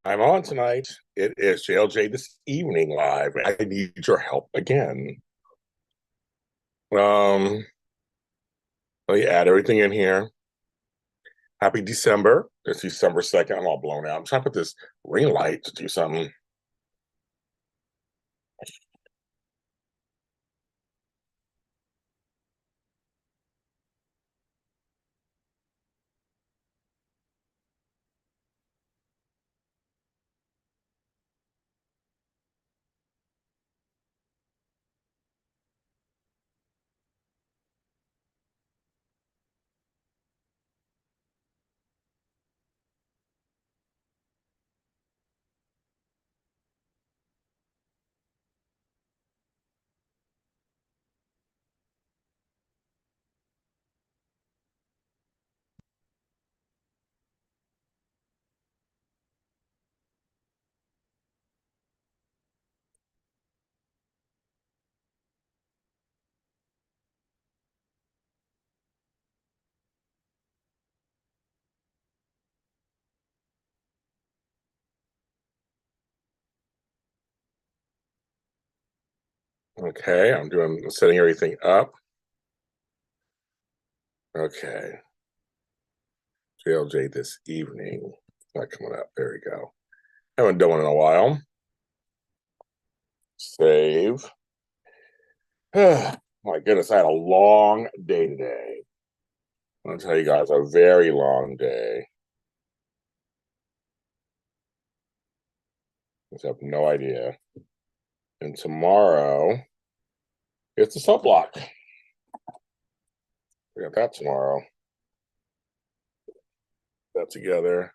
I'm on tonight. It is JLJ this evening live. I need your help again. Um, Let me add everything in here. Happy December. It's December 2nd. I'm all blown out. I'm trying to put this ring light to do something. Okay, setting everything up. Okay, JLJ this evening. Not coming up. There we go. Haven't done one in a while. Save. My goodness, I had a long day today. I'm gonna tell you guys, a very long day. I have no idea. And tomorrow, it's a sub block. We got that tomorrow. That together.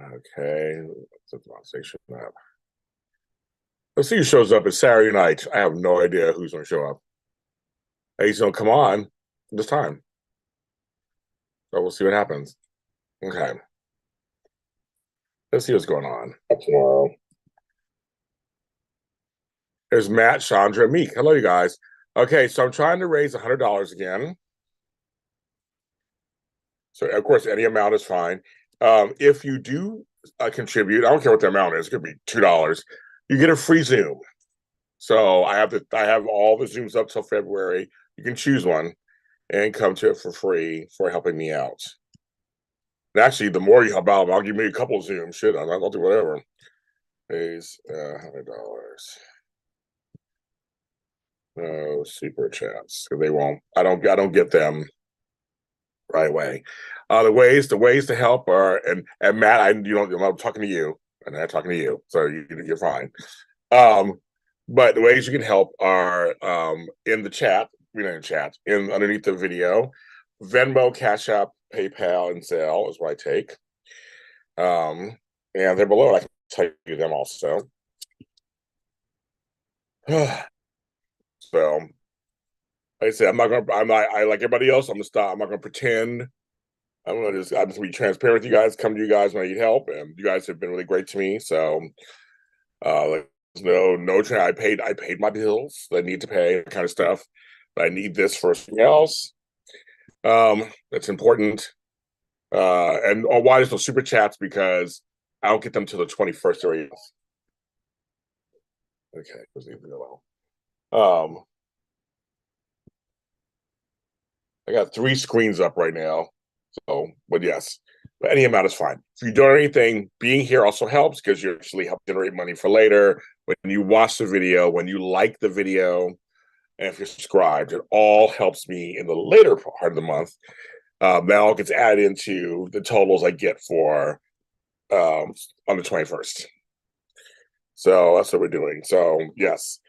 Okay. Let's station up. Let's see who shows up. It's Saturday night. I have no idea who's going to show up. He's going to come on this time. So we'll see what happens. Okay. Let's see what's going on tomorrow. There's Matt, Chandra, Meek. Hello, you guys. Okay, so I'm trying to raise $100 again. So, of course, any amount is fine. If you do contribute, I don't care what the amount is. It could be $2. You get a free Zoom. So I have all the Zooms up till February. You can choose one and come to it for free for helping me out. And actually, the more you help out, I'll give me a couple of Zooms. Shit, I'll do whatever. Pays $100. No super chats. They won't. I don't get them right away. The ways to help are and Matt, I'm talking to you, and I'm talking to you, so you're fine. But the ways you can help are in the chat, in underneath the video. Venmo, Cash App, PayPal, and Zelle is what I take. And they're below. I can tell you them also. So, like I said, I like everybody else. I'm gonna stop. I'm not gonna pretend. I'm just gonna be transparent with you guys. Come to you guys when I need help, and you guys have been really great to me. So, like I paid my bills that I need to pay, kind of stuff. But I need this for something else. That's important. And why there's no super chats? Because I don't get them till the 21st or 8th. Okay, let's leave it alone. I got 3 screens up right now. So, but yes, but any amount is fine. If you don't anything, being here also helps because you actually help generate money for later. When you watch the video, when you like the video, and if you're subscribed, it all helps me in the later part of the month. That all gets added into the totals I get for on the 21st. So that's what we're doing. So yes,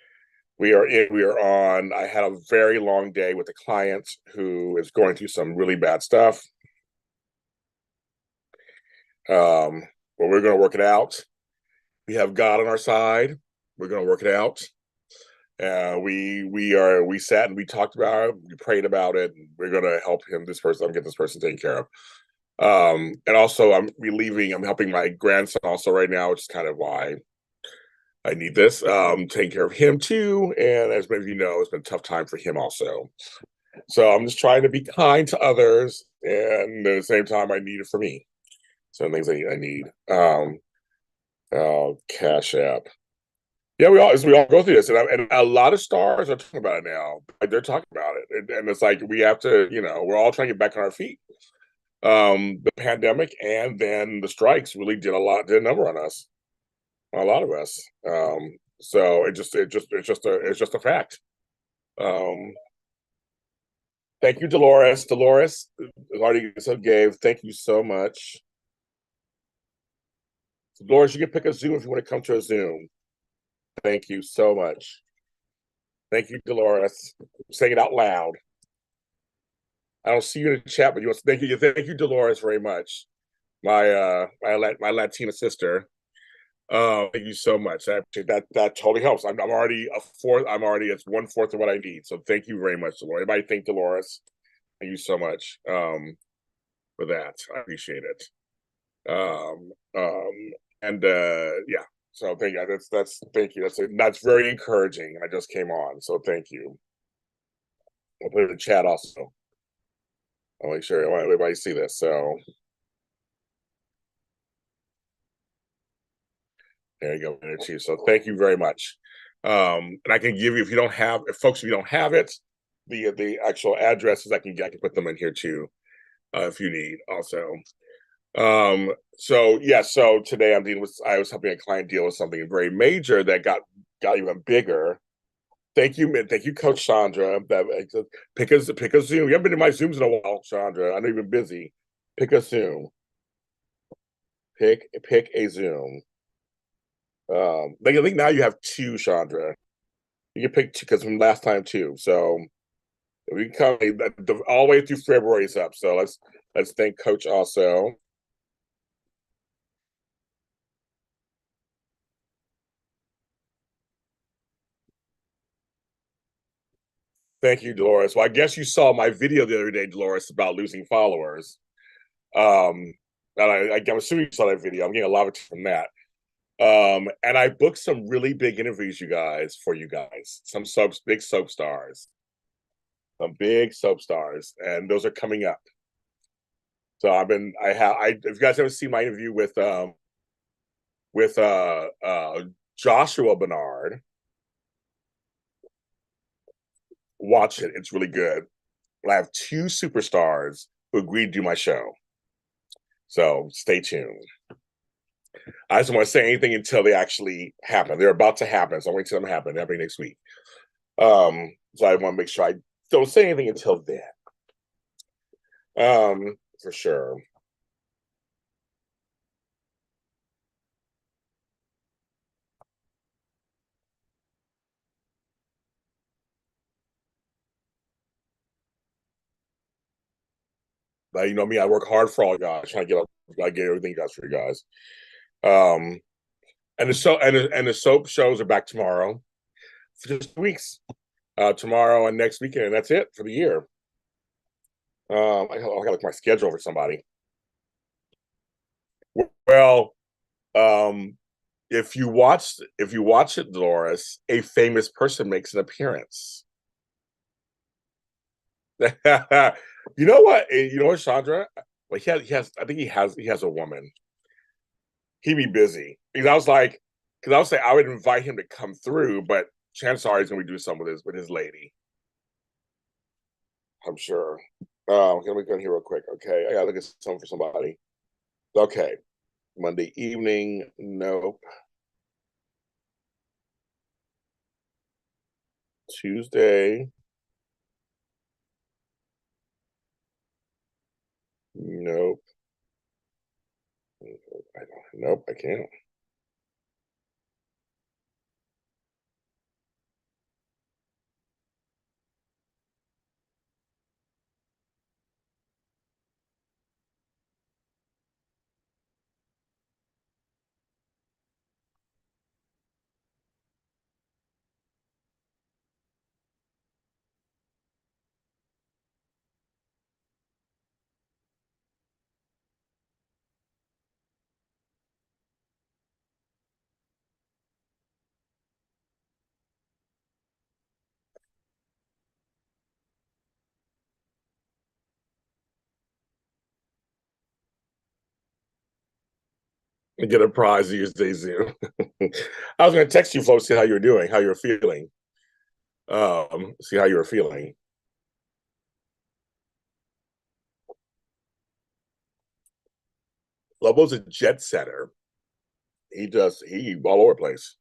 we are on. I had a very long day with a client who is going through some really bad stuff. But we're going to work it out. We have God on our side. We're going to work it out. We sat and we talked about it. We prayed about it. And we're going to help him. I'm getting this person taken care of. And also I'm helping my grandson also right now, which is kind of why I need this. Taking care of him too. And as many of you know, it's been a tough time for him also. So I'm just trying to be kind to others, and at the same time, I need it for me. Some things I need. Cash App. Yeah, we all go through this, and a lot of stars are talking about it now. Like, they're talking about it, and it's like we have to, we're all trying to get back on our feet. The pandemic and then the strikes really did a number on us, a lot of us. So it's just a fact. Um, Thank you, Dolores. Dolores already so gave. Thank you so much. Dolores, you can pick a Zoom if you want to come to a Zoom. Thank you so much. Thank you, Dolores. Saying it out loud. I don't see you in the chat, but you want to thank you, Dolores, very much. My Latina sister. Thank you so much. I appreciate that. That totally helps. I'm already a fourth. It's 1/4 of what I need. So thank you very much, Dolores. Everybody, thank Dolores. Thank you so much for that. I appreciate it. Um, um, and yeah. So thank you. That's thank you. That's very encouraging. I just came on, so thank you. I'll put it in the chat also. I'll make sure everybody see this. So there you go, Chief. So thank you very much. And I can give you, if you don't have, if you don't have it, the actual addresses, I can put them in here too, if you need also. So yeah, so today I was helping a client deal with something very major that got even bigger. Thank you, Coach Chandra. Pick a Zoom. You haven't been in my Zooms in a while, Chandra. I know you've been busy. Pick a Zoom. Pick a Zoom. I think now you have two, Chandra. You can pick two because from last time too. So we can come all the way through February's up. So let's thank Coach also. Thank you, Dolores. Well, I guess you saw my video the other day, Dolores, about losing followers. Um, and I'm assuming you saw that video. I'm getting a lot of it from that. And I booked some really big interviews, for you guys. Big soap stars, some big soap stars, and those are coming up. So if you guys ever see my interview with Joshua Bernard, watch it. It's really good. I have two superstars who agreed to do my show. So stay tuned. I just don't want to say anything until they actually happen. They're about to happen, so I'm waiting until them happen. Every next week. So I want to make sure I don't say anything until then. For sure. You know me, I work hard for all you guys, trying to get everything you guys for you guys. Um, and the soap shows are back tomorrow for just weeks. Tomorrow and next weekend, and that's it for the year. I gotta look at my schedule for somebody. Well, um, if you watch it, Dolores, a famous person makes an appearance. You know what? You know what, Chandra? Well, I think he has a woman. He'd be busy because I was saying I would invite him to come through, but chances are he's gonna be doing something with his lady. I'm sure. Let me go in here real quick. Okay, I gotta look at something for somebody. Okay, Monday evening. Nope. Tuesday. Nope. Nope. I can't. and get a prize these days. I was going to text you, Flo, see how you're doing, how you're feeling. See how you're feeling. Lobo's a jet setter. He all over the place.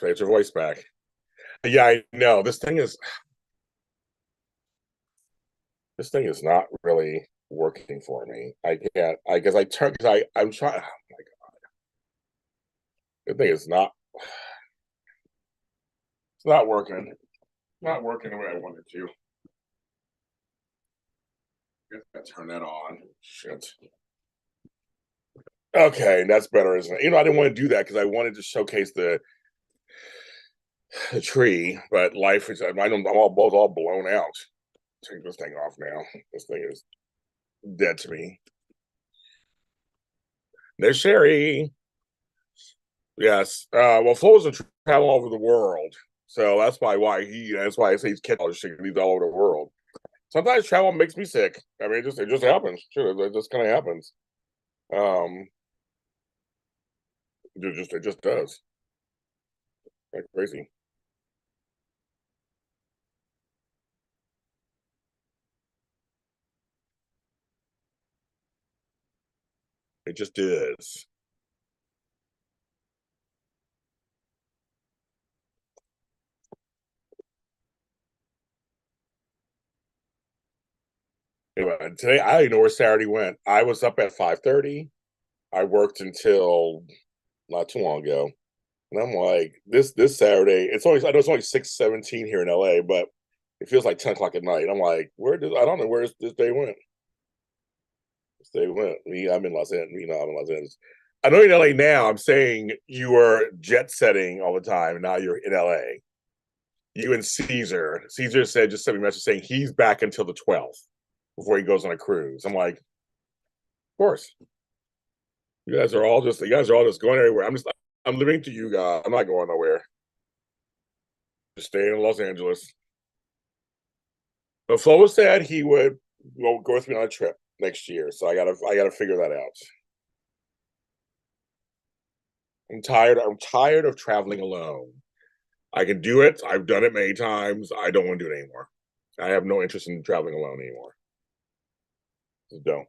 Get your voice back. Yeah, I know. This thing is not really working for me. I can't. I guess I turn because I'm trying. Oh my god, the thing is not. It's not working. Not working the way I wanted to. I turn that on. Shit. Okay, that's better, isn't it? I didn't want to do that because I wanted to showcase the tree, but life is. I'm all both all blown out. Take this thing off now. This thing is dead to me. There's Sherry. Yes. Well, Flo's a travel all over the world, so that's why I say he's catching all this shit. He's all over the world. Sometimes travel makes me sick. I mean, it just happens. Sure, it just kind of happens. Um, it just does. Like crazy. It just is. Anyway, today I didn't know where Saturday went. I was up at 5:30. I worked until not too long ago, and I'm like, this Saturday. I know it's only 6:17 here in LA, but it feels like 10 o'clock at night. I'm like, I don't know where this day went. This day went. I'm in Los Angeles. I'm in Los Angeles. I know you're in LA now. I'm saying you were jet setting all the time, and now you're in LA. You and Caesar. Caesar just sent me a message saying he's back until the 12th before he goes on a cruise. I'm like, of course. You guys are all just going everywhere. I'm living to you guys. I'm not going nowhere. Just staying in Los Angeles. But Flo said he would go with me on a trip next year, so I gotta figure that out. I'm tired of traveling alone. I can do it. I've done it many times. I don't want to do it anymore. I have no interest in traveling alone anymore. Just don't.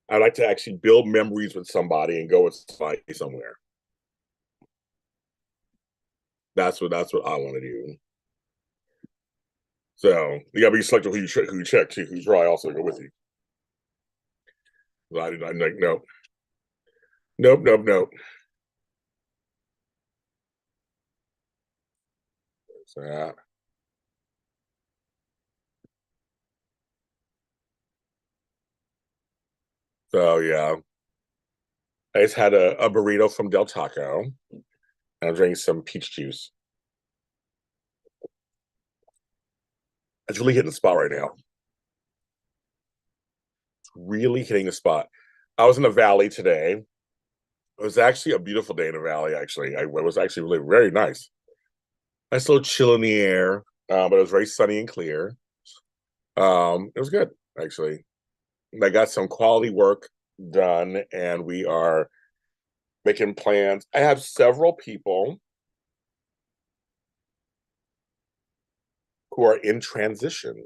I like to actually build memories with somebody and go with somebody somewhere. That's what I want to do. So you gotta be selective who you check to, who's probably also go with you. I'm like, nope, nope, nope, nope. So, so yeah, I just had a burrito from Del Taco, and I'm drinking some peach juice. It's really hitting the spot right now. It's really hitting the spot. I was in the valley today. It was actually a beautiful day in the valley. Actually, it was actually really very nice. Nice little chill in the air, but it was very sunny and clear. It was good actually. I got some quality work done, and we are making plans. I have several people who are in transition.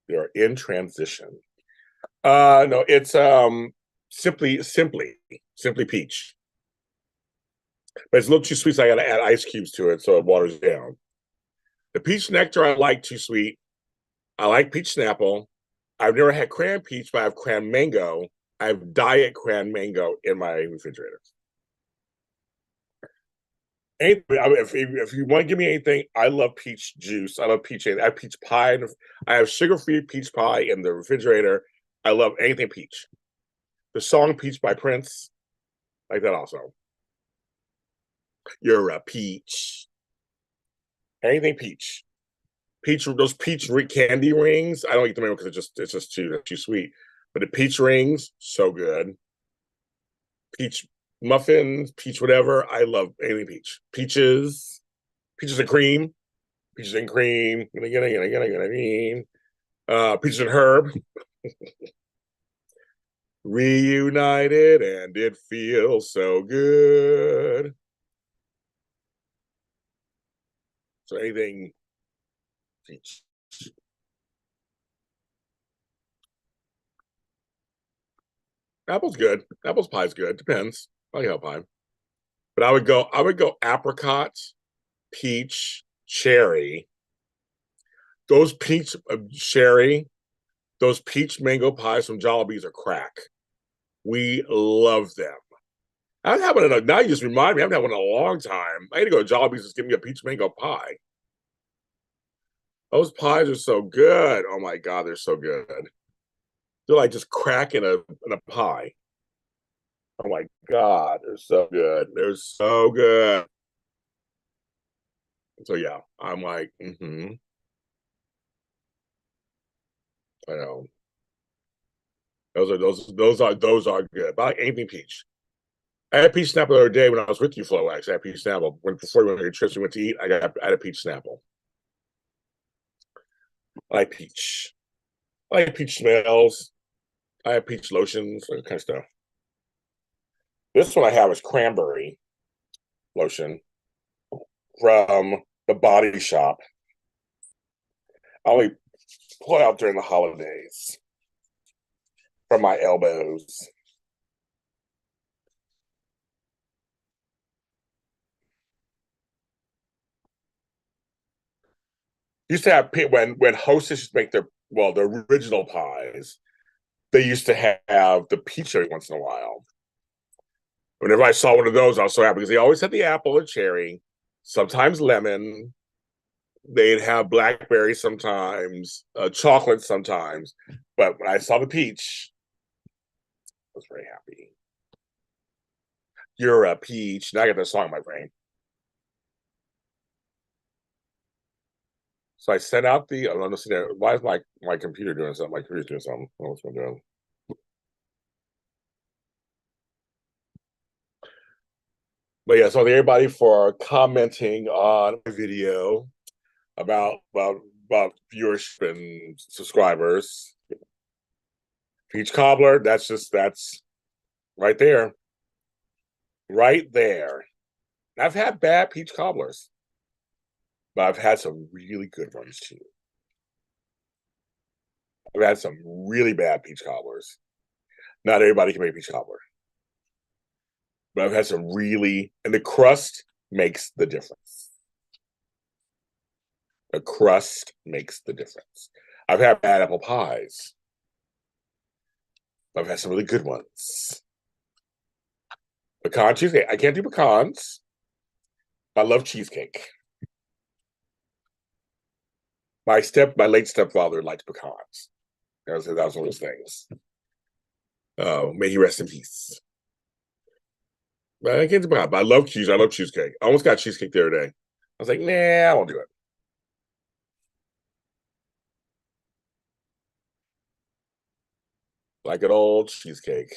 They are in transition. No, it's simply peach. But it's a little too sweet, so I gotta add ice cubes to it so it waters down. The peach nectar I like too sweet. I like peach snapple. I've never had cran peach, but I have cran mango. I have diet cran mango in my refrigerator. If you want to give me anything, I love peach juice. I love peach. I have peach pie. I have sugar-free peach pie in the refrigerator. I love anything peach. The song "Peach" by Prince, like that also. You're a peach. Anything peach. Peach. Those peach candy rings. I don't eat them anymore because it's just too sweet. But the peach rings, so good. Peach muffins, peach whatever. I love anything peach. Peaches and cream. Peaches and cream. Peaches and herb. Reunited and it feels so good. So anything peach. Apple's good. Apple's pie's good. Depends. I like apple pie. But I would go apricot, peach, cherry. Those peach cherry, those peach mango pies from Jollibee's are crack. We love them. I haven't had one in a, now you just remind me, I haven't had one in a long time. I had to go to Jollibee's and give me a peach mango pie. Those pies are so good. Oh my God, they're so good. They're like just crack in a pie. Oh my God, they're so good. They're so good. So yeah, I'm like, I know. Those are good. But I like anything peach. I had peach snapple the other day when I was with you, Flo. Actually, I had peach snapple. Before we went on your trips, we went to eat. I had a peach snapple. I like peach. I like peach smells. I have peach lotions, that kind of stuff. This one I have is cranberry lotion from the Body Shop. I only pull it out during the holidays from my elbows. Used to have when hostess used to make their original pies. They used to have the peach every once in a while. Whenever I saw one of those, I was so happy because they always had the apple or cherry, sometimes lemon. They'd have blackberry sometimes, chocolate sometimes. But when I saw the peach, I was very happy. You're a peach. Now I get that song in my brain. So I sent out the. I'm listening. Why is my computer doing something? My computer's doing something. I don't know what's doing. But yeah, so thank everybody for commenting on my video about viewership and subscribers. Peach cobbler. That's right there, right there. I've had bad peach cobblers, but I've had some really good ones too. I've had some really bad peach cobblers. Not everybody can make peach cobbler, but I've had some really, and the crust makes the difference. The crust makes the difference. I've had bad apple pies. I've had some really good ones. Pecan cheesecake. I can't do pecans. I love cheesecake. My late stepfather liked pecans. That was one of those things. Oh, may he rest in peace. But I can't do pecan. But I love cheese. I love cheesecake. I almost got cheesecake the other day. I was like, nah, I won't do it. Like an old cheesecake.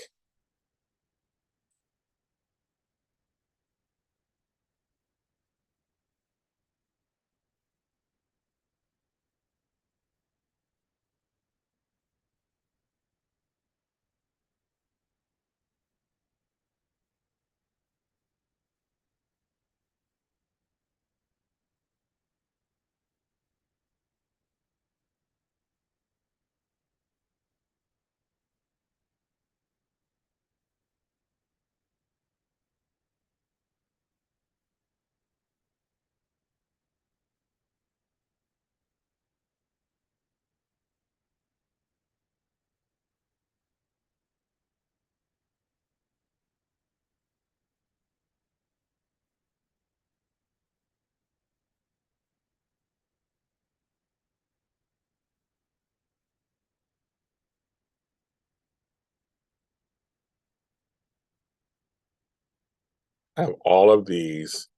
I have all of these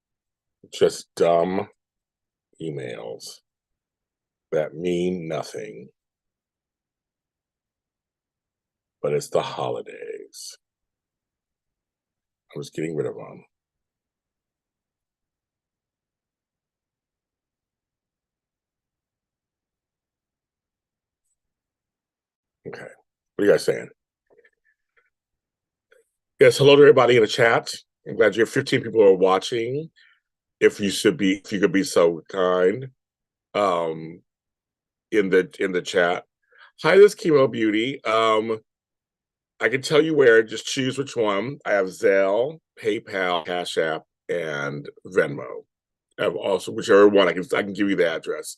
just dumb emails that mean nothing, but it's the holidays. I'm just getting rid of them. Okay. What are you guys saying? Yes, hello to everybody in the chat. I'm glad you have 15 people who are watching. If you could be so kind, um, in the chat. Hi, this is Chemo Beauty. I can tell you where. Just choose which one. I have Zelle, PayPal, Cash App, and Venmo. I have also whichever one I can give you the address.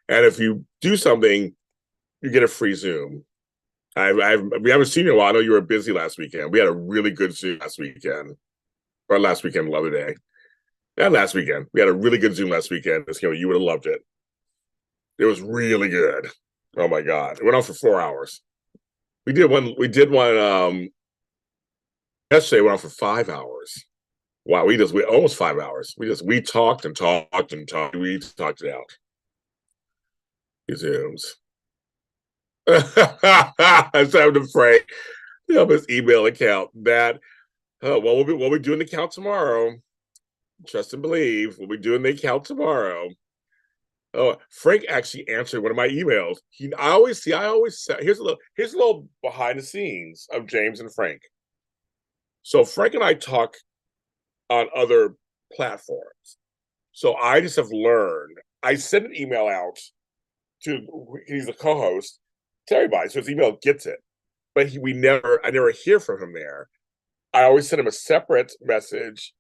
And if you do something, you get a free Zoom. We haven't seen you in a while. I know you were busy last weekend. We had a really good Zoom last weekend, or last weekend, the other day. Not last weekend. We had a really good Zoom last weekend. You would have loved it. It was really good. Oh my god! It went on for 4 hours. We did one. We did one. Yesterday went on for 5 hours. Wow, we almost 5 hours. We talked and talked and talked. We talked it out. These Zooms. I said to Frank, help his email account. That we'll be doing the account tomorrow. Trust and believe. We'll be doing the account tomorrow. Oh, Frank actually answered one of my emails. I always say, here's a little behind the scenes of James and Frank. So Frank and I talk on other platforms. So I just have learned. I send an email out he's a co-host to everybody, so his email gets it. But I never hear from him there. I always send him a separate message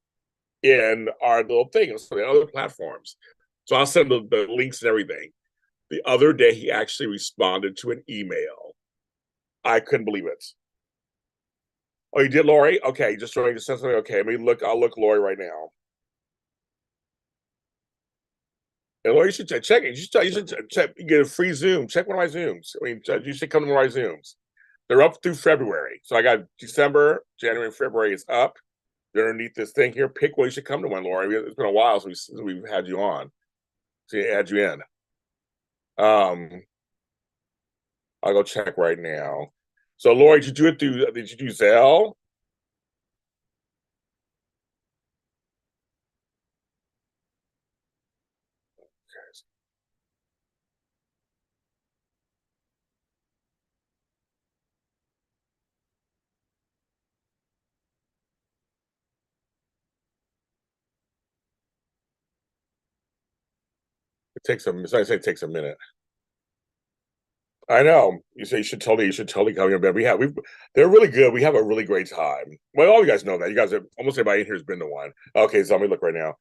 in our little thing, so the other platforms. So I'll send the links and everything. The other day, he actually responded to an email. I couldn't believe it. Oh, you did, Lori? Okay, just trying to send something. Okay, let me look. I'll look Lori right now. And Lori, you should check it. You should check. You get a free Zoom. Check one of my Zooms. I mean, you should come to one of my Zooms. They're up through February. So I got December, January, and February is up. They're underneath this thing here. Pick one. You should come to one, Lori. It's been a while since we've had you on. So add you in. I'll go check right now. So Lori, did you do Zelle? I say it takes a minute. I know. You should totally come here, but they're really good. We have a really great time. Well, all you guys know that. You guys have almost everybody in here has been to one. Okay, so let me look right now.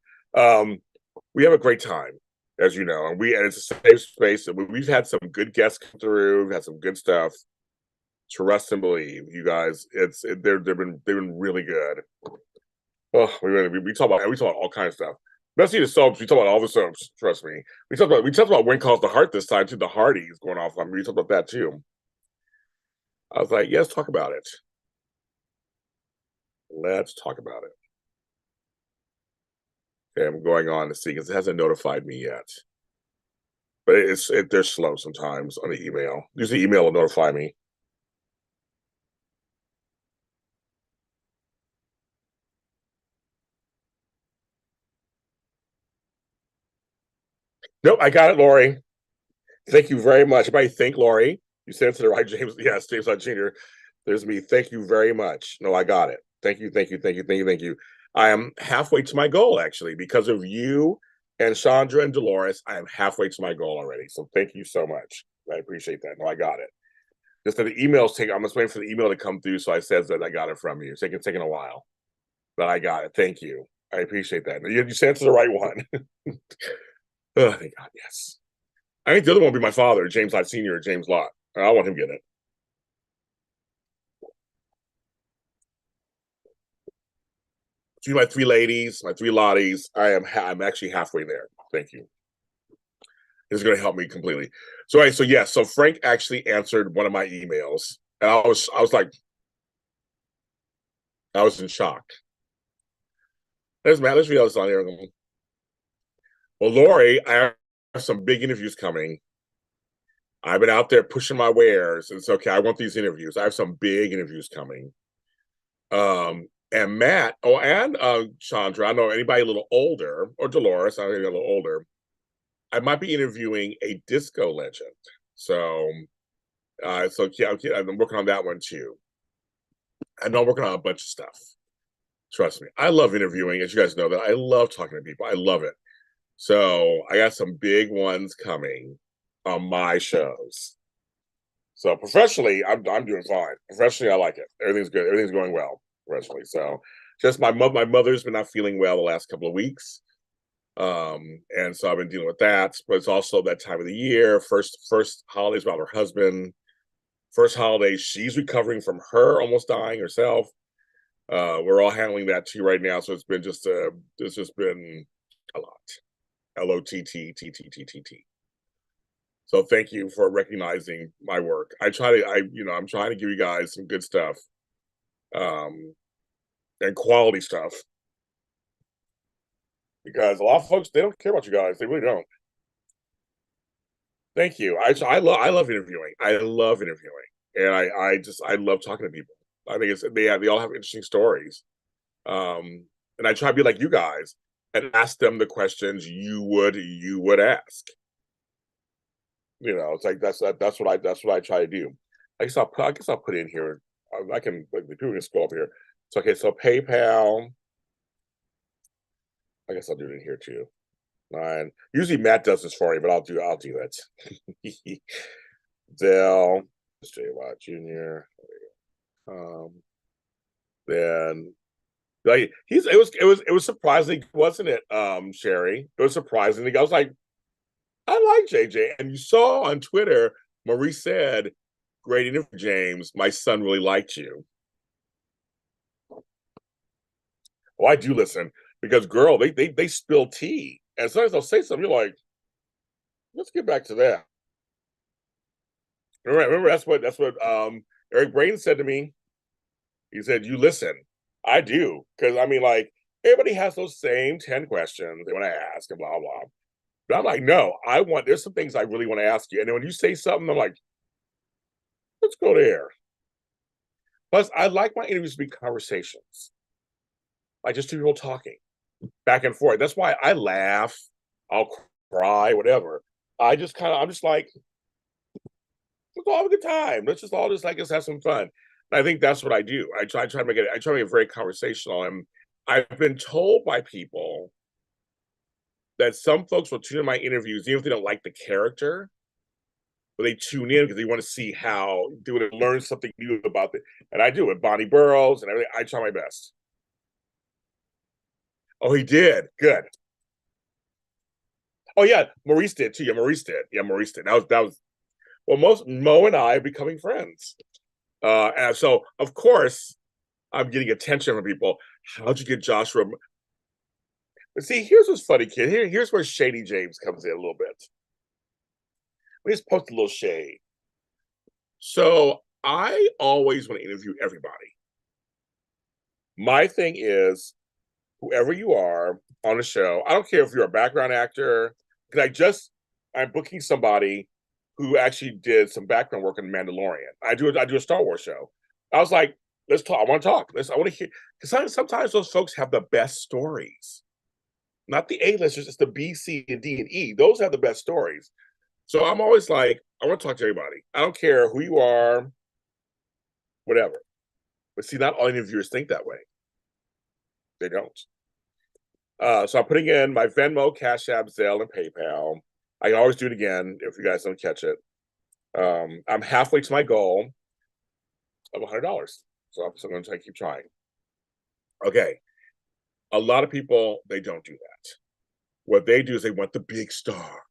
We have a great time, as you know, and it's a safe space. We've had some good guests come through. We've had some good stuff. Trust and believe, you guys. They've been really good. Oh, we talk about all kinds of stuff. Especially the soaps. We talk about all the soaps. Trust me. We talked about When Calls the Heart this time too. The Hardys going off. I mean, we talked about that too. I was like, yes, talk about it. Let's talk about it. Okay, I'm going on to see because it hasn't notified me yet. But they're slow sometimes on the email. Usually, email will notify me. Nope, I got it, Lori. Thank you very much. Everybody, thank Lori. You sent it to the right James. Yes, James Jr. There's me. Thank you very much. No, I got it. Thank you, thank you, thank you, thank you, thank you. I am halfway to my goal, actually, because of you and Chandra and Dolores. I am halfway to my goal already. So thank you so much. I appreciate that. No, I got it. Just that the emails take. I'm just waiting for the email to come through. So I said that I got it from you. It's taking a while, but I got it. Thank you. I appreciate that. You sent it to the right one. Oh, thank God. Yes. I think the other one will be my father, James Lott Sr. or James Lott. I want him to get it. To my three ladies, my three Lotties, I'm actually halfway there. Thank you. It's going to help me completely. So yes, so Frank actually answered one of my emails, and I was like, I was in shock. There's Matt. There's videos on here. Well, Lori, I have some big interviews coming. I've been out there pushing my wares. It's okay. I want these interviews. I have some big interviews coming. And Matt, oh, and Chandra, I know anybody a little older, or Dolores, I know a little older. I might be interviewing a disco legend. So, yeah, I'm working on that one too. I know I'm working on a bunch of stuff. Trust me. I love interviewing, as you guys know that I love talking to people. I love it. So I got some big ones coming on my shows. So professionally, I'm doing fine. Professionally, I like it. Everything's good. Everything's going well professionally. So just my mother's been not feeling well the last couple of weeks. And so I've been dealing with that. But it's also that time of the year. First holidays about her husband. First holiday, she's recovering from her almost dying herself. We're all handling that too right now. So it's just been a lot. LOTTTTTT. So thank you for recognizing my work. I'm trying to give you guys some good stuff, and quality stuff, because a lot of folks, they don't care about you guys. They really don't. Thank you. I love interviewing. I love interviewing, and I love talking to people. I think they all have interesting stories, and I try to be like you guys and ask them the questions you would ask. It's like that's what I try to do. I guess I'll put in here. I can, like, the people can scroll up here. So okay, so PayPal. I guess I'll do it in here too. Nine. Usually Matt does this for me, but I'll do it. Dell, JY Jr. Then like it was surprising, wasn't it, Sherry? It was surprising. I was like, I like JJ. And you saw on Twitter, Marie said, great interview, James. My son really liked you. Oh, I do listen, because girl, they spill tea. And sometimes they'll say something, you're like, let's get back to that. Remember that's what Eric Brain said to me. He said, you listen. I do. Because I mean, like, everybody has those same 10 questions they want to ask and blah blah. But I'm like, no, there's some things I really want to ask you. And then when you say something, I'm like, let's go there. Plus, I like my interviews to be conversations, like just two people talking back and forth. That's why I laugh, I'll cry, whatever. I'm just like, let's all have a good time. Let's just all just like just have some fun. And I think that's what I do. I try to make it very conversational. And I've been told by people that some folks will tune in my interviews, even if they don't like the character, but they tune in because they want to see how they would learn something new about it. And I do with Bonnie Burroughs and everything. I try my best. Oh, he did. Good. Oh yeah, Maurice did too. Yeah, Maurice did. Yeah, Maurice did. That was well, most Mo and I are becoming friends. And so of course I'm getting attention from people. How'd you get Joshua? But see, here's what's funny, kid. Here's where Shady James comes in a little bit. We just post a little shade. So I always want to interview everybody. My thing is, whoever you are on the show, I don't care if you're a background actor, because I'm booking somebody who actually did some background work in Mandalorian. I do a Star Wars show. I was like, let's talk. I want to talk. I want to hear, because sometimes those folks have the best stories. Not the A-listers, it's the B, C, and D, and E. Those have the best stories. So I'm always like, I want to talk to everybody. I don't care who you are, whatever. But see, not all interviewers think that way. They don't. So I'm putting in my Venmo, Cash App, Zelle, and PayPal. I can always do it again if you guys don't catch it. I'm halfway to my goal of $100. So I'm going to keep trying. Okay. A lot of people, they don't do that. What they do is they want the big star.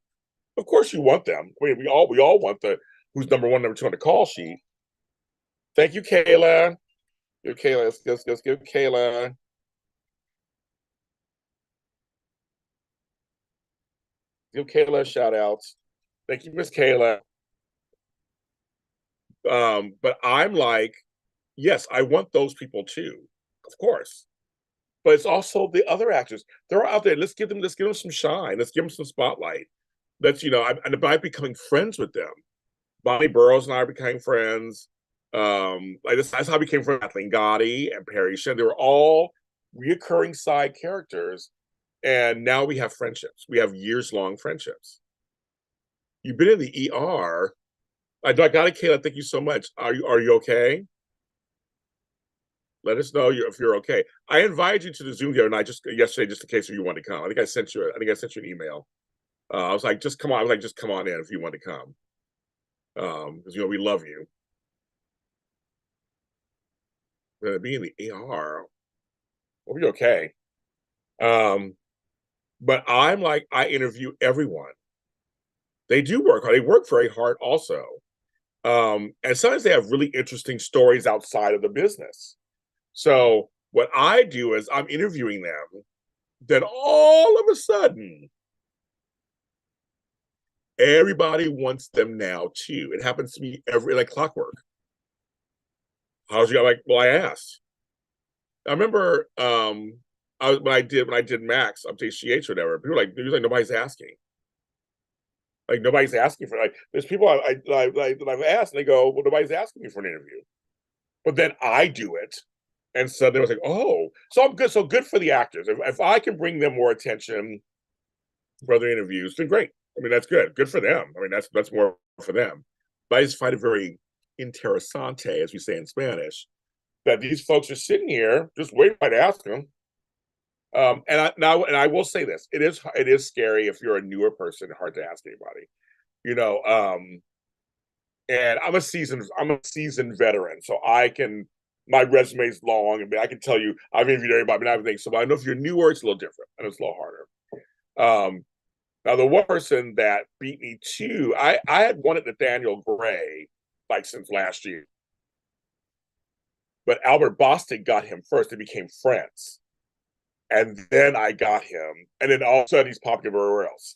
Of course you want them. I mean, we all want the who's number one, number two on the call sheet. Thank you, Kayla. Give Kayla, let's give Kayla. Give Kayla a shout out. Thank you, Miss Kayla. But I'm like, yes, I want those people too, of course. but it's also the other actors. They're out there. Let's give them some shine. Let's give them some spotlight. That's and by becoming friends with them. Bonnie Burrows and I are becoming friends. Like that's how I became friends with Kathleen Gotti and Perry Shen. They were all reoccurring side characters, and now we have friendships. We have years-long friendships. You've been in the ER. I got it, Kayla. Thank you so much. Are you okay? Let us know if you're okay. I invited you to the Zoom the other night just yesterday, just in case you wanted to come. I think I sent you. I think I sent you an email. I was like, just come on. I was like, just come on in if you want to come. Because we love you. Be in the ER. We'll be okay. But I'm like, I interview everyone. They do work hard. They work very hard also. And sometimes they have really interesting stories outside of the business. So what I do is I'm interviewing them. Then all of a sudden, everybody wants them now too. It happens to me like clockwork. How's you? Like, well, I asked. I remember when I did Max up to HGH or whatever. People were like nobody's asking. Like nobody's asking for there's people that I've asked and they go, well, nobody's asking me for an interview. But then I do it. And so they was like, oh, so I'm good. So good for the actors. If I can bring them more attention for other interviews, then great. I mean, that's good. Good for them. I mean, that's more for them. But I just find it very interesante, as we say in Spanish, that these folks are sitting here just waiting to ask them. And I will say this: it is scary if you're a newer person, hard to ask anybody. And I'm a seasoned veteran, so my resume is long. I mean, I can tell you I've interviewed everybody and everything. So I know if you're newer, it's a little different and it's a little harder. Now the one person that beat me too, I had wanted Nathaniel Gray like since last year, but Albert Bostic got him first. They became friends, and then I got him, and then all of a sudden he's popular everywhere else.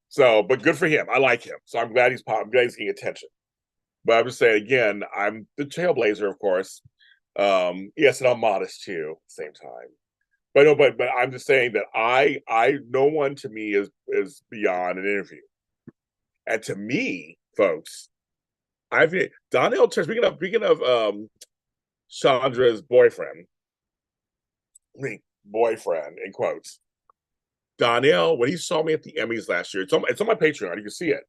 So, but good for him. I like him, so I'm glad he's getting attention. But I'm just saying again, I'm the trailblazer, of course. Yes, and I'm modest too at the same time. But no, but I'm just saying that I no one to me is beyond an interview. And to me, folks, Donnell Turner, speaking of Chandra's boyfriend, boyfriend in quotes. Donnell, when he saw me at the Emmys last year, it's on my Patreon, you can see it.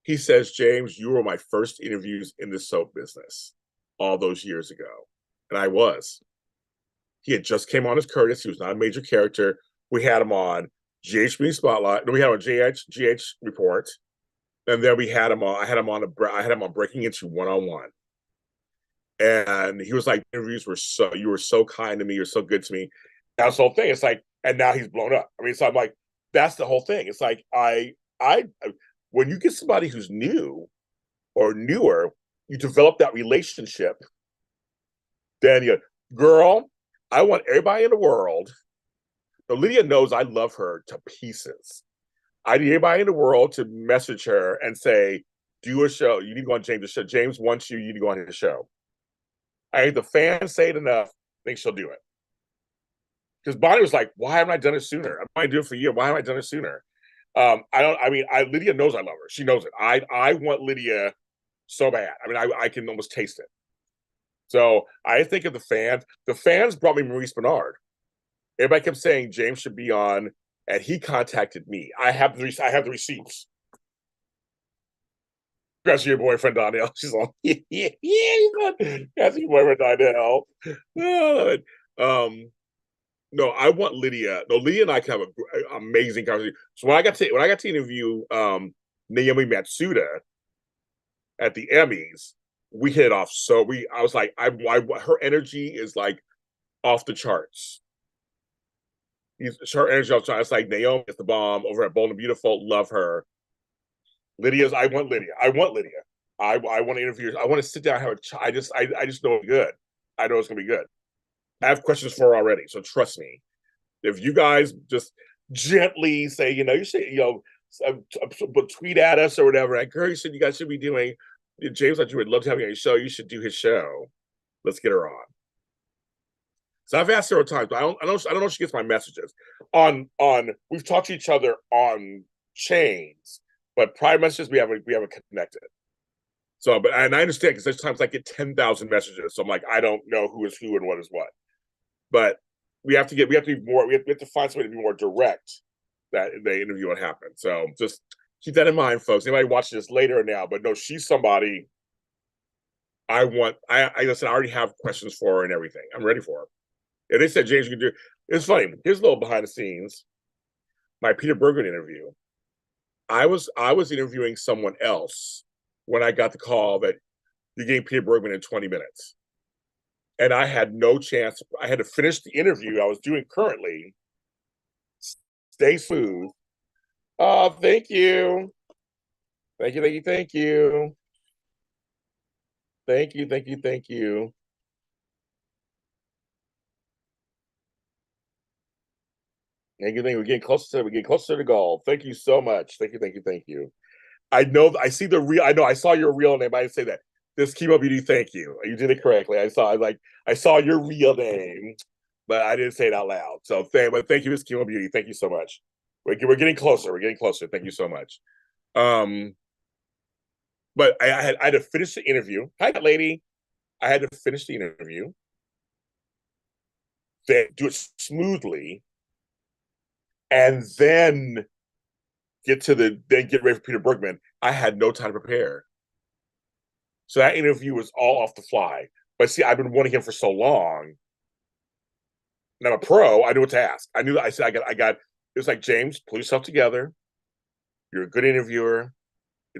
He says, James, you were my first interviews in the soap business all those years ago. And I was. He had just came on as Curtis. He was not a major character. We had him on GHB Spotlight. We had him on GH Report. And then we had him on, I had him on Breaking Into One-on-One. And he was like, interviews you were so kind to me. You're so good to me. That's the whole thing. It's like, and now he's blown up. I mean, so I'm like, that's the whole thing. It's like, when you get somebody who's new or newer, you develop that relationship. Then girl, I want everybody in the world. So Lydia knows I love her to pieces. I need everybody in the world to message her and say, do a show. You need to go on James' show. James wants you. You need to go on his show. I think the fans say it enough. I think she'll do it. Because Bonnie was like, why haven't I done it sooner? I'm going to do it for you. Why haven't I done it sooner? Lydia knows I love her. She knows it. I want Lydia so bad. I mean, I can almost taste it. So I think of the fans brought me Maurice Bernard. Everybody kept saying James should be on, and he contacted me. I have the receipts. That's your boyfriend Donnell. She's like, yeah, that's your boyfriend Donnell. No, I want Lydia. No, Lydia and I can have an amazing conversation. So when I got to interview Naomi Matsuda at the Emmys, we hit it off. So I was like, her energy is like off the charts. Her energy off the charts. It's like Naomi is the bomb over at Bold and Beautiful. Love her. I want Lydia. I want to interview her. I want to sit down and have I just know it's good. I know it's gonna be good. I have questions for her already, so trust me. If you guys just gently say, you should, tweet at us or whatever, like, girl, you guys should be doing. James, like, you would love to have you on your show. You should do his show. Let's get her on. So I've asked several times, but I don't know if she gets my messages. We've talked to each other on chains, but private messages we haven't connected. So, but and I understand because there's times I get 10,000 messages, so I'm like, I don't know who is who and what is what. But we have to be more, we have to find somebody to be more direct that the interview would happen. So just keep that in mind, folks. Anybody watching this later or now, but no, she's somebody I want. I listen. I already have questions for her and everything. I'm ready for her. And they said, James, you can do. It's funny. Here's a little behind the scenes. My Peter Bergen interview. I was interviewing someone else when I got the call that you gave Peter Bergman in 20 minutes. And I had no chance. I had to finish the interview I was doing currently. Stay smooth. Oh, thank you. Thank you, thank you, thank you. Thank you, thank you, thank you. Thank you, thank you. We're getting closer to the goal. Thank you so much. Thank you, thank you, thank you. I know I see the real I know I saw your real name. I didn't say that. This Chemo Beauty, thank you. You did it correctly. I saw your real name, but I didn't say it out loud. So thank you, Miss Chemo Beauty. Thank you so much. We're getting closer. We're getting closer. Thank you so much. Um, but I had to finish the interview. Hi, lady. I had to finish the interview, then do it smoothly, and then get ready for Peter Bergman. I had no time to prepare. So that interview was all off the fly. But see, I've been wanting him for so long. And I'm a pro. I knew what to ask. I knew. I said, I got. It was like, James, pull yourself together. You're a good interviewer.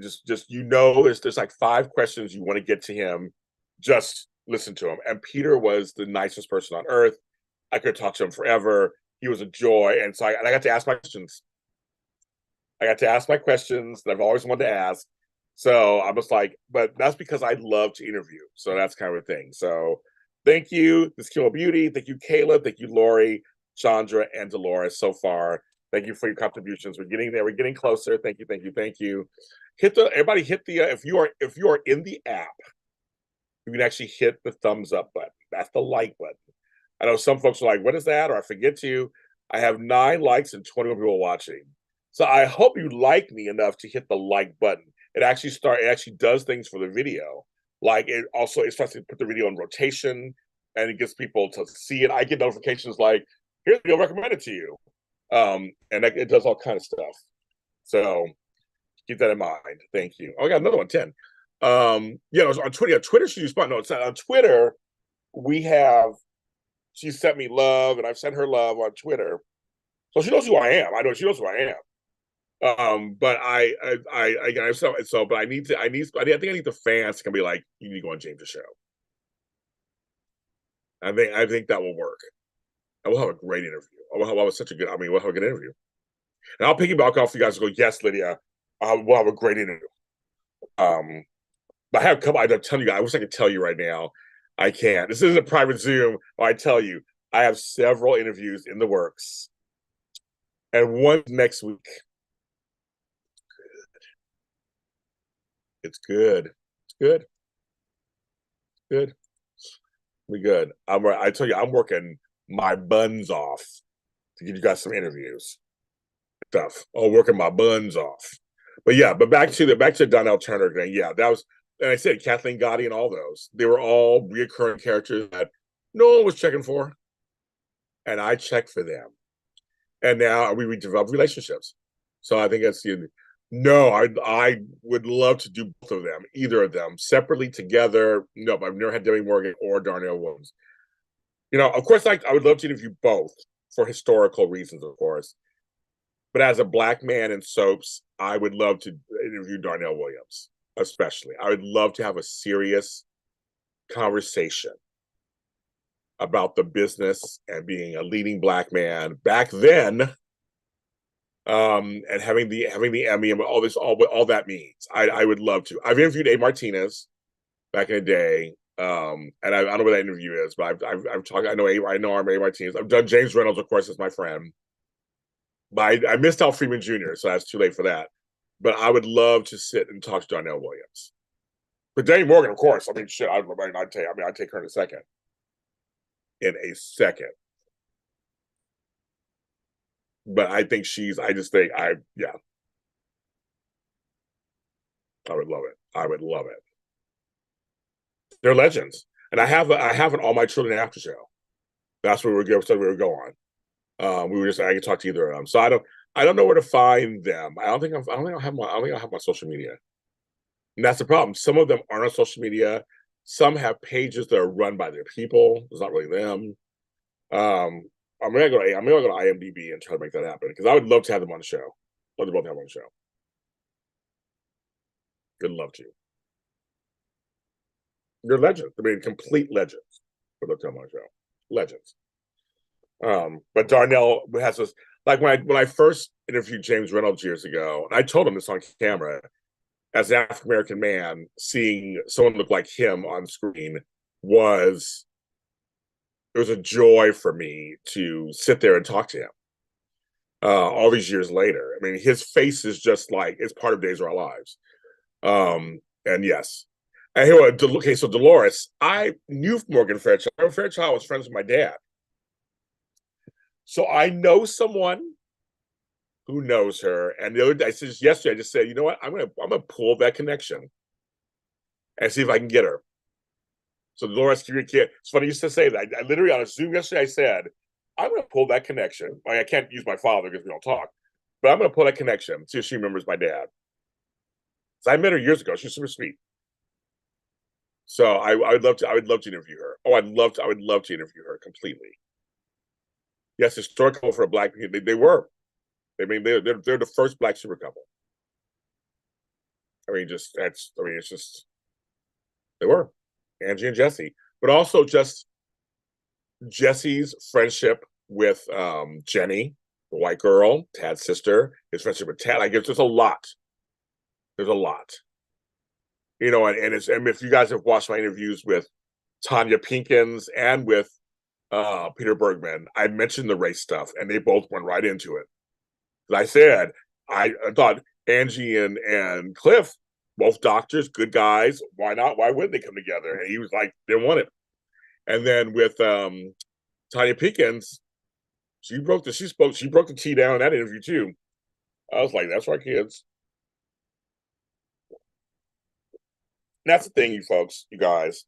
Just there's like 5 questions you want to get to him. Just listen to him. And Peter was the nicest person on earth. I could talk to him forever. He was a joy, and so I got to ask my questions. I got to ask my questions that I've always wanted to ask. So I was like, but that's because I love to interview. So that's kind of a thing. So thank you, This Kill Beauty. Thank you, Caleb. Thank you, Lori, Chandra, and Dolores so far. Thank you for your contributions. We're getting there. We're getting closer. Thank you, thank you, thank you. Everybody hit the if you are in the app, you can actually hit the thumbs up button. That's the like button. I know some folks are like, what is that? Or I forget to. I have 9 likes and 21 people watching. So I hope you like me enough to hit the like button. It actually does things for the video. Like it starts to put the video in rotation and it gets people to see it. I get notifications like, here's the video recommended to you. And it does all kind of stuff. So keep that in mind. Thank you. Oh, I got another one, 10. It was on Twitter. Twitter should respond. No, it's not on Twitter. She sent me love and I've sent her love on Twitter. So she knows who I am. I know she knows who I am. But but I think I need the fans to be like, you need to go on James' show. I think that will work. I will have a great interview. We'll have a good interview. And I'll piggyback off you guys and go, yes, Lydia, we'll have a great interview. But I have a couple, I'm telling you guys, I wish I could tell you right now. I can't. This isn't a private Zoom. I tell you, I have several interviews in the works. And one next week. It's good. It's good. Good. We good. I tell you, I'm working my buns off to give you guys some interviews. Stuff. Oh, working my buns off. But yeah, but back to Donnell Turner thing. Yeah, that was, and I said Kathleen Gotti and all those. They were all reoccurring characters that no one was checking for, and I checked for them. And now we developed relationships. So I think that's no, I would love to do both of them, either of them separately, together. No, I've never had Debbie Morgan or Darnell Williams. Of course, I would love to interview both for historical reasons, of course. But as a Black man in soaps, I would love to interview Darnell Williams, especially. I would love to have a serious conversation about the business and being a leading Black man back then. And having the Emmy and all that means. I would love to. I've interviewed A. Martinez back in the day. And I don't know what that interview is, but I've talked. I know A. Martinez. I've done James Reynolds, of course, as my friend. But I missed Al Freeman Jr., so that's too late for that. But I would love to sit and talk to Darnell Williams. But Dame Morgan, of course. I mean, shit. I'd take her in a second. in a second. But I think I just think yeah, I would love it. I would love it. They're legends. And I have an All My Children after show. That's where we were going. We were just I could talk to either of them. So I don't know where to find them. I don't think I don't think I have my social media. And that's the problem. Some of them aren't on social media. Some have pages that are run by their people. It's not really them. Um, I'm gonna go to IMDb and try to make that happen because I would love to have them on the show. Love to both have them on the show. Good love to. They're legends. I mean, complete legends for the Tillman show. Legends. But Darnell has this like when I first interviewed James Reynolds years ago, and I told him this on camera, as an African American man, seeing someone look like him on screen was it was a joy for me to sit there and talk to him. All these years later, I mean, his face is just like it's part of Days of Our Lives. And yes, and here, okay, so Dolores, I knew Morgan Fairchild. Morgan Fairchild was friends with my dad, so I know someone who knows her. And the other day, I said yesterday, I just said, you know what, I'm gonna pull that connection and see if I can get her. So Dolores, it's funny you used to say that. I literally on a Zoom yesterday, I said, I'm gonna pull that connection. I can't use my father because we don't talk, but I'm gonna pull that connection, see if she remembers my dad. So I met her years ago. She's super sweet. So I would love to interview her. Oh, I would love to interview her completely. Yes, historical for a black people. They were. I mean, they're the first black super couple. I mean, just that's. I mean, it's just they were Angie and Jesse, but also just Jesse's friendship with Jenny, the white girl, Tad's sister. His friendship with Tad. I guess there's a lot. There's a lot. You know, and if you guys have watched my interviews with Tanya Pinkins and with Peter Bergman, I mentioned the race stuff, and they both went right into it. I said, I thought Angie and Cliff, both doctors, good guys. Why not? Why wouldn't they come together? And he was like, they want it. And then with Tanya Pinkins, she broke the tea down in that interview too. I was like, that's right, kids. And that's the thing, you folks, you guys.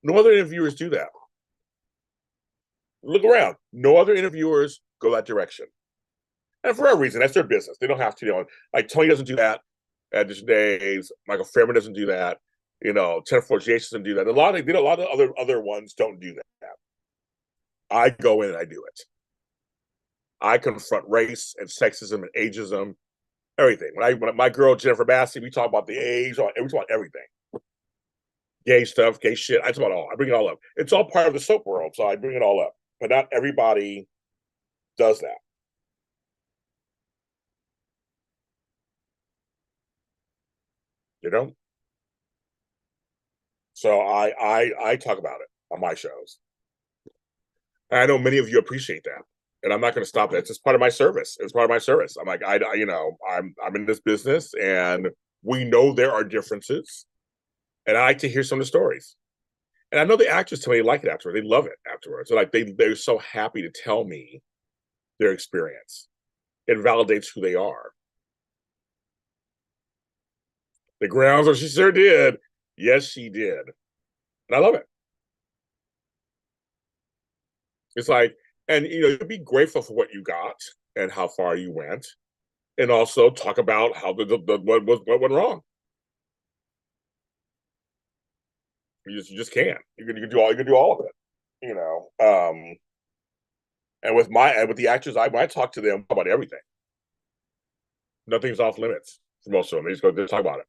No other interviewers do that. Look around. No other interviewers go that direction. And for a reason, that's their business. They don't have to, like Tony doesn't do that at this days. Michael Fairman doesn't do that. Jennifer Fortier doesn't do that. A lot of other ones don't do that. I go in and I do it. I confront race and sexism and ageism, everything. When my girl Jennifer Massey, we talk about the age, we talk about everything. Gay stuff, gay shit. I talk about all. I bring it all up. It's all part of the soap world, so I bring it all up. But not everybody does that. You know? So I talk about it on my shows. And I know many of you appreciate that. And I'm not going to stop that. It's just part of my service. It's part of my service. I'm like, I'm in this business and we know there are differences. And I like to hear some of the stories. And I know the actors tell me they like it afterwards. They love it afterwards. They're so happy to tell me their experience. It validates who they are. The grounds, she sure did. Yes, she did. And I love it. It's like, and you be grateful for what you got and how far you went, and also talk about how what went wrong. You just can't. You can do all of it. And with the actors, I talk to them about everything. Nothing's off limits for most of them. They talk about it.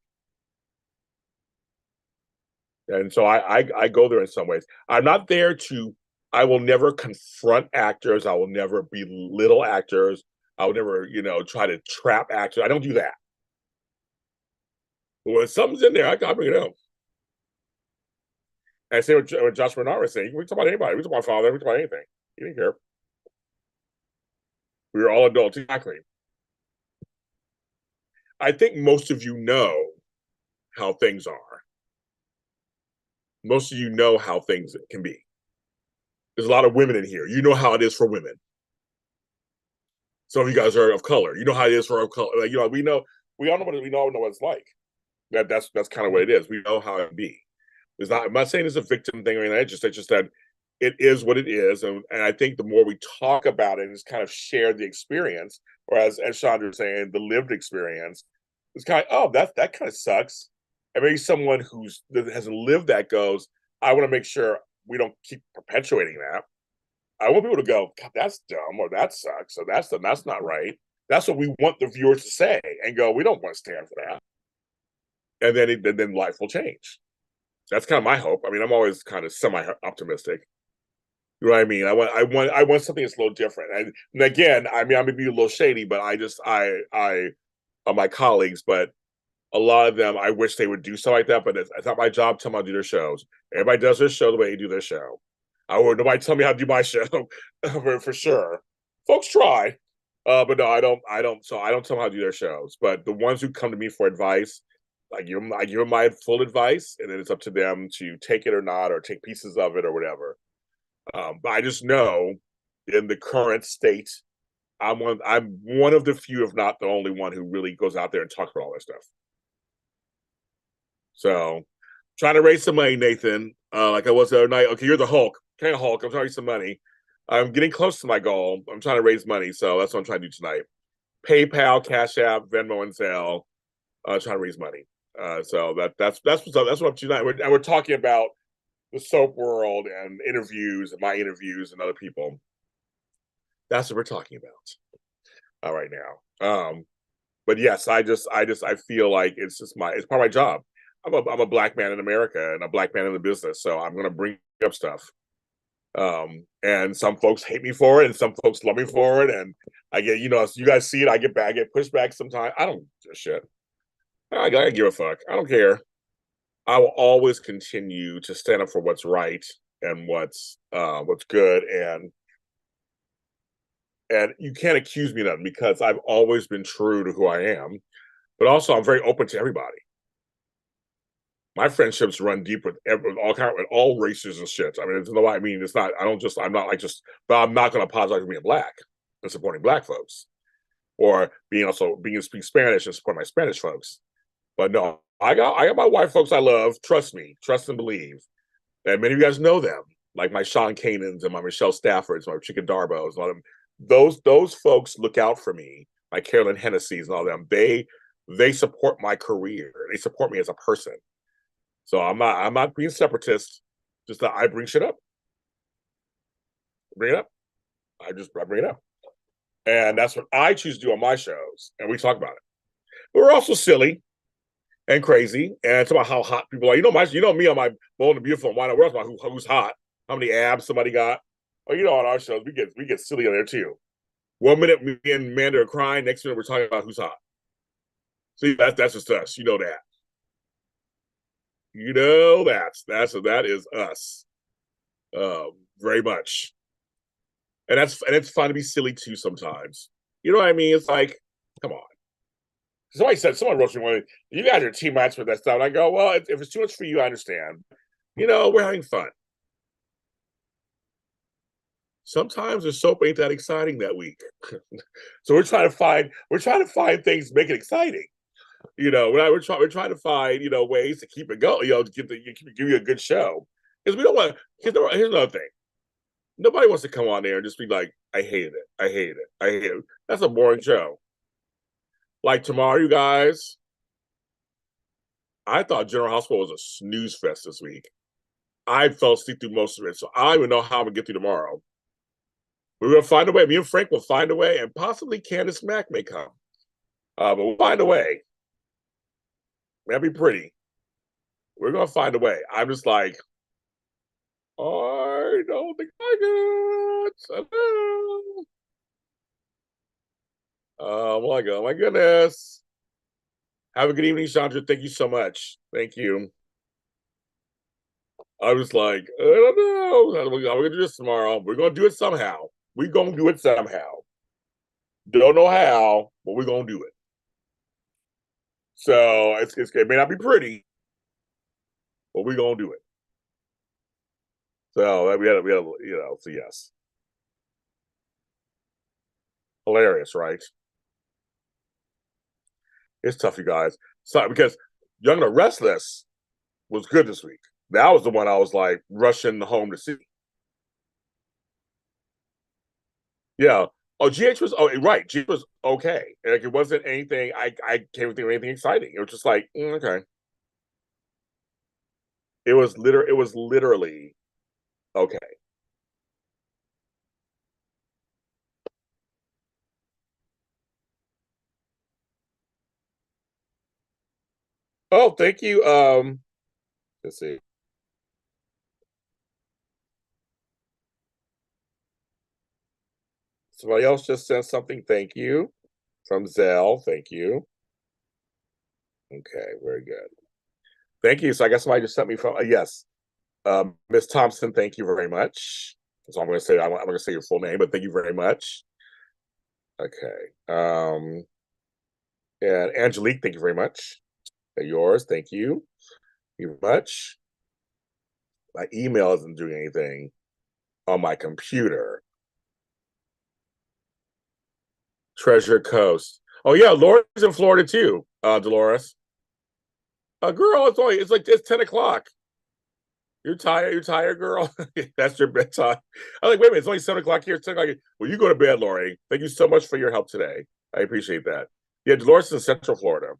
And so I go there in some ways. I'm not there to. I will never confront actors. I will never belittle actors. I will never, try to trap actors. I don't do that. But when something's in there, I bring it up. And I say what Josh Bernard was saying. We talk about anybody. We talk about father. We talk about anything. He didn't care. We were all adults. Exactly. I think most of you know how things are. Most of you know how things can be. There's a lot of women in here. You know how it is for women. Some of you guys are of color. You know how it is for of color. Like, we all know what it's like. That's kind of what it is. We know how it be. It's not. I'm not saying it's a victim thing or anything. It's just that it is what it is, and I think the more we talk about it and just kind of share the experience, or as Chandra was saying, the lived experience, it's kind of that kind of sucks. And maybe someone that hasn't lived that goes, I want to make sure we don't keep perpetuating that. I want people to go, God, that's dumb, or that sucks, or that's not right. That's what we want the viewers to say, and go, we don't want to stand for that. And then life will change. That's kind of my hope. I mean, I'm always kind of semi optimistic. You know what I mean? I want something that's a little different. And again, I mean, I'm gonna be a little shady, but I my colleagues, but a lot of them, I wish they would do something like that. But it's not my job to tell them how to do their shows. Everybody does their show the way they do their show. I would nobody tell me how to do my show for sure. Folks try, but no, I don't. I don't. So I don't tell them how to do their shows. But the ones who come to me for advice, I give them my full advice, and then it's up to them to take it or not, or take pieces of it or whatever. But I just know in the current state, I'm one of the few, if not the only one, who really goes out there and talks about all that stuff. So trying to raise some money, Nathan. Like I was the other night. Okay, you're the Hulk. Okay, Hulk. I'm trying to raise some money. I'm getting close to my goal. I'm trying to raise money, so that's what I'm trying to do tonight. PayPal, Cash App, Venmo, and Zelle. Trying to raise money. So that's what I'm tonight. We're talking about the soap world and interviews and my interviews and other people. That's what we're talking about right now. But yes, I feel like it's part of my job. I'm a black man in America and a black man in the business, so I'm gonna bring up stuff. And some folks hate me for it, and some folks love me for it, and I get you guys see it. I get pushed back sometimes. I don't give a shit. I give a fuck. I don't care. I will always continue to stand up for what's right and what's good, and you can't accuse me of that because I've always been true to who I am. But also, I'm very open to everybody. My friendships run deep with all races and shit. I mean, it's no, I mean, it's not. I don't just. I'm not like just. But I'm not going to apologize for being black and supporting black folks, or being speak Spanish and support my Spanish folks. But no, I got my white folks I love. Trust me, trust and believe. And many of you guys know them, like my Sean Canans and my Michelle Staffords, my Chicken Darbos, all them. Those folks look out for me. My Carolyn Hennessy's and all them. They support my career. They support me as a person. So I'm not being separatist. Just that I bring shit up. Bring it up. I bring it up. And that's what I choose to do on my shows. And we talk about it. But we're also silly and crazy. And it's about how hot people are. You know me on my Bold and Beautiful and Why Not World about who's hot, how many abs somebody got. Oh, on our shows, we get silly on there too. 1 minute me and Amanda are crying, next minute we're talking about who's hot. See, that's just us. You know that. That is us. Very much. And it's fun to be silly too sometimes. You know what I mean? It's like, come on. Someone wrote me, you guys are team match with that stuff. And I go, well, if it's too much for you, I understand. We're having fun. Sometimes the soap ain't that exciting that week. So we're trying to find things to make it exciting. We're trying to find ways to keep it going. Give you a good show because we don't want. Here's another thing. Nobody wants to come on there and just be like, I hated it. I hated it. I hated it. That's a boring show. Like tomorrow, you guys. I thought General Hospital was a snooze fest this week. I fell asleep through most of it, so I don't even know how I'm gonna get through tomorrow. We're gonna find a way. Me and Frank will find a way, and possibly Candace Mack may come. But we'll find a way. That'd be pretty. We're gonna find a way. I'm just like, I don't think I got. Oh my goodness. Have a good evening, Chandra. Thank you so much. Thank you. I was like, I don't know. How we're gonna do this tomorrow. We're gonna do it somehow. We're gonna do it somehow. Don't know how, but we're gonna do it. So it may not be pretty, but we're gonna do it. So we had, so yes, hilarious, right? It's tough, you guys. So because Young and the Restless was good this week. That was the one I was like rushing home to see. Yeah. Oh, GH was right. GH was okay. Like it wasn't anything. I can't think of anything exciting. It was just like okay. It was literally okay. Oh, thank you. Let's see. Somebody else just sent something. Thank you from Zell. Thank you. Okay, very good. Thank you. So I guess somebody just sent me from yes, Miss Thompson. Thank you very much. So I'm going to say I'm going to say your full name, but thank you very much. Okay. And Angelique, thank you very much. Yours, thank you. Thank you very much. My email isn't doing anything on my computer. Treasure Coast. Oh yeah, Laura's in Florida too. Dolores. Girl, it's like it's 10 o'clock. You're tired. You're tired, girl. That's your bedtime. I'm like, wait a minute. It's only 7 o'clock here. It's 10 o'clock. Well, you go to bed, Lori. Thank you so much for your help today. I appreciate that. Yeah, Dolores is in Central Florida.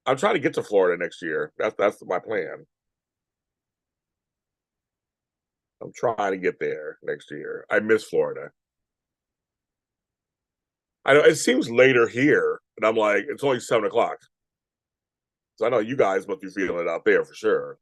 I'm trying to get to Florida next year. That's my plan. I'm trying to get there next year. I miss Florida. I know it seems later here, and I'm like, it's only 7 o'clock. So I know you guys must be feeling it out there for sure.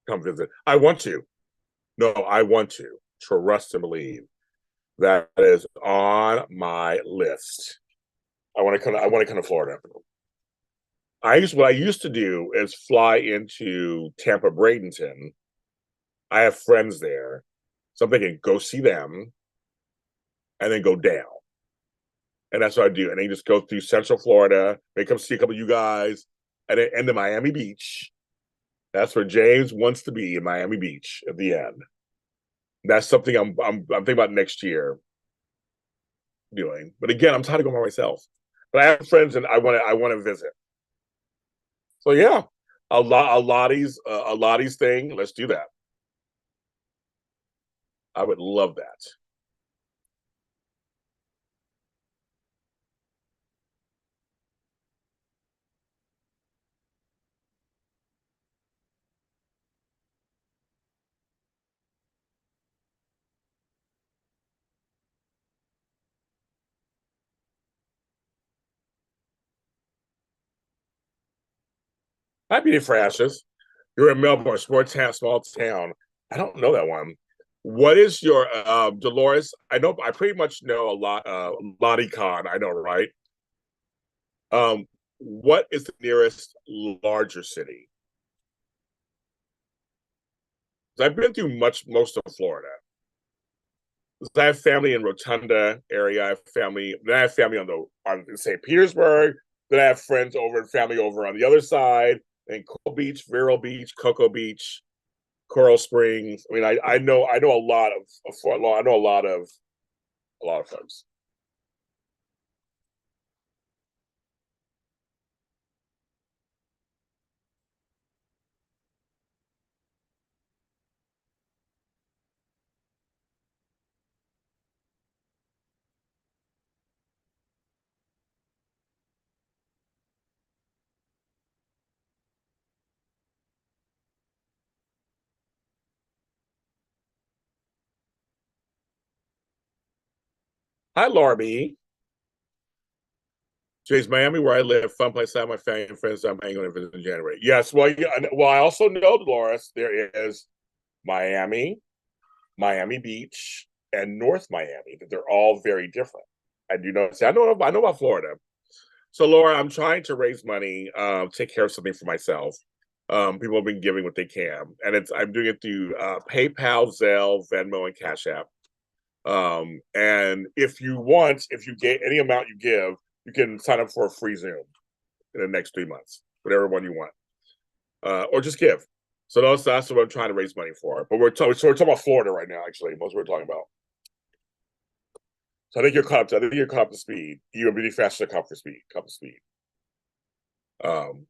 Come visit. I want to. No, I want to. Trust and believe. That is on my list. I want to come. I want to come to Florida. What I used to do is fly into Tampa Bradenton. I have friends there, so I'm thinking go see them and then go down, and that's what I do. And then you just go through Central Florida, may come see a couple of you guys, and then end to Miami Beach. That's where James wants to be in Miami Beach at the end. That's something I'm thinking about next year doing. But again, I'm tired of going by myself. But I have friends and I want to visit. So yeah, a Lottie's thing. Let's do that. I would love that. I'd be for Ashes. You're in Melbourne, small town. I don't know that one. What is your Dolores? I know I pretty much know a lot. Lottie Con, I know, right? What is the nearest larger city? 'Cause I've been through most of Florida. I have family in Rotunda area. I have family. Then I have family on St. Petersburg. Then I have friends over and family over on the other side. And Coral Beach, Vero Beach, Cocoa Beach, Coral Springs. I mean, I know a lot of Fort Law. I know a lot of folks. Hi, Larby. Jay's Miami, where I live. Fun place to have my family and friends. I'm hanging out in January. Yes, well, yeah, well, I also know, Dolores, there is Miami, Miami Beach, and North Miami. That they're all very different. I do know. See, I know about Florida. So Laura, I'm trying to raise money, take care of something for myself. People have been giving what they can, and I'm doing it through PayPal, Zelle, Venmo, and Cash App. And if you get any amount you give, you can sign up for a free Zoom in the next 3 months, whatever one you want, or just give. So that's what I'm trying to raise money for. But we're talking about Florida right now. Actually, most we're talking about. So I think you're caught up. I think you're caught up to speed. You're really fast to caught up to speed. Caught up to speed. Um,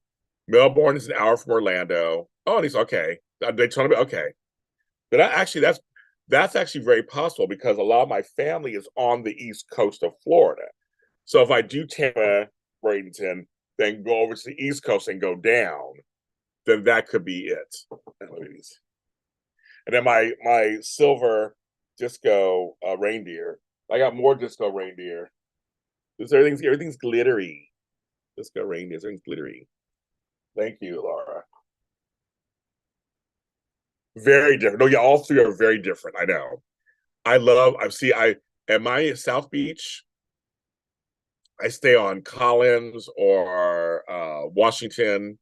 Melbourne is an hour from Orlando. Oh, and he's okay. Daytona, okay. But that's actually very possible because a lot of my family is on the east coast of Florida. So if I do Tampa, Bradenton, then go over to the east coast and go down, then that could be it. And then my silver disco reindeer. I got more disco reindeer. Everything's glittery. Disco reindeer, everything's glittery. Thank you, Laura. Very different. No, yeah, all three are very different. I know. I at my South Beach, I stay on Collins or Washington.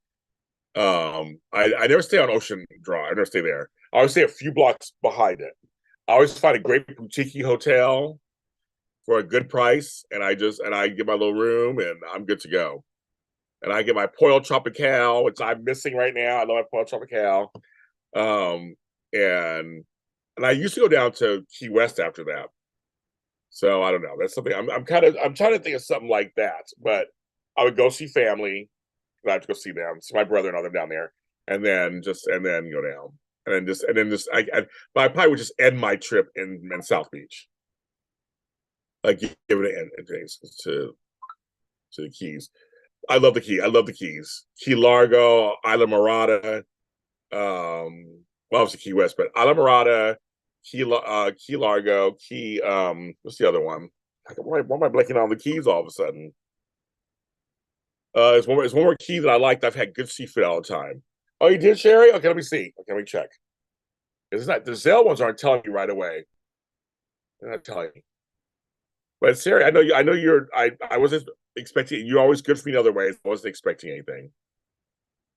I never stay on Ocean Drive. I never stay there. I always stay a few blocks behind it. I always find a great boutique hotel for a good price, and I get my little room, and I'm good to go. And I get my Pollo Tropical, which I'm missing right now. I love my Pollo Tropical. Um, and I used to go down to Key West after that. So I don't know. That's something I'm trying to think of something like that. But I would go see family. I have to go see them, see my brother and all them down there, and then go down, and then just but I probably would just end my trip in South Beach, like give it an end to the Keys. I love the Key. I love the Keys. Key Largo, Isla Morada, well, obviously Key West, but Isla Morada, Key Largo, what's the other one? Why am I blanking on the Keys all of a sudden? There's one more key that I liked. I've had good seafood all the time. Oh, you did, Sherry? Okay, let me see. Okay, let me check. It's not the Zelle ones aren't telling me right away. They're not telling me. But Sherry, I know you. I know you're. I wasn't expecting. You're always good for me in other ways. I wasn't expecting anything.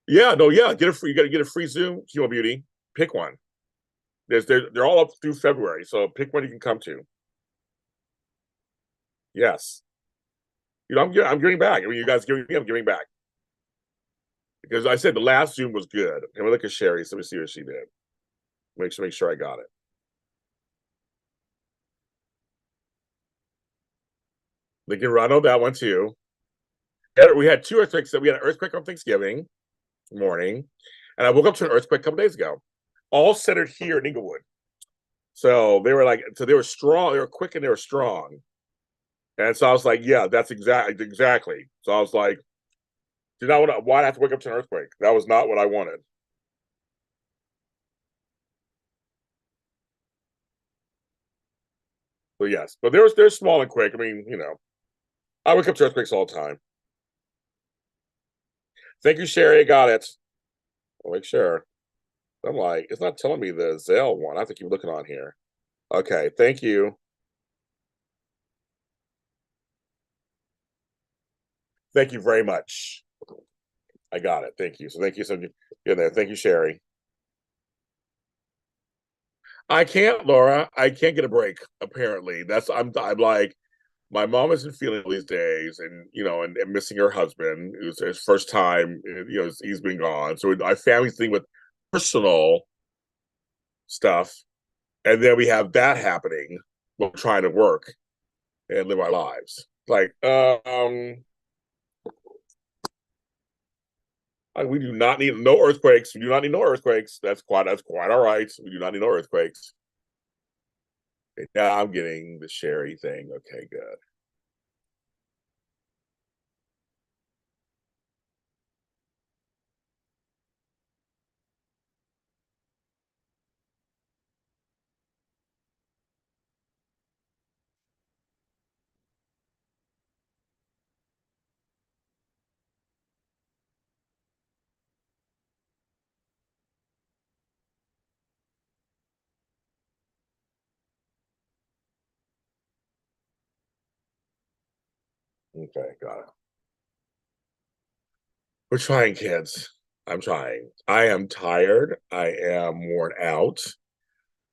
Yeah, no, yeah. Get a free. You got to get a free Zoom, Chemo Beauty. Pick one. They're all up through February, so pick one you can come to. Yes, I'm giving back. I mean, you guys giving me, I'm giving back because I said the last Zoom was good. Can we look at Sherry? So let me see what she did. Make sure I got it. They can run on that one too. We had two earthquakes. We had an earthquake on Thanksgiving morning, and I woke up to an earthquake a couple days ago, all centered here in Inglewood. So they were strong, they were quick, and they were strong. And so I was like, yeah, that's exactly. So I was like, did not want to. Why have to wake up to an earthquake? That was not what I wanted. So yes, but they're small and quick. I mean, I wake up to earthquakes all the time. Thank you, Sherry. I got it. I'll make sure. I'm like, it's not telling me the Zelle one. I have to keep looking on here. Okay, thank you. Thank you very much. I got it. Thank you. So thank you. So you're there. Thank you, Sherry. I can't, Laura. I can't get a break. Apparently, I'm like my mom isn't feeling these days, and and missing her husband. It was his first time. He's been gone. So my family's thing with personal stuff, and then we have that happening while trying to work and live our lives. Like, we do not need no earthquakes. We do not need no earthquakes. That's quite all right. We do not need no earthquakes. Okay, now I'm getting the Sherry thing. Okay, good. Okay, got it. We're trying, kids. I'm trying. I am tired. I am worn out.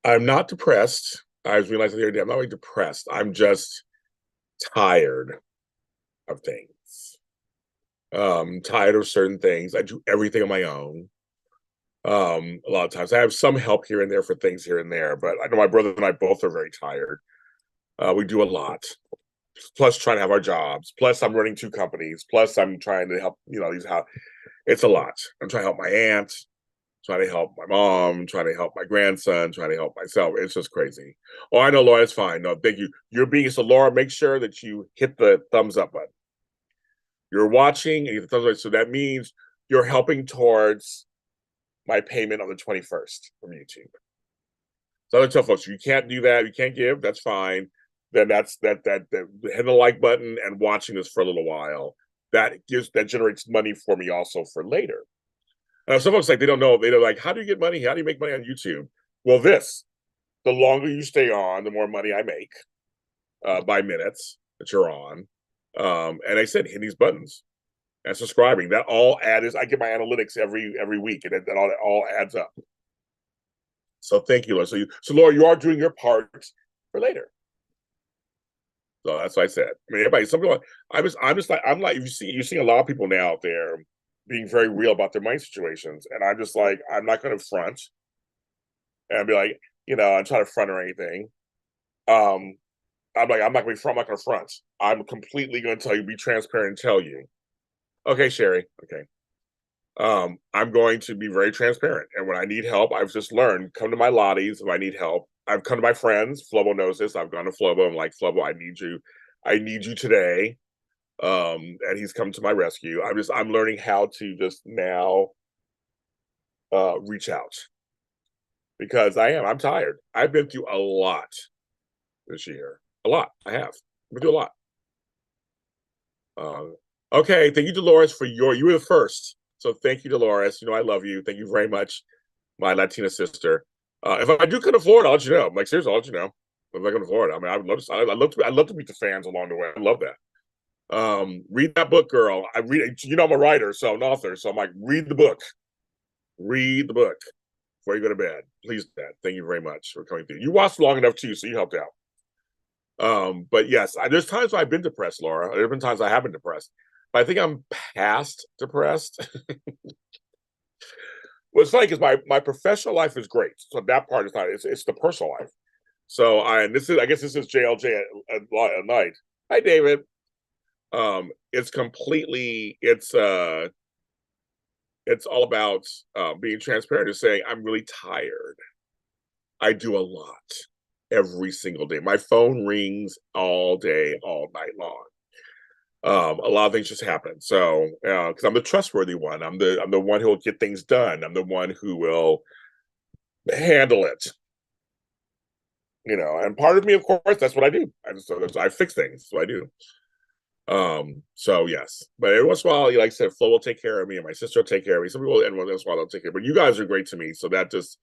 I'm not depressed. I was realizing the other day, I'm not really depressed. I'm just tired of things. Tired of certain things. I do everything on my own. A lot of times I have some help here and there for things here and there, but I know my brother and I both are very tired. We do a lot. Plus trying to have our jobs. Plus I'm running two companies. Plus I'm trying to help, these how it's a lot. I'm trying to help my aunt, trying to help my mom, trying to help my grandson, trying to help myself. It's just crazy. Oh, I know, Laura, it's fine. No, thank you. You're being so Laura, make sure that you hit the thumbs up button. You're watching and you hit the thumbs up. So that means you're helping towards my payment on the 21st from YouTube. So I tell folks, you can't do that, you can't give, that's fine. Then that's hitting the like button and watching this for a little while. That generates money for me also for later. Some folks they don't know. They're like, how do you get money? How do you make money on YouTube? Well, the longer you stay on, the more money I make by minutes that you're on. And I said, hit these buttons and subscribing. That all adds. I get my analytics every week, and that all adds up. So thank you, Laura. So Laura, you are doing your part for later. So that's what I said. I mean, everybody, some people, I'm like, you see a lot of people now out there being very real about their money situations, and I'm just like, I'm not going to front and be like, I'm trying to front or anything. I'm like, I'm not going to front. I'm completely going to tell you, be transparent, and tell you. Okay, Sherry. Okay. I'm going to be very transparent, and when I need help, I've just learned, come to my Lotties if I need help. I've come to my friends. Flobo knows this. I've gone to Flobo. I'm like, Flobo, I need you today. And he's come to my rescue. I'm learning how to just now reach out, because I'm tired. I've been through a lot this year. A lot. I have. I've been through a lot. Okay, thank you, Dolores, you were the first. So thank you, Dolores. I love you. Thank you very much, my Latina sister. If I do come to Florida, I'll let you know. I'm like, seriously, I'll let you know. If I come to Florida, I mean, I'd love to meet the fans along the way. I love that. Read that book, girl. I'm a writer, so an author. So I'm like, read the book. Read the book before you go to bed. Please, Dad. Thank you very much for coming through. You watched long enough too, so you helped out. But yes, there's times I've been depressed, Laura. There's been times I have been depressed. But I think I'm past depressed. What's funny is my professional life is great. So that part is not, it's the personal life. So I guess this is JLJ at night. Hi, David. It's all about being transparent and saying, I'm really tired. I do a lot every single day. My phone rings all day, all night long. A lot of things just happen. So, because I'm the trustworthy one, I'm the one who will get things done. I'm the one who will handle it. And part of me, of course, that's what I do. I fix things, so I do. So yes, but every once in a while, like I said, Flo will take care of me, and my sister will take care of me. Some people, and once in a while, they'll take care. But you guys are great to me, so that's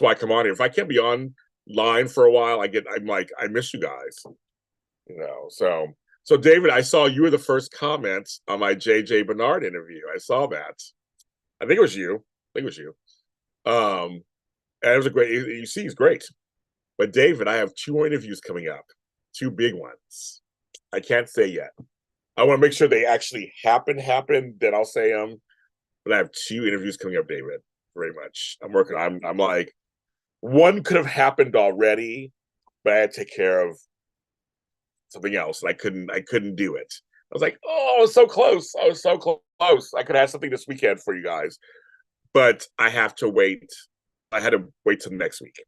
why I come on here. If I can't be on line for a while, I'm like, I miss you guys. So David, I saw you were the first comment on my JJ Bernard interview. I saw that. I think it was you. And it was a great. You see, he's great. But David, I have 2 more interviews coming up, 2 big ones. I can't say yet. I want to make sure they actually happen. Then I'll say them. But I have 2 interviews coming up, David. Very much. I'm working. I'm like, one could have happened already, but I had to take care of something else, and I couldn't do it. I was like, oh, I was so close. I could have something this weekend for you guys, but I have to wait. I had to wait till next week.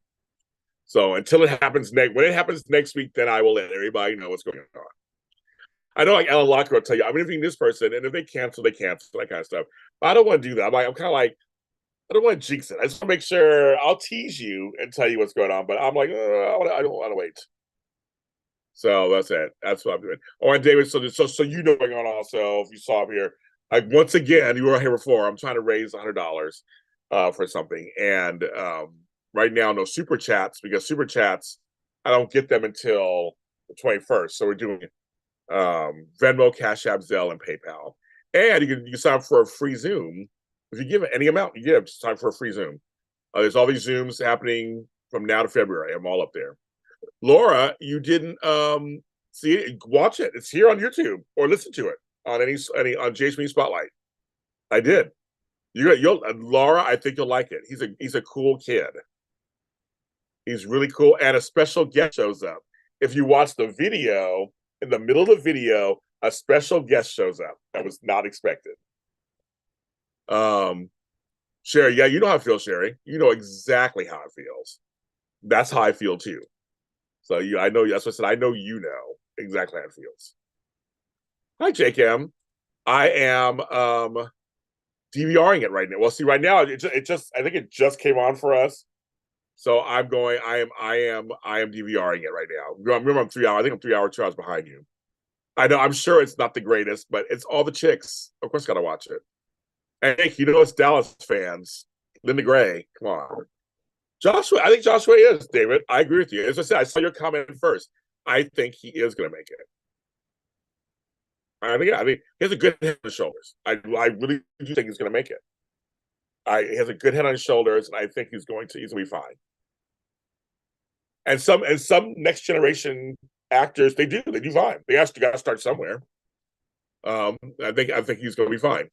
So until it happens when it happens next week, then I will let everybody know what's going on. I know, like Ellen Locker will tell you, I'm interviewing this person, and if they cancel, that kind of stuff. But I don't want to do that. I'm kind of like, I don't want to jinx it. I just want to make sure I'll tease you and tell you what's going on. But I'm like, I don't want to wait. So that's it. That's what I'm doing. Oh, and David, so you know what's going on also. If you saw him here, like once again, you were here before. I'm trying to raise $100 for something, and right now no super chats, because super chats I don't get them until the 21st. So we're doing Venmo, Cash App, Zelle, and PayPal. And you can sign up for a free Zoom. If you give any amount, you give, just sign for a free Zoom. There's all these Zooms happening from now to February. I'm all up there. Laura, you didn't see it. Watch it. It's here on YouTube or listen to it on any on Jason Spotlight. I did. You'll Laura. I think you'll like it. He's a cool kid. He's really cool, and a special guest shows up. If you watch the video, in the middle of the video, a special guest shows up that was not expected. Sherry, yeah, you know how I feel, Sherry. You know exactly how it feels. That's how I feel too. So I know. That's what I said. I know you know exactly how it feels. Hi, JKM. I am DVRing it right now. Well, see, right now it just I think it just came on for us. So I'm going. I am DVRing it right now. Remember, I'm 3 hours. I think I'm 3 hours, 2 hours behind you. I know. I'm sure it's not the greatest, but it's all the chicks. Of course, gotta watch it. And hey, you know it's Dallas fans. Linda Gray, come on. Joshua, I think Joshua is, David. I agree with you. As I said, I saw your comment first. I think he is going to make it. I think he has a good head on his shoulders. I really do think he's going to make it. He has a good head on his shoulders, and I think he's going to be fine. And some next generation actors, they do fine. They got to start somewhere. I think he's going to be fine.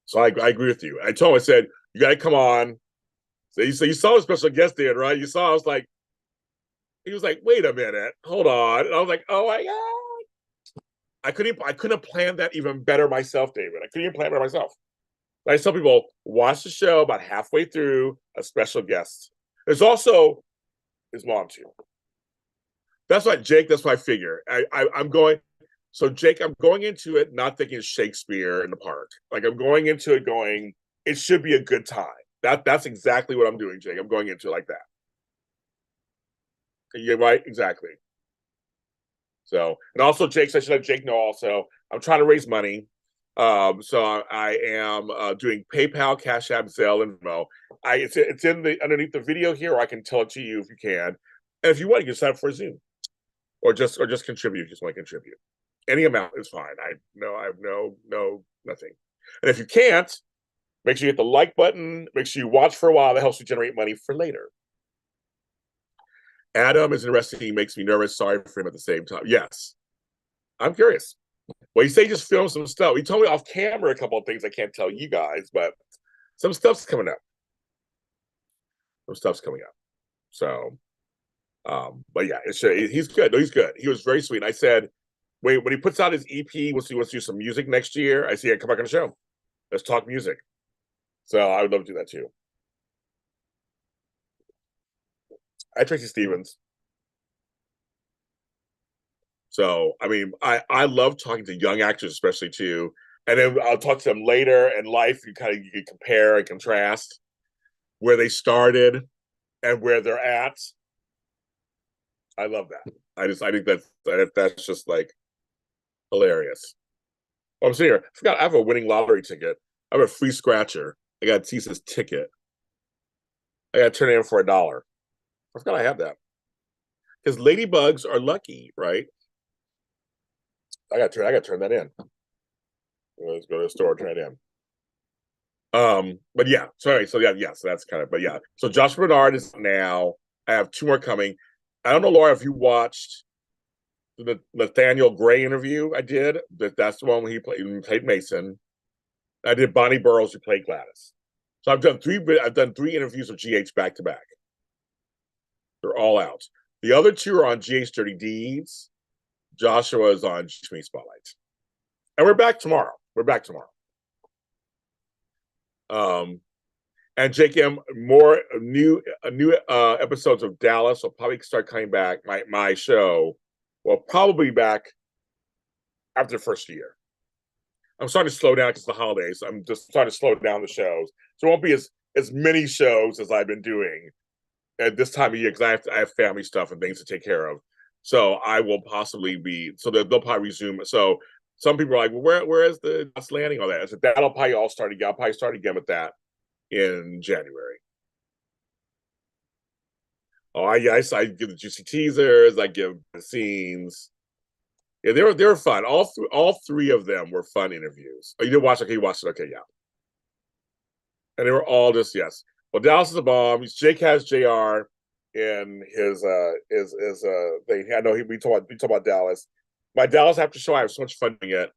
So I agree with you. I told him, I said, you got to come on. So you saw a special guest there, right? You saw, he was like, wait a minute, hold on. And I was like, oh my God. I couldn't have planned that even better myself, David. I couldn't even plan it better myself. I tell people, watch the show about halfway through, a special guest. There's also his mom too. That's why Jake, that's what I figure. I'm going, so Jake, I'm going into it not thinking Shakespeare in the park. Like I'm going into it going, it should be a good time. That's exactly what I'm doing, Jake. I'm going into it like that. Yeah, right, exactly. So, and also, Jake, I should let Jake know. Also, I'm trying to raise money. So I am doing PayPal, Cash App, Zelle, and Venmo. It's in the underneath the video here, or I can tell it to you if you can. And if you want, you can sign up for a Zoom, or just contribute. If you just want to contribute. Any amount is fine. I have no nothing. And if you can't, make sure you hit the like button. Make sure you watch for a while. That helps you generate money for later. Adam is interesting. He makes me nervous. Sorry for him at the same time. Yes. I'm curious. Well, he said he just filmed some stuff. He told me off camera a couple of things I can't tell you guys, but some stuff's coming up. Some stuff's coming up. So, but yeah, he's good. No, he's good. He was very sweet. I said, wait, when he puts out his EP, wants to do some music next year. I see, come back on the show. Let's talk music. So I would love to do that too. I Tracy Stevens. So I mean, I love talking to young actors, especially too. And then I'll talk to them later in life. You can compare and contrast where they started and where they're at. I love that. I think that's just like hilarious. Oh, I'm sitting here. I forgot I have a winning lottery ticket. I have a free scratcher. I got Tisa's ticket. I got to turn it in for $1. I forgot I have that. Because ladybugs are lucky, right? I got to turn that in. Let's go to the store, turn it in. But yeah, sorry. So yeah, so that's kind of, but yeah. So Josh Bernard is now. I have 2 more coming. I don't know, Laura, if you watched the Nathaniel Gray interview I did. That's the one where he played Mason. I did Bonnie Burrows, who played Gladys. So I've done 3 interviews of GH back to back. They're all out. The other 2 are on GH Dirty Deeds. Joshua is on GH Spotlight. And we're back tomorrow. And JKM, more new episodes of Dallas will probably start coming back. My show will probably be back after the first year. I'm starting to slow down because the holidays. I'm just starting to slow down the shows, so it won't be as many shows as I've been doing at this time of year because I have family stuff and things to take care of. So I will possibly be. So they'll probably resume. So some people are like, well, where is the landing on that? I said that'll probably all start again. I'll probably start again with that in January. Oh, I give the juicy teasers. I give the scenes. Yeah, they were fun. All three of them were fun interviews. Oh, you did watch? Okay, you watched it. Okay, yeah. And they were all just yes. Well, Dallas is a bomb. Jake has Jr. in his thing. I know we talk about Dallas. My Dallas after show, I have so much fun doing it.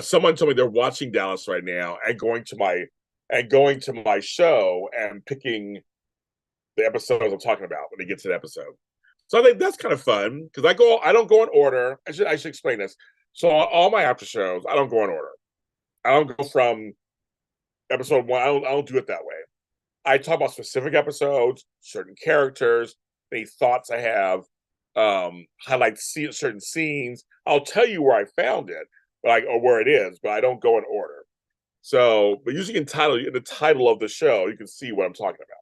Someone told me they're watching Dallas right now and going to my show and picking the episodes I'm talking about when they get to the episode. So I think that's kind of fun because I don't go in order. I should explain this. So all my after shows, I don't go in order. I don't go from episode one. I don't do it that way. I talk about specific episodes, certain characters, any thoughts I have, highlight certain scenes. I'll tell you where I found it, or where it is, but I don't go in order. So, but usually in the title of the show, you can see what I'm talking about.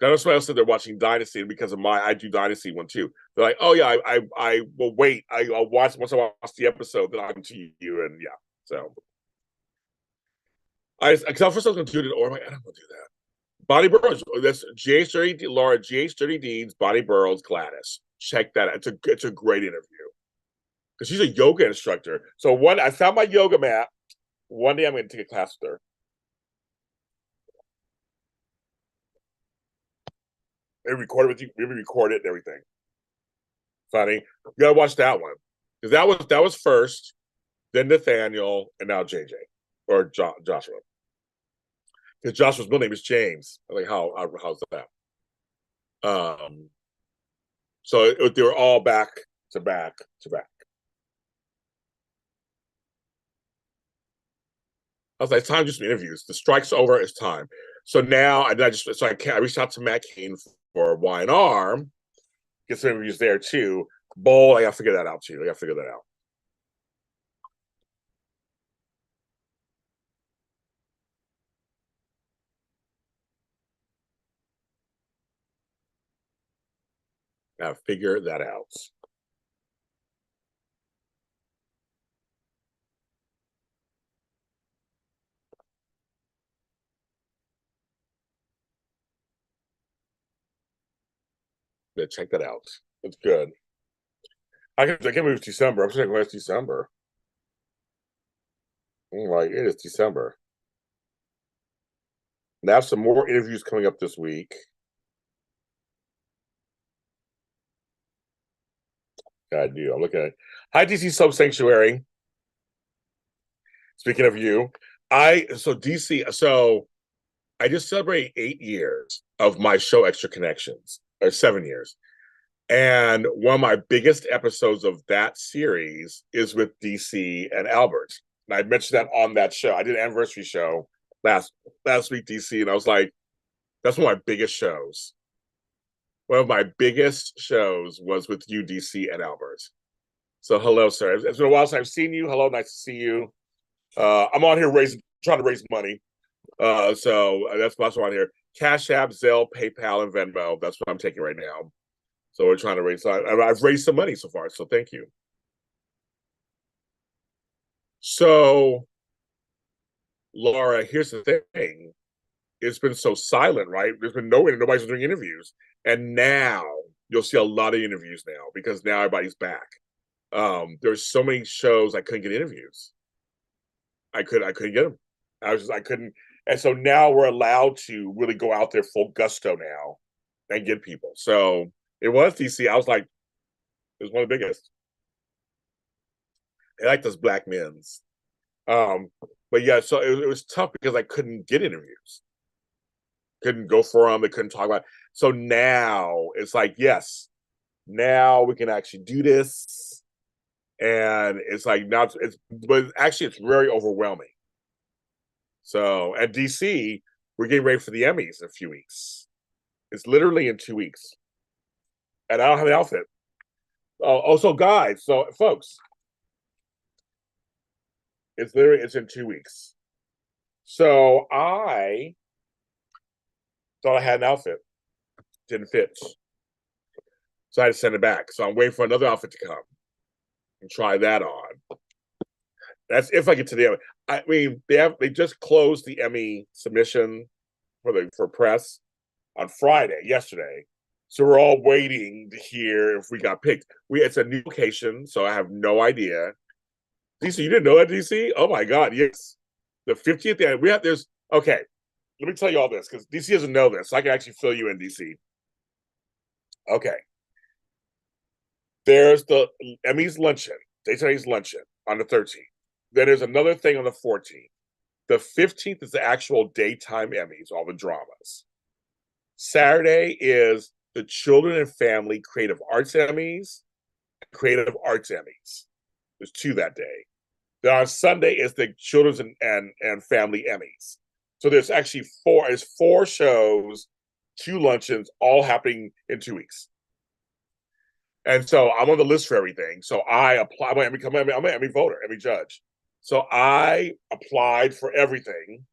I know somebody else said they're watching Dynasty, and because of I do Dynasty one too. They're like, oh yeah, I will wait. I'll watch once I watch the episode, then I'll come to you, and yeah. So because first I was going to do it in order. I don't want to do that. Bonnie Burrows. That's GH30 Laura, GH30 Deans, Bonnie Burrows, Gladys. Check that out. It's a great interview because she's a yoga instructor. So I found my yoga mat. One day I'm going to take a class with her. They record it with you. We record it and everything. Funny. You gotta watch that one because that was first, then Nathaniel, and now JJ or Joshua. Because Joshua's middle name is James. I'm like, how's that? Um, so they were all back to back to back. I was like, it's time to do some interviews. The strike's over. It's time. So now I reached out to Matt Kane for Y&R, get some interviews there too. Bowl, I gotta figure that out too. I gotta figure that out. Gotta figure that out. Yeah, check that out. It's good. I can't believe it's December. I'm saying it's December. I'm like, it is December. And I have some more interviews coming up this week. I do. I'm looking at it. Hi, DC Sub Sanctuary. Speaking of you, DC. So I just celebrated 8 years of my show Extra Connections, or 7 years. And one of my biggest episodes of that series is with DC and Albert. And I mentioned that on that show. I did an anniversary show last week, DC, and I was like, that's one of my biggest shows. One of my biggest shows was with you, DC, and Albert. So hello, sir. It's been a while since I've seen you. Hello, nice to see you. I'm on here trying to raise money. So that's what's on here. Cash App, Zelle, PayPal, and Venmo. That's what I'm taking right now. So we're trying to raise. I've raised some money so far. So thank you. So Laura, here's the thing. It's been so silent, right? There's been nobody's doing interviews. And now you'll see a lot of interviews now because now everybody's back. There's so many shows I couldn't get interviews. I couldn't get them. I couldn't. And so now we're allowed to really go out there full gusto now and get people. So it was DC. I was like, it was one of the biggest. I like those black men's. Um, but yeah, so it was tough because I couldn't get interviews, couldn't go for them, they couldn't talk about it. So now it's like, yes, now we can actually do this. And it's like now but actually it's very overwhelming. So at DC, we're getting ready for the Emmys in a few weeks. It's literally in 2 weeks. And I don't have an outfit. Also, guys, so folks, it's in 2 weeks. So I thought I had an outfit. Didn't fit. So I had to send it back. So I'm waiting for another outfit to come and try that on. That's if I get to the Emmy. I mean, they just closed the Emmy submission for press on Friday, yesterday. So we're all waiting to hear if we got picked. It's a new location, so I have no idea. DC, you didn't know that, DC? Oh my God, yes. The 50th anniversary. There's okay. Let me tell you all this because DC doesn't know this. So I can actually fill you in, DC. Okay. There's the Emmys luncheon, daytime Emmys luncheon on the 13th. Then there's another thing on the 14th. The 15th is the actual daytime Emmys, all the dramas. Saturday is the Children and Family Creative Arts Emmys, Creative Arts Emmys. There's two that day. Then on Sunday is the Children's and Family Emmys. So there's actually four shows, two luncheons, all happening in 2 weeks. And so I'm on the list for everything. So I apply. I'm an Emmy voter, Emmy judge. So I applied for everything,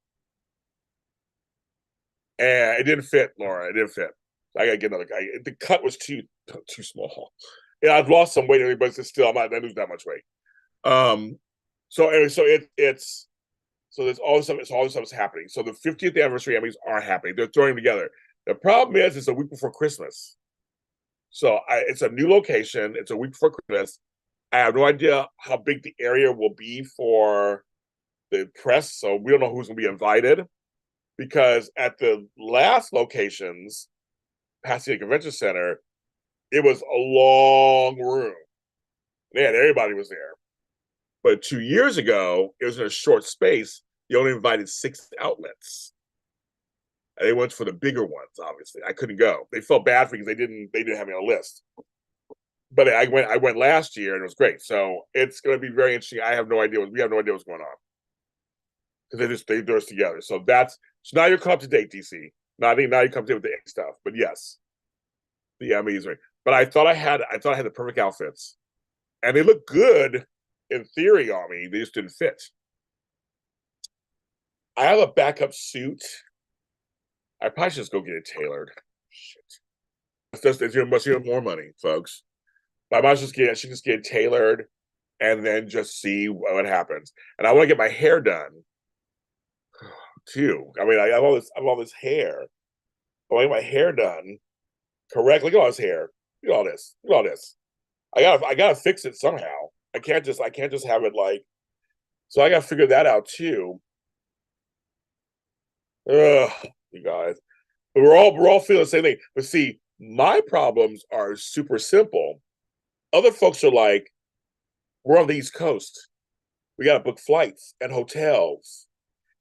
and it didn't fit, Laura. It didn't fit. I gotta get another guy. The cut was too small. Yeah, I've lost some weight, but it's still I'm not lose that much weight. So anyway, it's so there's all this stuff. It's all this stuff is happening. So the 50th anniversary Emmys are happening. They're throwing them together. The problem is, it's a week before Christmas. So it's a new location. It's a week before Christmas. I have no idea how big the area will be for the press. So we don't know who's going to be invited because at the last locations, Pasadena Convention Center, it was a long room. Man, everybody was there. But 2 years ago, it was in a short space. They only invited 6 outlets. And they went for the bigger ones, obviously. I couldn't go. They felt bad for me because they didn't have me on the list. But I went last year and it was great. So it's going to be very interesting. We have no idea what's going on because they do us together. So now you're up to date, DC. Now you come to date with the stuff. But yes, the Emmys. But I thought I had the perfect outfits, and they look good in theory on me. They just didn't fit. I have a backup suit. I probably should just go get it tailored. Shit. It's even more money, folks. I might just get it tailored and then just see what happens. And I want to get my hair done too. I mean, I have all this hair. I want to get my hair done correct. Look at all this hair. Look at all this. Look at all this. I gotta fix it somehow. I can't just have it like. So I gotta figure that out too. Ugh, you guys. But we're all feeling the same thing. But see, my problems are super simple. Other folks are like, we're on the East Coast. We got to book flights and hotels.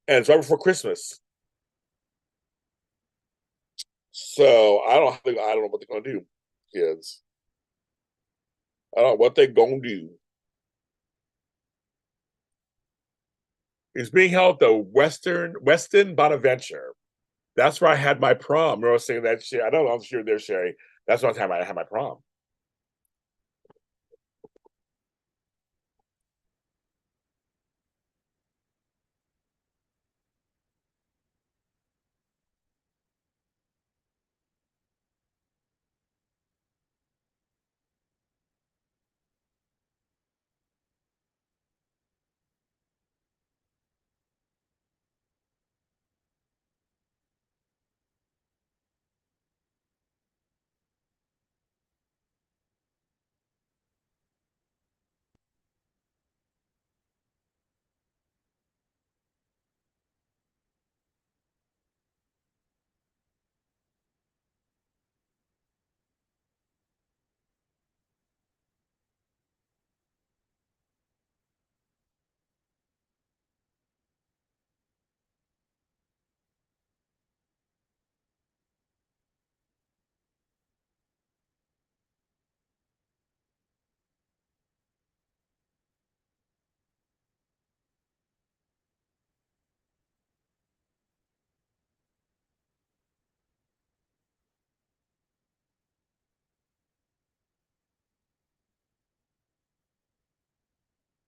And it's right before Christmas. So I don't know what they're going to do, kids. I don't know what they're going to do. It's being held at the Westin Bonaventure. That's where I had my prom. Remember I was saying that shit? I don't know if you're there, Sherry. That's what time I had my prom.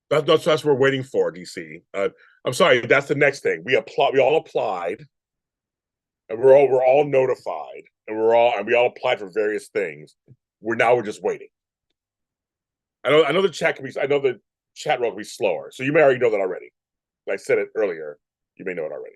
That's what we're waiting for, DC. I'm sorry, that's the next thing. We all applied, and we're all notified, and we all applied for various things. We're just waiting. I know the chat roll can be slower, so you may already know that already. I said it earlier. You may know it already.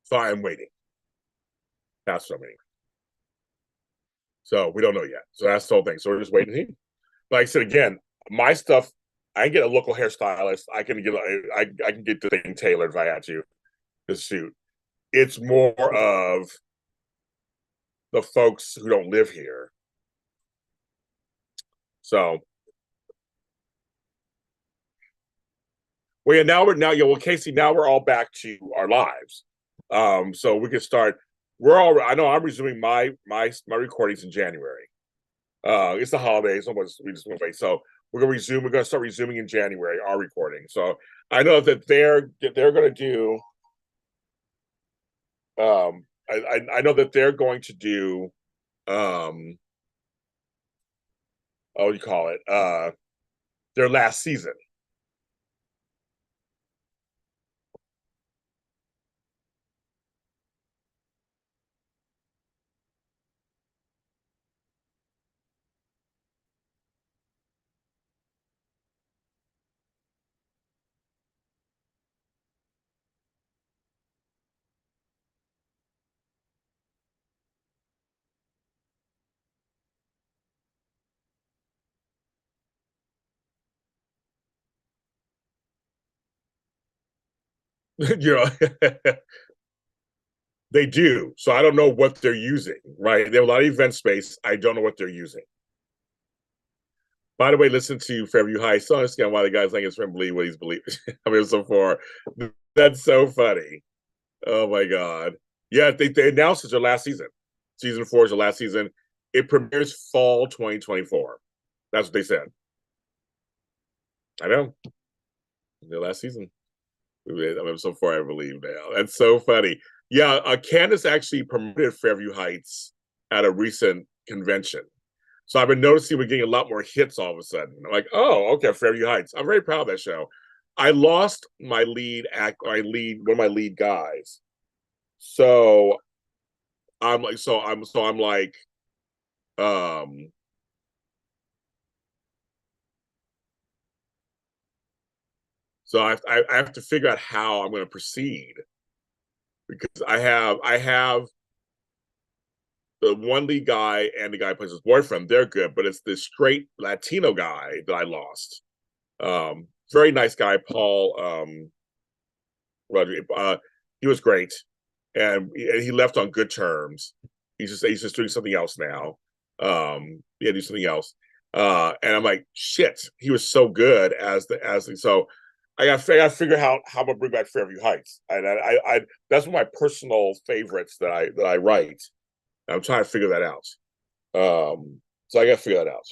So I'm waiting. That's what I'm waiting. So we don't know yet. So that's the whole thing. So we're just waiting. Like I said again, my stuff, I can get a local hairstylist. I can get the thing tailored if I had to, the suit. It's more of the folks who don't live here. So well, yeah, well, Casey, now we're all back to our lives. So we can start. I know I'm resuming my recordings in January. It's the holidays, almost we just went away. So we're gonna start resuming in January our recording. So I know that they're gonna do I know that they're going to do what do you call it? Their last season. You know, they do. So I don't know what they're using, right? They have a lot of event space. I don't know what they're using. By the way, listen to Fairview High. So I understand why the guy's letting his friend believe what he's believing. I mean, so far, that's so funny. Oh my god! Yeah, they announced it's their last season. Season 4 is the last season. It premieres fall 2024. That's what they said. I know the last season. I mean, so far, I believe now. That's so funny. Yeah, Candace actually promoted Fairview Heights at a recent convention. So I've been noticing we're getting a lot more hits all of a sudden. I'm like, oh, okay, Fairview Heights. I'm very proud of that show. I lost one of my lead guys. So I'm like, um, so I have to figure out how I'm going to proceed because I have the one lead guy and the guy who plays his boyfriend. They're good, but it's this straight Latino guy that I lost. Very nice guy, Paul. Rodriguez. He was great, and he left on good terms. He's just doing something else now. Yeah, do something else. And I'm like, shit, he was so good so. I got to figure out how I'm gonna bring back Fairview Heights, and I that's one of my personal favorites that I write. I'm trying to figure that out. So I got to figure that out.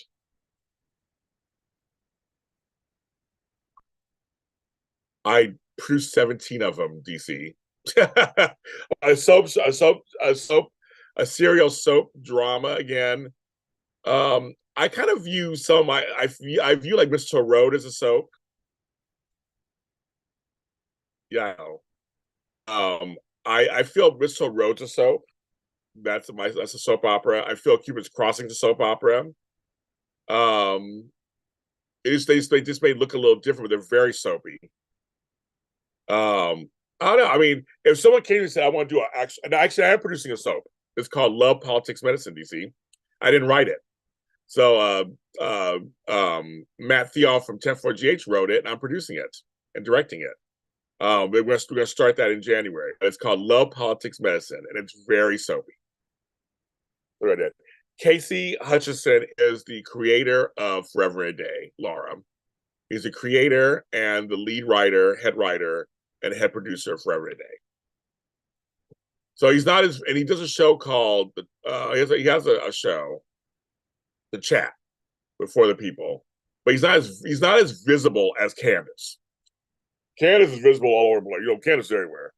I produced 17 of them, DC. A serial soap drama again. I kind of view I view like Mr. Road as a soap. Yeah, I know. I feel Mr. Road's a soap. That's a soap opera. I feel Cupid's Crossing's a soap opera. Um, they just may look a little different, but they're very soapy. I don't know. I mean, if someone came and said, "I want to do actually, I am producing a soap. It's called Love, Politics, Medicine." DC. I didn't write it, so Matt Theoff from 104GH wrote it, and I'm producing it and directing it. We're gonna start that in January. It's called Love, Politics, Medicine, and it's very soapy. Right. Casey Hutchison is the creator of Forever and a Day, Laura. He's the creator and the lead writer, head writer, and head producer of Forever and a Day. So he's not as, and he does a show called, he has a show, The Chat, before the people, but he's not as visible as Candace. Candace is visible all over the place. Candace is everywhere.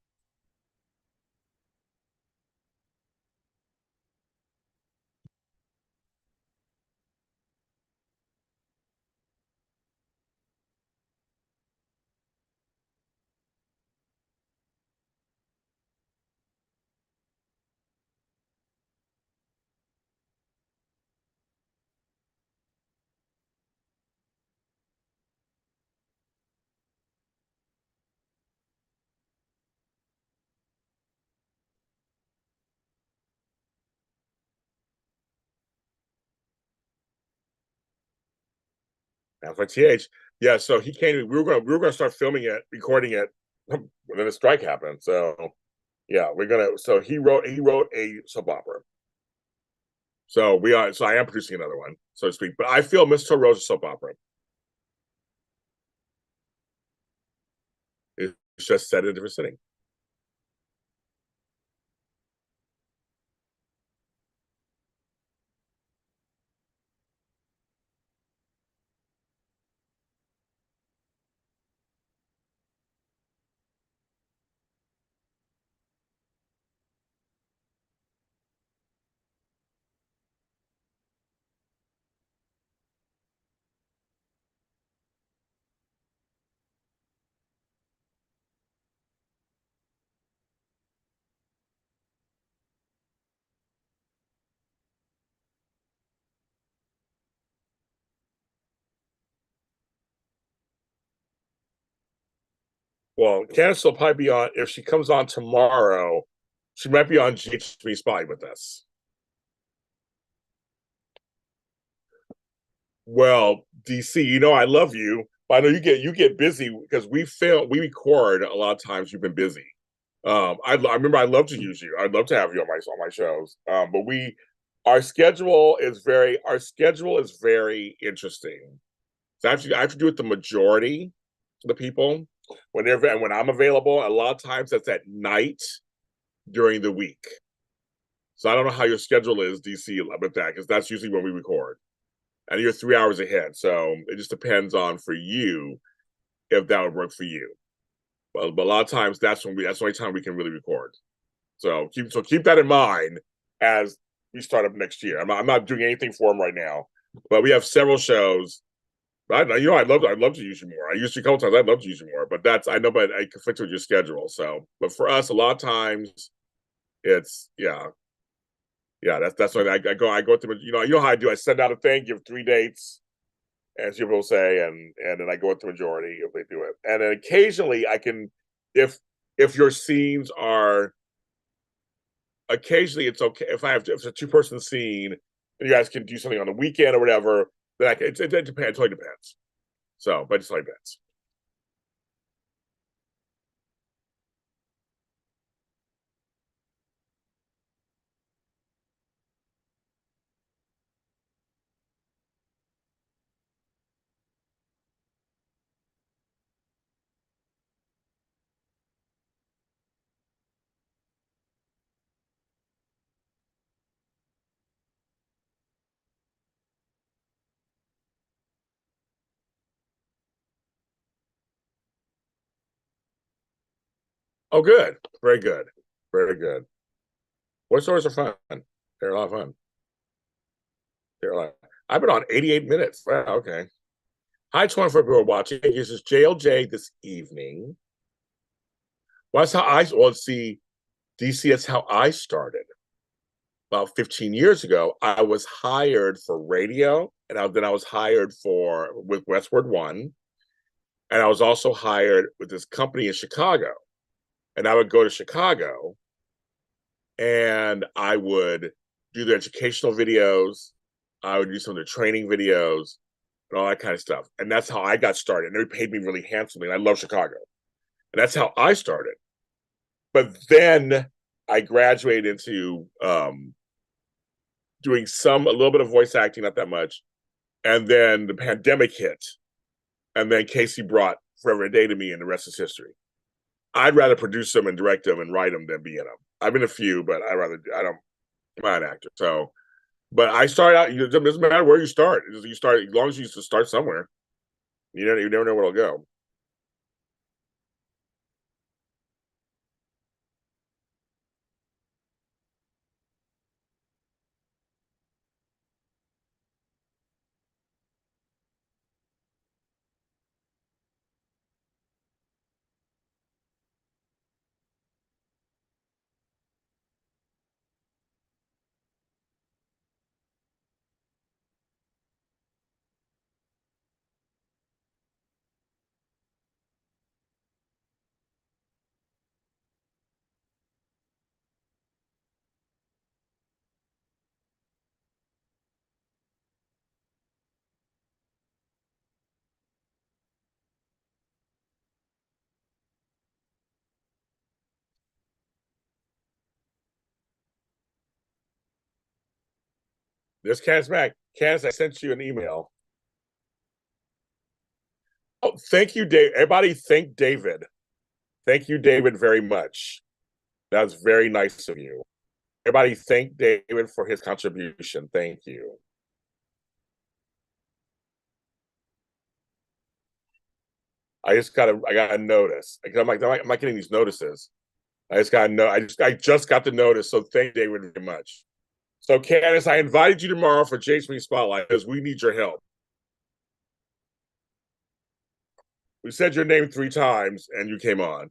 FITH. Yeah, so he came. We were gonna start filming it, recording it, and then the strike happened. So yeah, we're gonna. So he wrote a soap opera. So we are. So I am producing another one, so to speak. But I feel Mr. Rose soap opera. It's just set in a different setting. Well, Candace will probably be on if she comes on tomorrow. She might be on GHB Spy with us. Well, DC, I love you, but I know you get busy because we record a lot of times. You've been busy. I remember I'd love to use you. I'd love to have you on my shows. But our schedule is very interesting. So I have to do it the majority of the people whenever and when I'm available. A lot of times that's at night during the week. So I don't know how your schedule is, DC, with that because that's usually when we record, and you're 3 hours ahead. So it just depends on for you if that would work for you. But a lot of times that's the only time we can really record. So keep that in mind as we start up next year. I'm not doing anything for them right now, but we have several shows. I'd love to use you more. I used you a couple times. I'd love to use you more, but that's I know, but I conflict with your schedule. So, but for us, a lot of times it's yeah. That's what I go through. You know how I do. I send out a thing, give 3 dates, as people say, and then I go with the majority if they do it. And then occasionally I can, if your scenes are, occasionally it's okay if it's a 2-person scene, and you guys can do something on the weekend or whatever. Then it depends. It totally depends. So, but it's like that. Oh, good, very good, very good. Voiceovers are fun. They're a lot of fun. They're like I've been on 88 minutes. Wow, okay. Hi, 24 people watching. This is JLJ this evening. Well, that's how well, see, DC, that's how I started. About 15 years ago, I was hired for radio, and then I was hired with Westward One, and I was also hired with this company in Chicago. And I would go to Chicago, and I would do the educational videos. I would do some of the training videos and all that kind of stuff. And that's how I got started. And they paid me really handsomely. And I love Chicago. And that's how I started. But then I graduated into doing a little bit of voice acting, not that much. And then the pandemic hit. And then Casey brought Forever a Day to me, and the rest is history. I'd rather produce them and direct them and write them than be in them. I've been a few, but I don't, I'm not an actor. So, but I started out, it doesn't matter where you start. You start, as long as you start somewhere, you never know where it'll go. There's Candace Mack. Candace, I sent you an email. Oh, thank you, Dave. Everybody, thank David. Thank you, David, very much. That's very nice of you. Everybody, thank David for his contribution. Thank you. I got a notice. I'm not getting these notices. I just got the notice. So thank David very much. So Candace, I invited you tomorrow for Jason Spotlight because we need your help. We said your name 3 times and you came on.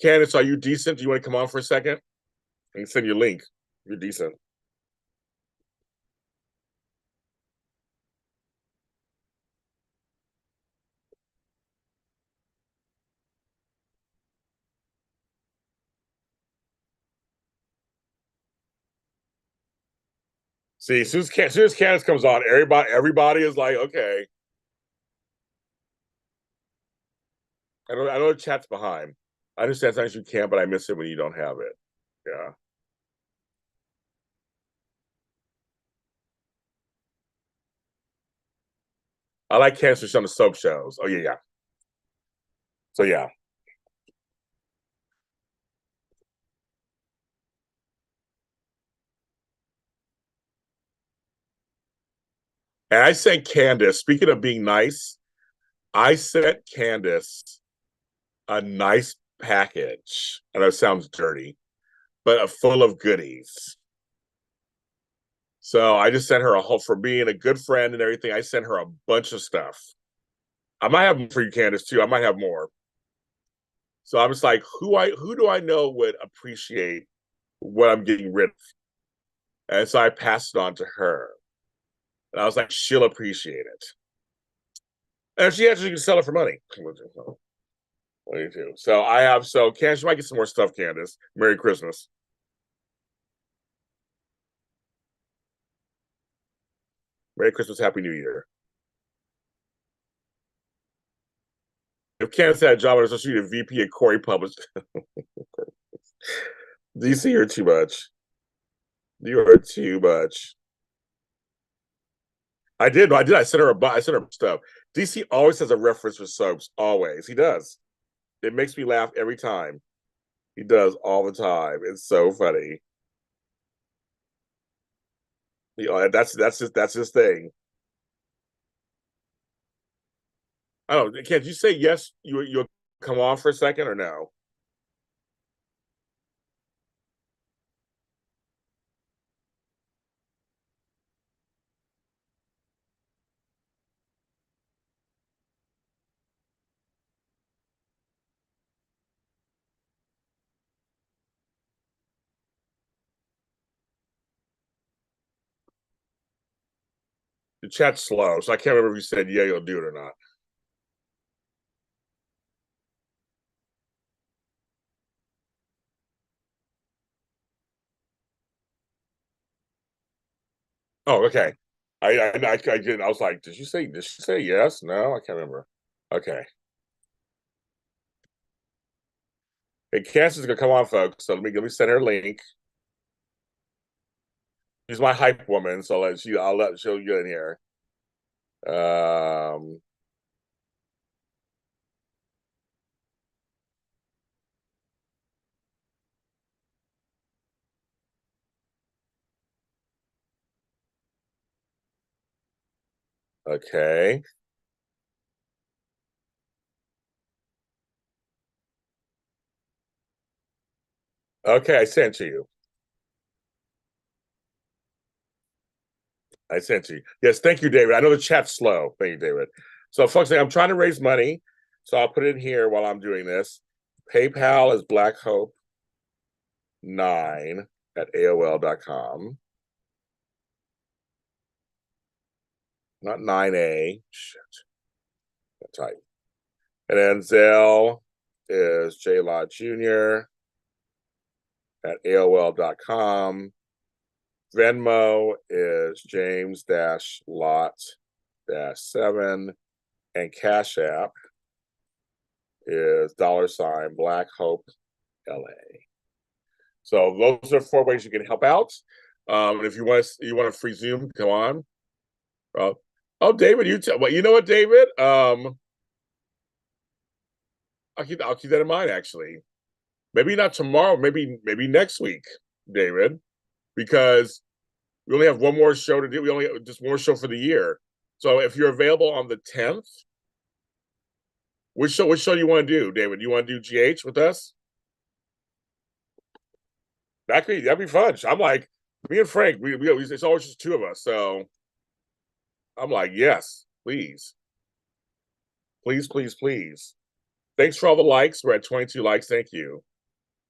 Candace, are you decent? Do you want to come on for a second? I can send you a link. You're decent. See, as soon as Candace comes on, everybody is like, okay. I know the chat's behind. I understand sometimes you can't, but I miss it when you don't have it. Yeah. I like Candace on the soap shows. Oh yeah, yeah. So yeah. And I sent Candace, speaking of being nice, I sent Candace a nice package. I know it sounds dirty, but full of goodies. So I just sent her a whole for being a good friend and everything. I sent her a bunch of stuff. I might have for you, Candace, too. I might have more. So I was like, who do I know would appreciate what I'm getting rid of? And so I passed it on to her. And I was like, she'll appreciate it. And she actually can sell it for money. What do you do? So I have Candace, you might get some more stuff, Candace. Merry Christmas. Merry Christmas, Happy New Year. If Candace had a job, I'd she'd a VP at Corey Published. DC, you're too much. You are too much. I did. I did. I sent her stuff. DC always has a reference for soaps. Always. He does. It makes me laugh every time. He does all the time. It's so funny. You know, that's his thing. I don't know. Can't you say yes? You'll come on for a second or no? The chat's slow, so I can't remember if you said yeah, you'll do it or not. Oh, okay. I did. I was like, did she say yes? No, I can't remember. Okay. Hey, Cass is gonna come on, folks. So let me send her a link. She's my hype woman, so she'll get in here. Um, okay. Okay, I sent you. I sent you. Yes, thank you, David. I know the chat's slow. Thank you, David. So, folks, I'm trying to raise money. So I'll put it in here while I'm doing this. PayPal is blackhope9 at AOL.com. Not 9A. Shit. Type. And then Zelle is JLJ Jr. at AOL.com. Venmo is James-Lot-7. And Cash App is $ Black Hope LA. So those are 4 ways you can help out. And if you want a free Zoom, come on. Oh, David, well, you know what, David? I'll keep that in mind. Actually, maybe not tomorrow. Maybe next week, David, because we only have one more show to do. We only have just one more show for the year. So if you're available on the 10th, which show do you want to do, David? You want to do GH with us? That'd be fun. I'm like, me and Frank, we it's always just two of us. So I'm like, yes, please. Please, please, please. Thanks for all the likes. We're at 22 likes. Thank you.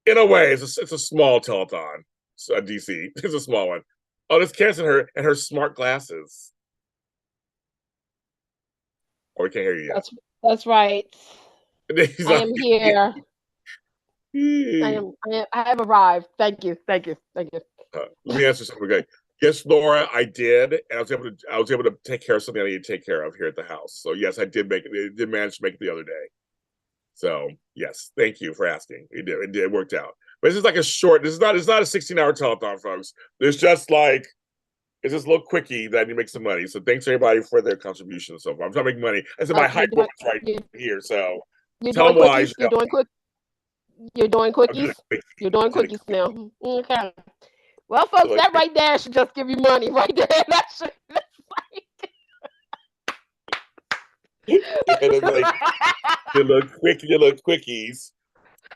In a way, it's a small telethon. DC. It's a small one. Oh, this Candace and her smart glasses. Oh, we can't hear you yet. That's right. I am here. I have arrived. Thank you. Thank you. Thank you. Let me answer something. Okay. Yes, Laura, I did, and I was able to take care of something I need to take care of here at the house. So yes, I did make it. It did manage to make it the other day. So yes, thank you for asking. It did. It did. It worked out. But this is like a short. It's not a 16-hour telethon, folks. There's just like it's just a little quickie that you make some money. So thanks everybody for their contributions so far. I'm trying to make money. I said my hype woman's right here. So tell them why. You're doing quick. You're doing quickies. You're doing quickies now. Okay. Well, folks, that right there should just give you money right there. That should. They look quickies.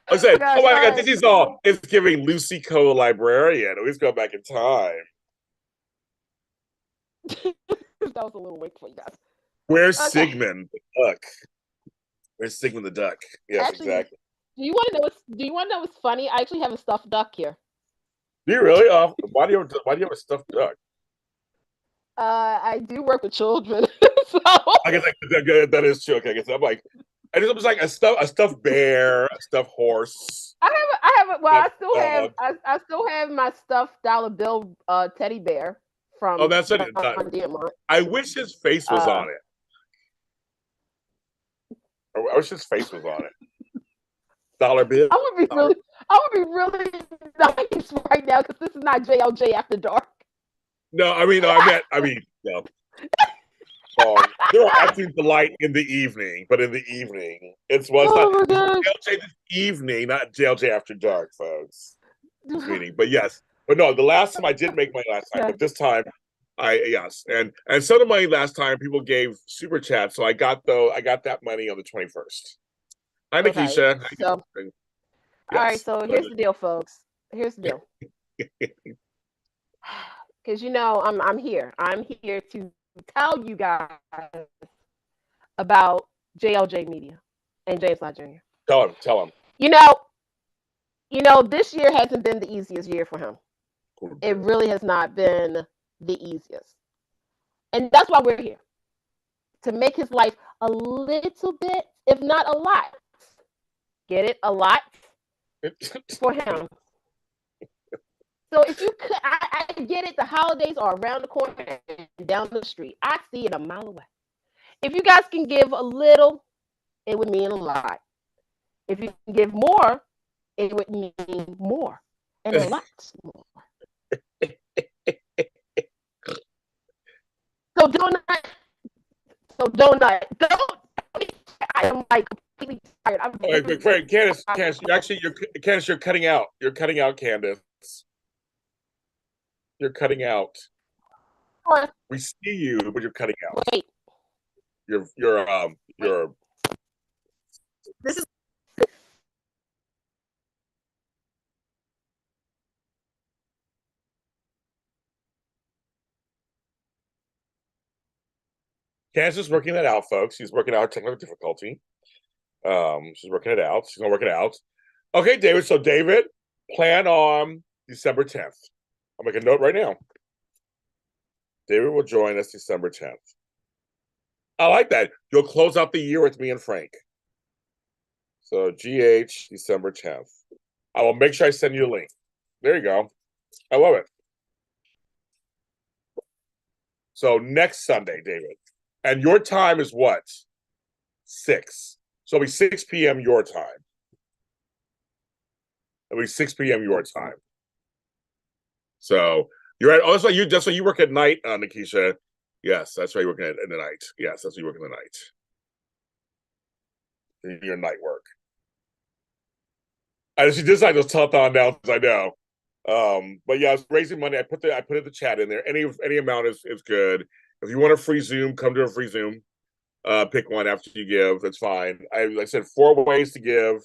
I said, oh my God, this is all. It's giving Lucy Co. librarian. Always go back in time. That was a little wink for you guys. Where's Sigmund the duck? Where's Sigmund the duck? Yes, actually, exactly. Do you want to know what's funny? I actually have a stuffed duck here. Do you really? Why do you have a stuffed duck? I do work with children, so I guess that is true. Okay, I guess I'm like, I just was like a stuffed bear, a stuffed horse. I still have my stuffed dollar bill teddy bear from. Oh, that's it. I wish his face was on it. I wish his face was on it. Dollar bill. I would be really nice right now because this is not JLJ After Dark. No, I mean, no. They're acting polite in the evening, but in the evening, not JLJ this evening, not JLJ After Dark, folks. This meeting, but yes, but no. The last time I did make money last time, but this time, and some of the money last time people gave super chat, so I got that money on the 21st. Hi, Nikisha. So, yes. All right, so here's the deal, folks. Here's the deal. Because I'm here. I'm here to tell you guys about JLJ Media and James Lott Jr. Tell him. This year hasn't been the easiest year for him. It really has not been the easiest. And that's why we're here. To make his life a little bit, if not a lot. Get it? A lot for him. So if you could, I get it. The holidays are around the corner and down the street. I see it a mile away. If you guys can give a little, it would mean a lot. If you can give more, it would mean more and a lot more. So don't. I am like completely tired. Candace, you're cutting out. You're cutting out, Candace. You're cutting out. We see you, but you're cutting out. Wait. You're. This is. Candace is working that out, folks. She's working out technical difficulty. She's working it out. She's gonna work it out. Okay, David. So, David, plan on December 10th. I'll make a note right now. David will join us December 10th. I like that. You'll close out the year with me and Frank. So, GH December 10th. I will make sure I send you a link. There you go. I love it. So next Sunday, David. And your time is what? 6. So it'll be 6 p.m. your time. It'll be 6 p.m. your time. So you're right. Oh, that's why you work at night, Nikisha. Yes, that's why you're working in the night. Yes, that's why you work in the night. Your night work. She does like those telethon now, I know. But yeah, I was raising money. I put it in the chat in there. Any amount is good. If you want a free Zoom, come to a free Zoom. Pick one after you give. That's fine. I said 4 ways to give.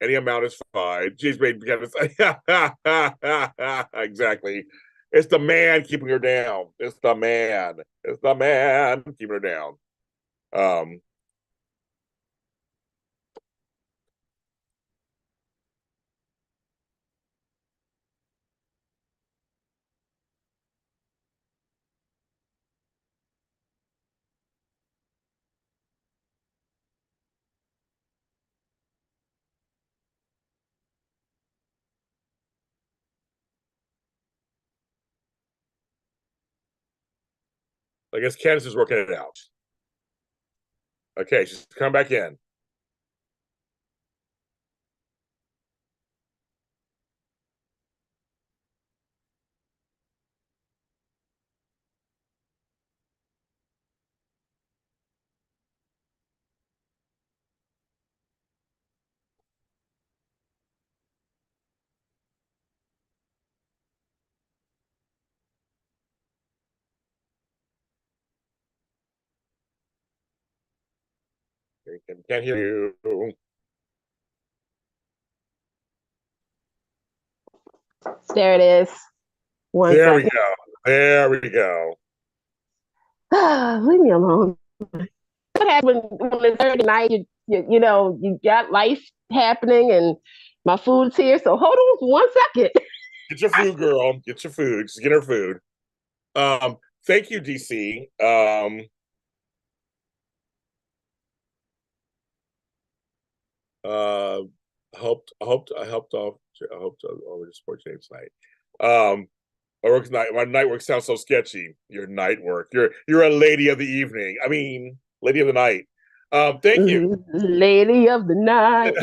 Any amount is fine. Jeez, baby, exactly. It's the man keeping her down. It's the man. It's the man keeping her down. I guess Candace is working it out. Okay, she's come back in. Can't hear you. There it is. There we go. There we go. Leave me alone. What happened when it's Thursday night? You know, you got life happening and my food's here. So hold on for 1 second. Get your food, girl. Get your food. Just get her food. Thank you, DC. I helped over the sports game tonight. My night work sounds so sketchy. Your night work. You're a lady of the evening. I mean, lady of the night. Thank you. Lady of the night.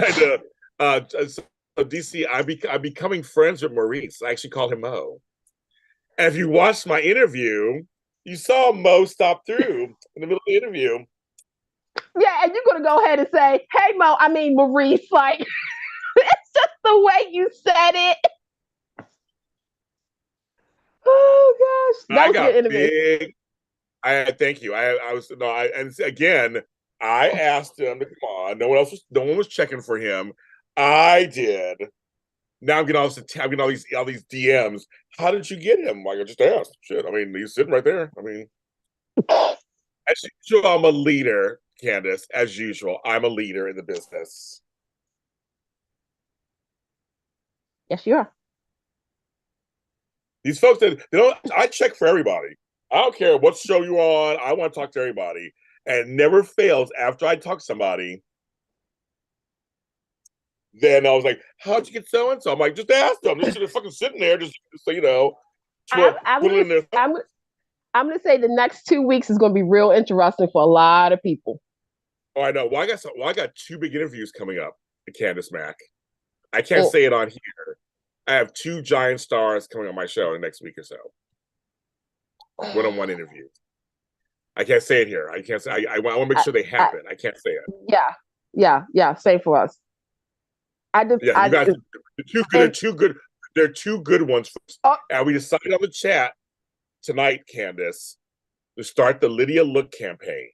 So DC, I'm becoming friends with Maurice. I actually call him Mo. And if you watched my interview, you saw Mo stop through in the middle of the interview. Yeah, and you're gonna go ahead and say, "Hey, Mo," I mean Maurice. Like, it's just the way you said it. Oh gosh, that was a good interview. Thank you. And again, I asked him to come on. No one was checking for him. I did. Now I'm getting all these DMs. How did you get him? Like, I just asked. Shit. I mean, he's sitting right there. I mean, as usual, I'm a leader, Candace. As usual, I'm a leader in the business. Yes, you are. These folks that they don't. I check for everybody. I don't care what show you on. I want to talk to everybody, and it never fails. After I talk to somebody, then I was like, "How'd you get so and so?" I'm like, "Just ask them. They're fucking sitting there, just so you know, twiddling their thumbs." I'm gonna say the next 2 weeks is gonna be real interesting for a lot of people. Oh, I know. Well, I got 2 big interviews coming up at Candace Mack. I can't say it on here. I have 2 giant stars coming on my show in the next week or so. One-on-one interviews. I can't say it here. I can't say. I want to make sure they happen. I can't say it. Yeah. Same for us. You guys, they're too good. They're 2 good ones. And we decided on the chat tonight, Candace, to start the Lydia Look campaign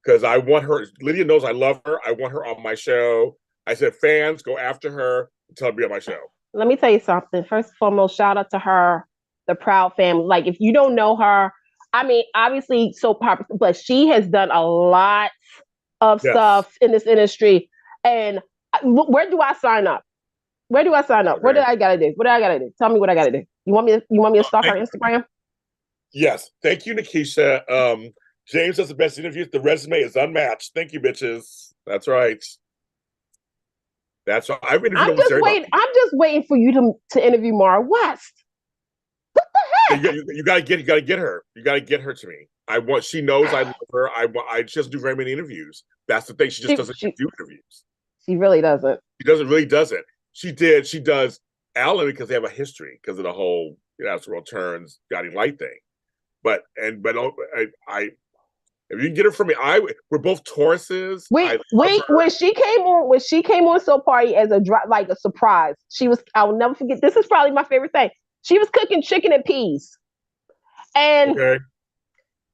because I want her. Lydia knows I love her. I want her on my show. I said, fans, go after her and tell her to be on my show. Let me tell you something. First and foremost, shout out to her, the Proud family. Like, if you don't know her, I mean, obviously so popular, but she has done a lot of stuff in this industry. And where do I sign up? Where do I sign up? Okay. What do I gotta do? What do I gotta do? Tell me what I gotta do. You want me to stalk her Instagram? Yes. Thank you, Nikisha. James does the best interviews. The resume is unmatched. Thank you, bitches. That's right. That's right. I'm just waiting for you to interview Mara West. What the heck? You gotta get her. You gotta get her to me. She knows I love her. She doesn't do very many interviews. That's the thing. She just doesn't do interviews. She really doesn't. She doesn't. She does Alan because they have a history because of the whole Astral Turns Guiding Light thing. But I if you can get it from me, we're both Tauruses. Wait, when she came on Soap Party as like a surprise, I will never forget. This is probably my favorite thing. She was cooking chicken and peas, and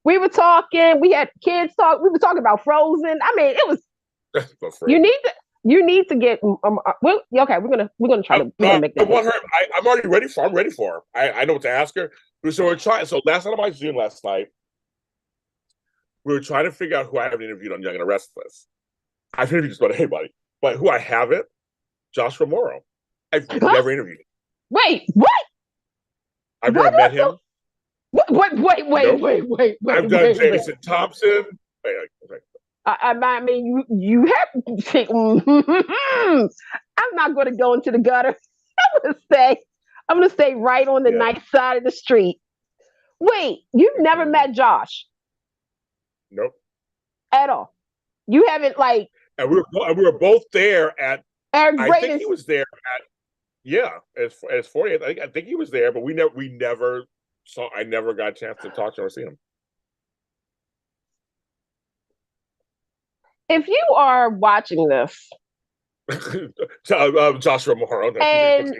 we were talking. We had kids talk. We were talking about Frozen. I mean, it was. You need to get. Okay, we're gonna try to make that. I want her. I'm already ready for. I'm ready for her. I know what to ask her. So we're trying. So last night on my Zoom last night, we were trying to figure out who I haven't interviewed on Young and the Restless. I've interviewed just about anybody, but who I haven't, Josh Romero. I've never interviewed him. Wait, what? I've never met him. Wait. I've done Jason Thompson. I mean, you have. I'm not going to go into the gutter. I'm going to stay right on the nice side of the street. Wait, you've never met Josh? Nope. At all. You haven't And we were both there at. I think he was there at. As 40th. I think he was there, but we never saw. I never got a chance to talk to him or see him. If you are watching this, Josh Romero, and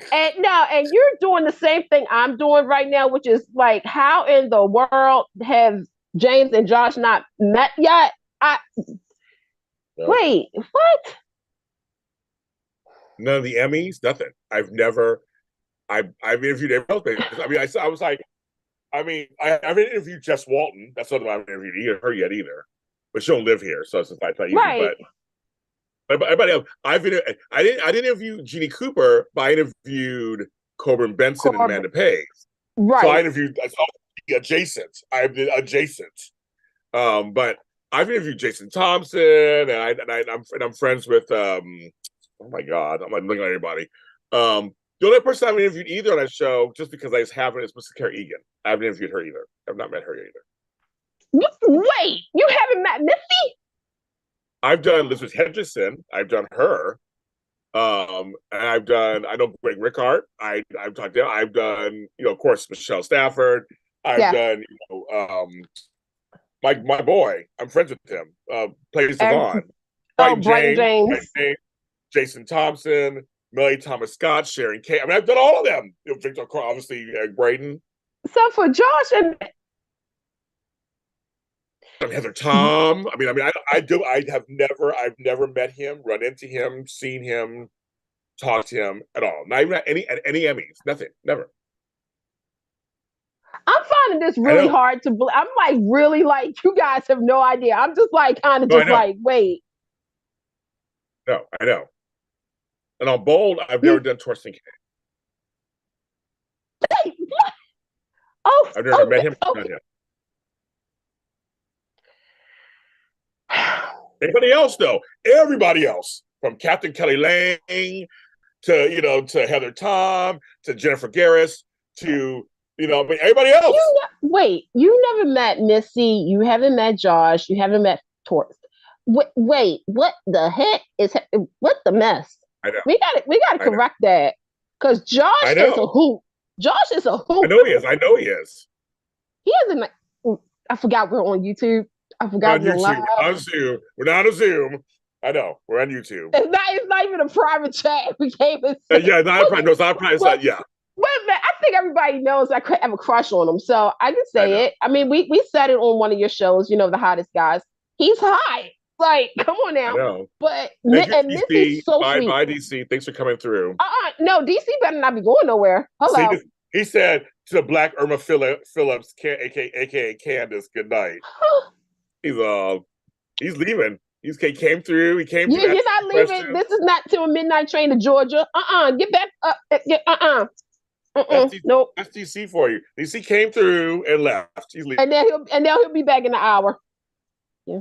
you're doing the same thing I'm doing right now, which is like, how in the world have James and Josh not met yet? Wait, what? None of the Emmys, nothing. I've interviewed everybody. I mean, I was like, I haven't interviewed Jess Walton. That's not I haven't interviewed her yet either. But she don't live here, so it's not easy. Right. But everybody else, I didn't interview Jeannie Cooper, but I interviewed Corbin Benson and Amanda Pays. Right. So I interviewed adjacent. I've been adjacent. But I've interviewed Jason Thompson, and I'm friends with oh my God, I'm like looking at everybody. The only person I haven't interviewed either on that show, just because I just haven't, is Mrs. Carrie Egan. I haven't interviewed her either. I've not met her either. Wait, you haven't met Missy? I've done Elizabeth Henderson. I've done her. And I know Greg Rickard. I've talked to him. I've done, of course, Michelle Stafford. I've done, my boy. I'm friends with him. Plays Devon. Brian James. Jason Thompson, Melly Thomas Scott, Sharon Kay. I mean, I've done all of them. Victor, obviously, Braden. So for Josh and Heather Tom. I've never met him, run into him, seen him, talked to him at all. Not even at any Emmys. Nothing. Never. I'm finding this really hard to believe. I'm like, really, like, you guys have no idea. I'm just like, kind of wait. No, I know. And on Bold, I've never done Torsten K. Wait, what? Oh, I've never met him. Okay. Everybody else, though. Everybody else, from Captain Kelly Lang to Heather Tom to Jennifer Garris to everybody else. You never met Missy. You haven't met Josh. You haven't met Torres. Wait, what the heck what the mess? I know. We got to correct that, because Josh is a hoop. Josh is a hoop. I know he is. He isn't. I forgot we're on YouTube. I forgot we're live. On Zoom. We're not on Zoom. I know. We're on YouTube. It's not even a private chat. We came and yeah, not private. No, it's not private. Yeah. But I think everybody knows I have a crush on him, so I can say it. I mean, we said it on one of your shows. The Hottest Guys. He's hot. Like, come on now. I know. But Missy's so sweet. Bye, DC. Thanks for coming through. No, DC better not be going nowhere. Hello. See, he said to the Black Irma Phillips, aka Candace, good night. He's leaving. He came through. He came. You're not leaving. Questions. This is not till a midnight train to Georgia. Get back up. Nope. That's DC for you. DC came through and left. He's leaving. And then he'll be back in an hour. Yeah.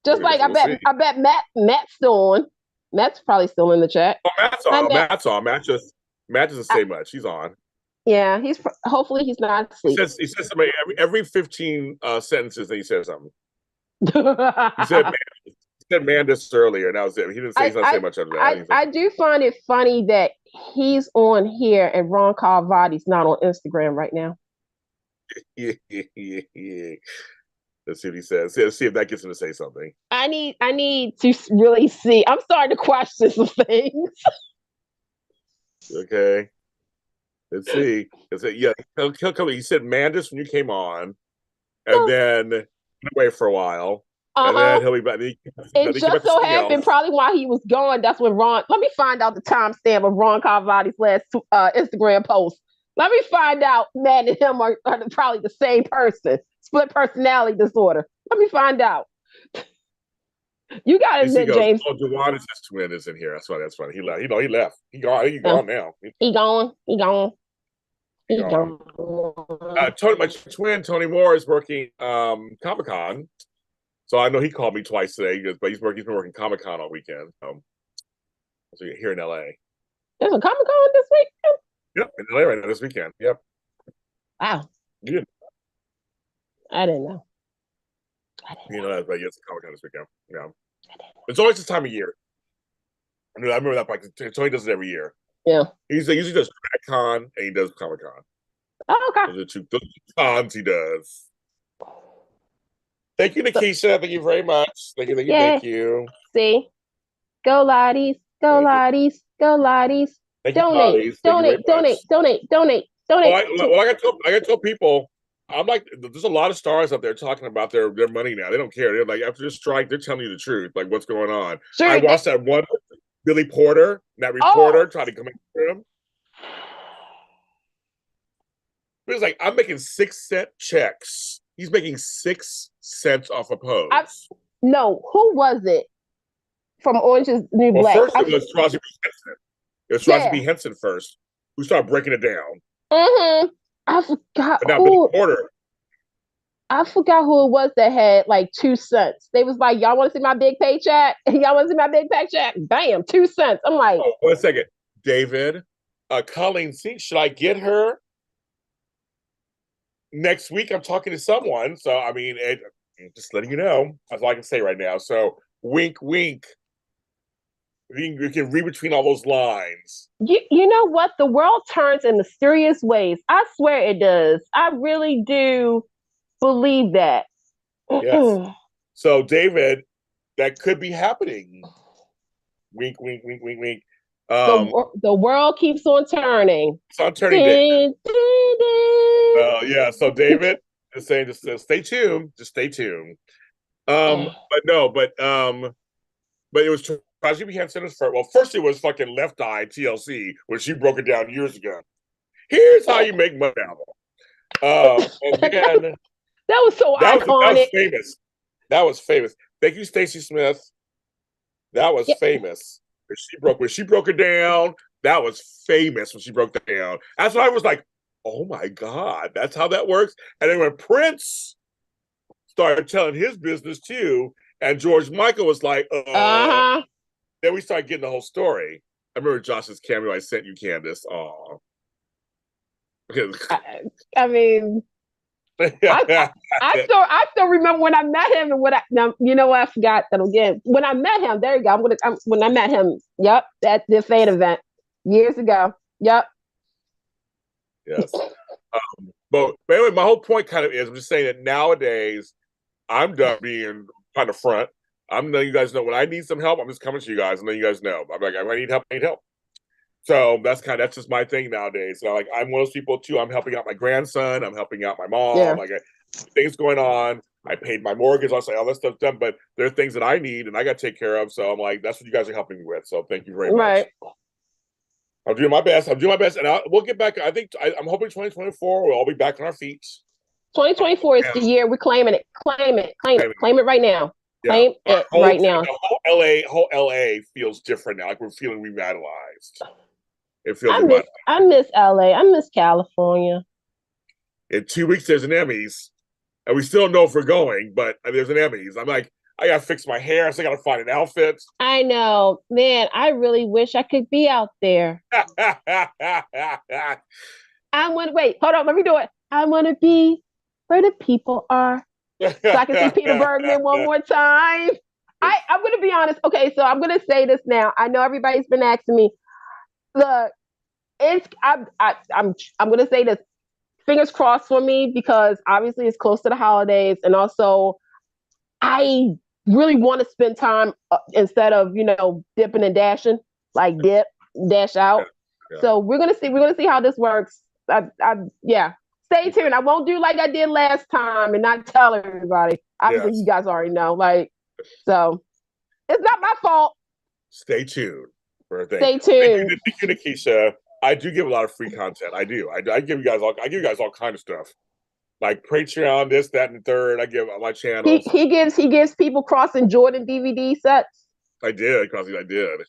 Just like I bet Matt's still on. Matt's probably still in the chat. Oh, Matt's on. Matt's on. Matt doesn't say much. He's on. Yeah, hopefully he's not asleep. He says something every 15 sentences that he says something. He said, man, said Mandis earlier, and that was it. He didn't say he's not saying much after that. I do find it funny that he's on here and Ron Carvati's not on Instagram right now. Yeah. Let's see what he says. Let's see if that gets him to say something. I need to really see. I'm starting to question some things. Okay. Let's see. Yeah, he'll come. He said Mandis when you came on, and then went away for a while. And then he'll be back. It just so happened, probably while he was gone, that's when Ron. Let me find out the timestamp of Ron Carvati's last Instagram post. Let me find out. Matt and him are probably the same person. Split personality disorder. Let me find out. You got to admit, James. Oh, Juwan is his twin is in here. That's funny. That's funny. He left. He left. He gone. He gone now. He gone. My twin Tony Moore is working Comic-Con. So I know he called me twice today, but he's been working Comic-Con all weekend. So here in LA. There's a Comic-Con this weekend? Yep, in LA right now this weekend. Yep. Wow. Yeah. I didn't know. You know that, but yes, Comic-Con this weekend. Yeah. It's always this time of year. I remember that. Like, Tony does it every year. Yeah. He usually does Con and he does Comic-Con. Oh, okay. Those are two cons he does. Thank you, Nikisha. Thank you very much. Thank you. See? Go Lotties. Go Lotties. Go Lotties. Donate. I got told people, I'm like, there's a lot of stars out there talking about their money now. They don't care. They're like, after this strike, they're telling you the truth, like what's going on. Sure, I watched that one Billy Porter, that reporter tried to come after him. It was like, I'm making 6-cent checks. He's making 6 cents off a post. No, who was it from Orange is the New Black? First it was Taraji B. Henson. It was Taraji B. Henson first, who started breaking it down. Mm-hmm. I forgot but now Billy Porter. I forgot who it was that had like 2 cents. They was like, y'all want to see my big paycheck? Y'all want to see my big paycheck? Bam, 2 cents. I'm like, 1 second. David, Colleen C, should I get her? Next week, I'm talking to someone. So, I mean, just letting you know. That's all I can say right now. So, wink, wink. You can read between all those lines. You know what? The world turns in mysterious ways. I swear it does. I really do believe that. Yes. So, David, that could be happening. Wink, wink, wink, wink, wink. The world keeps on turning. It's on turning. Yeah. So, David is saying, just stay tuned. Just stay tuned. But it was Taraji B. Henson first. Well, first it was fucking Left Eye TLC when she broke it down years ago. Here's how you make money. And then that was so iconic. That was famous. That was famous. Thank you, Stacey Smith. That was famous. When she broke it down, that was famous when she broke that down. That's why I was like, oh my God, that's how that works. And then when Prince started telling his business too, and George Michael was like, then we started getting the whole story. I remember Josh's cameo I sent you, Candace. Aw. I mean, I still remember when I met him and you know what, I forgot that again. When I met him, there you go. When I met him, at the fan event years ago. Yep. Yes. But anyway, my whole point kind of is, I'm just saying that nowadays I'm done being kind of front. I'm letting you guys know when I need some help, I'm just coming to you guys and letting you guys know. I'm like, I need help, I need help. So that's just my thing nowadays. So like, I'm one of those people too. I'm helping out my grandson. I'm helping out my mom. Yeah. Like, things going on. I paid my mortgage. I'll say all that stuff done, but there are things that I need and I got to take care of. So I'm like, that's what you guys are helping me with. So thank you very much. I'm doing my best. And we'll get back. I'm hoping 2024 we'll all be back on our feet. 2024 is the year we're claiming it. Claim it right now. Claim it right now. The whole LA feels different now. Like we're feeling revitalized. It feels revitalized. I miss LA. I miss California. In 2 weeks, there's an Emmys. And we still don't know if we're going, but there's an Emmys. I'm like, I got to fix my hair. So I got to find an outfit. I know. Man, I really wish I could be out there. Wait, hold on. Let me do it. I want to be where the people are. So I can see Peter Bergman one more time. I'm going to honest. Okay, so I'm gonna say this now. I know everybody's been asking me. Look, I'm gonna say this. Fingers crossed for me because obviously it's close to the holidays, and also I really want to spend time instead of dipping and dashing, like dip, dash out. Yeah. So we're gonna see. We're gonna see how this works. Yeah. Stay tuned. I won't do like I did last time and not tell everybody. Obviously, Yes. you guys already know. So it's not my fault. Stay tuned for a thing. Stay tuned. Thank you, Nikisha. I do give a lot of free content. I do. I give you guys all kind of stuff. Like Patreon, this, that, and the third. I give on my channels. He gives people crossing Jordan DVD sets. I did, because I did.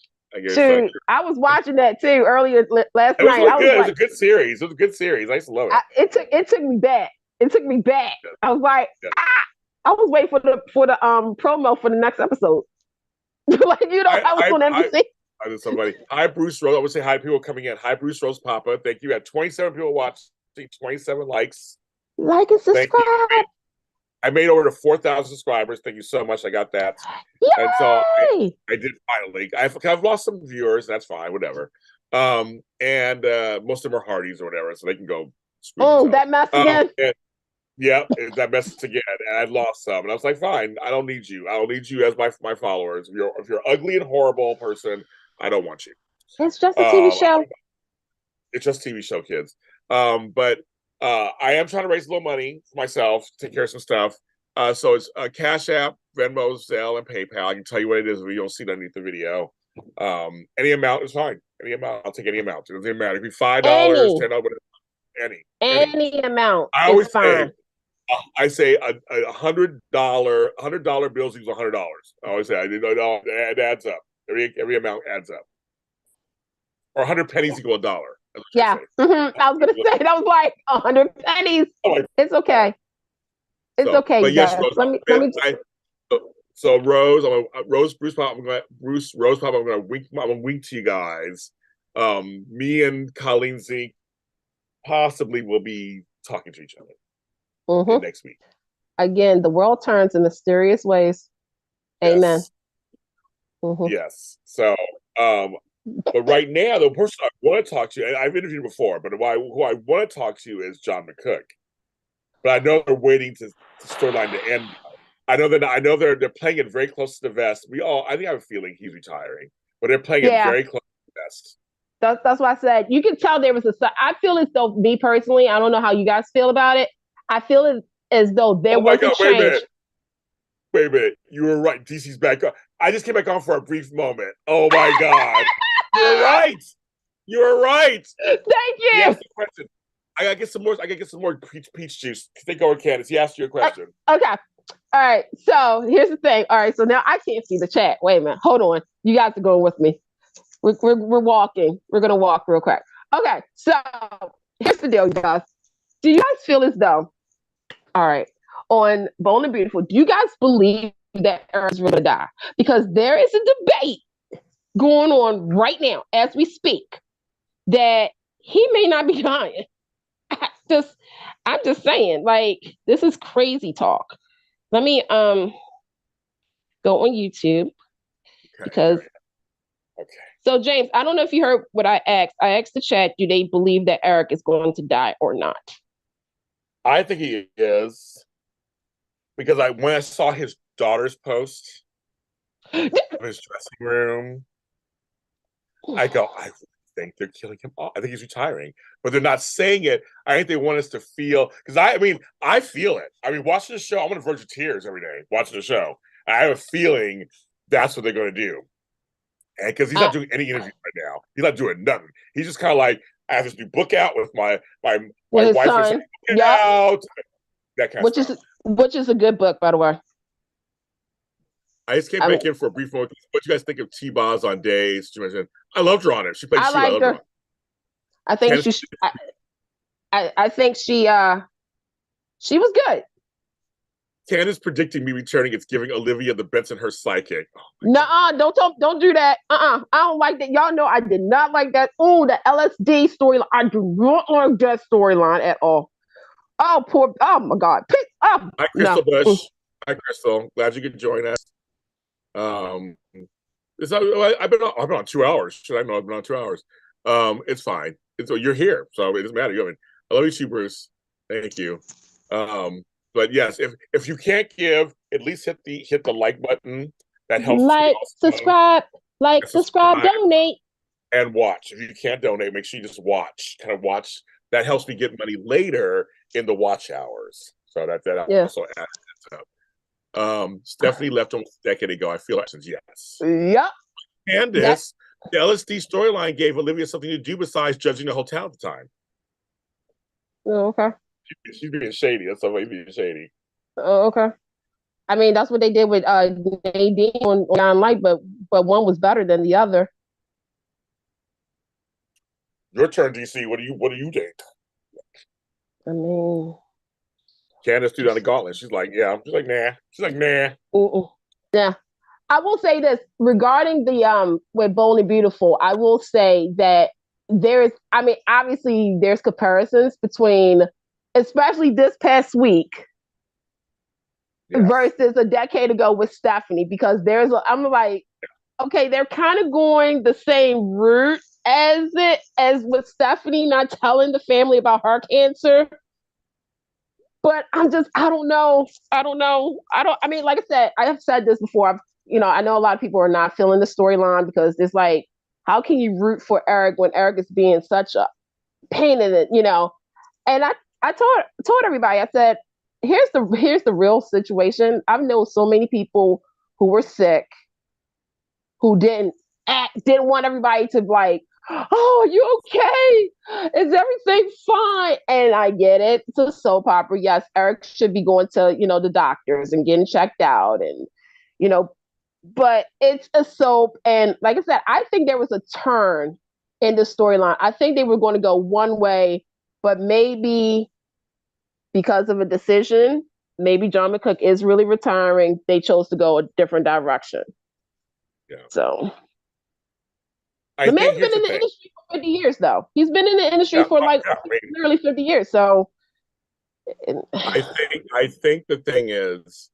Shoot, I was watching that too earlier last night. Really good. It was a good series. It was a good series. I used to love it. It took me back. It took me back. Yeah. I was like, I was waiting for the promo for the next episode. I was on NBC. I did somebody. Hi, Bruce Rose. I would say hi, people coming in. Hi, Bruce Rose Papa. Thank you. We had 27 people watching, 27 likes. Like and subscribe. I made over to 4,000 subscribers. Thank you so much. I got that. Yay! And so I did finally. I've lost some viewers. That's fine. Whatever. And most of them are Hardys or whatever, so they can go. Oh, that mess again. Yeah, that mess again. And I'd lost some, and I was like, "Fine, I don't need you. I don't need you as my followers. If you're ugly and horrible person, I don't want you." It's just a TV show. It's just a TV show, kids. But I am trying to raise a little money for myself, take care of some stuff. So it's Cash App, Venmo, Zelle, and PayPal. I can tell you what it is if you don't see it underneath the video. Any amount is fine. Any amount, I'll take any amount. It doesn't matter. It could be $5, $10, any amount. I always say. I say $100 bills equals $100. I always say it adds up. Every amount adds up. Or 100 pennies equal $1. Yeah, I was gonna say that was like 100 pennies. It's okay. It's okay. But yes, Rose, let me. So Rose, Bruce Pop, Rose Pop. I'm gonna wink to you guys. Me and Colleen Zeke possibly will be talking to each other. Next week. Again, the world turns in mysterious ways. Amen. Yes. Yes. So, but right now, the person I want to talk to, and I've interviewed before, but who I want to talk to is John McCook. But I know they're waiting to storyline to end. I know they're playing it very close to the vest. I think I have a feeling he's retiring, but they're playing it very close to the vest. That's why I said you can tell there was I feel as though, me personally, I don't know how you guys feel about it. I feel as though there was a change. Wait a minute. You were right. DC's back on. I just came back on for a brief moment. Oh my God. You're right. You're right. Thank you. He asked a question. I gotta get some more peach juice. Take over, Candace. He asked you a question. Okay. All right. So here's the thing. All right. So now I can't see the chat. Wait a minute. Hold on. You guys are going with me. We're walking. We're gonna walk real quick. Okay. So here's the deal, you guys. Do you guys feel as though, all right, on Bold and Beautiful, do you guys believe that Eric's going to die? Because there is a debate going on right now as we speak that he may not be dying. I'm just saying, like, this is crazy talk. Let me go on YouTube because. Okay. So James, I don't know if you heard what I asked. I asked the chat, do they believe that Eric is going to die or not? I think he is, because when I saw his daughter's post of his dressing room, I go, I think they're killing him off. I think he's retiring, but they're not saying it. I think they want us to feel, because I feel it. I mean, watching the show, I'm on the verge of tears every day watching the show. I have a feeling that's what they're going to do, and because he's not doing any interviews right now, he's not doing nothing. He's just kind of like, I have this new book out with my wife son. Out. That kind of stuff. Which is a good book, by the way. I just came back in for a brief moment. What do you guys think of T-Boz on Days? I loved her on it. She played Sheila. I liked her. I think I think she was good. Candace predicting me returning. It's giving Olivia the Bensonhurst psychic. Don't do that. I don't like that. Y'all know I did not like that. Oh, the LSD storyline. I do not like that storyline at all. Oh my God. Hi, Crystal Bush. Hi, Crystal. Glad you could join us. Um, I've been on 2 hours. Should I know I've been on 2 hours? It's fine. You're here, so it doesn't matter. I love you, Bruce. Thank you. Um, but yes, if you can't give, at least hit the like button. That helps me Like, also. subscribe, And subscribe, subscribe donate. and watch. If you can't donate, make sure you just watch. Kind of watch. That helps me get money later in the watch hours. So that Yeah. also adds up. Stephanie left almost a decade ago. I feel like since yes. Yep. Candace, the LSD storyline gave Olivia something to do besides judging the hotel at the time. Oh, okay. She's being shady. That's somebody being shady. Oh, okay. I mean, that's what they did with Nadine on Young Light, but one was better than the other. Your turn, DC. What do you think? I mean, Candace threw down the gauntlet. She's like, yeah. She's like, nah. She's like, nah. yeah. I will say this regarding the with Bold and Beautiful. I will say that I mean, obviously there's comparisons between, especially this past week, yes, versus a decade ago with Stephanie, because I'm like, okay, they're kind of going the same route as with Stephanie not telling the family about her cancer. But I don't know. I mean, like I said, I have said this before. I know a lot of people are not feeling the storyline because it's like, how can you root for Eric when Eric is being such a pain in it, And I told everybody, I said, here's the real situation. I've known so many people who were sick, who didn't want everybody to like, oh, are you okay? Is everything fine? And I get it. It's a soap opera. Yes, Eric should be going to, the doctors and getting checked out and, but it's a soap. And like I said, I think there was a turn in the storyline. I think they were going to go one way, but maybe because of a decision, maybe John McCook is really retiring. They chose to go a different direction. Yeah. So the man's been in the industry for 50 years, though. He's been in the industry for literally 50 years. So I think the thing is,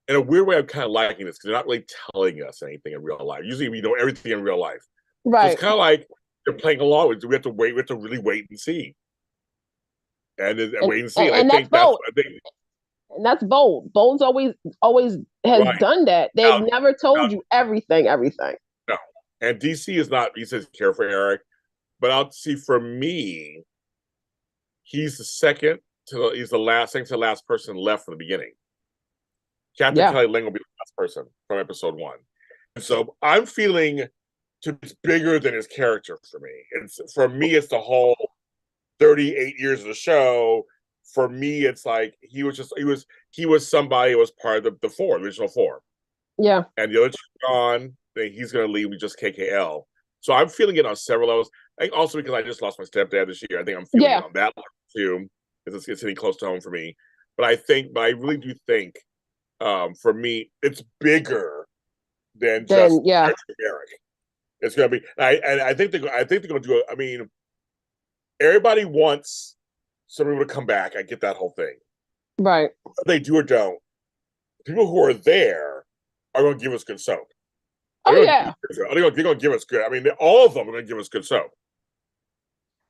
in a weird way, I'm kind of liking this because they're not really telling us anything in real life. Usually, we know everything in real life, right? So it's kind of like they're playing along with. We have to wait. We have to really wait and see, and wait and see. And I think that's bold. And that's bold. Bold's always has done that. They've never told you everything. No, and DC is not. He says care for Eric, but I'll see. For me, he's the he's the last person left from the beginning. Captain Kelly Ling will be the last person from episode 1. And so I'm feeling it's bigger than his character for me. It's the whole 38 years of the show. For me, it's like he was somebody who was part of the original 4. Yeah. And the other 2 gone, then he's gonna leave with just KKL. So I'm feeling it on several levels. I think also because I just lost my stepdad this year. I think I'm feeling it on that level too. Because it's hitting close to home for me. But I really do think for me, it's bigger than just Eric. It's gonna be. I think they're gonna do it. I mean, everybody wants some people to come back. I get that whole thing, right? Whether they do or don't, people who are there are going to give us good soap. They're going to give us good. I mean, all of them are going to give us good soap.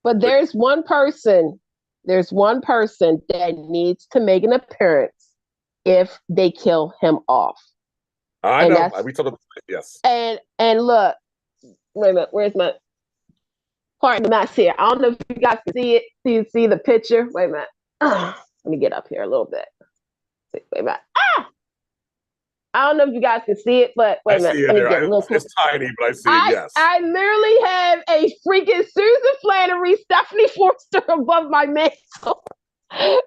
But there's one person. There's one person that needs to make an appearance if they kill him off. I know. We told them yes. And look, wait a minute. Where's my partner? Not here. I don't know if you guys can see it. See the picture. Wait a minute. Let me get up here a little bit. Wait a minute. I don't know if you guys can see it, but wait a minute. Let me get a little closer. It's tiny, but I see it, yes. I literally have a freaking Susan Flannery, Stephanie Forster above my mantle.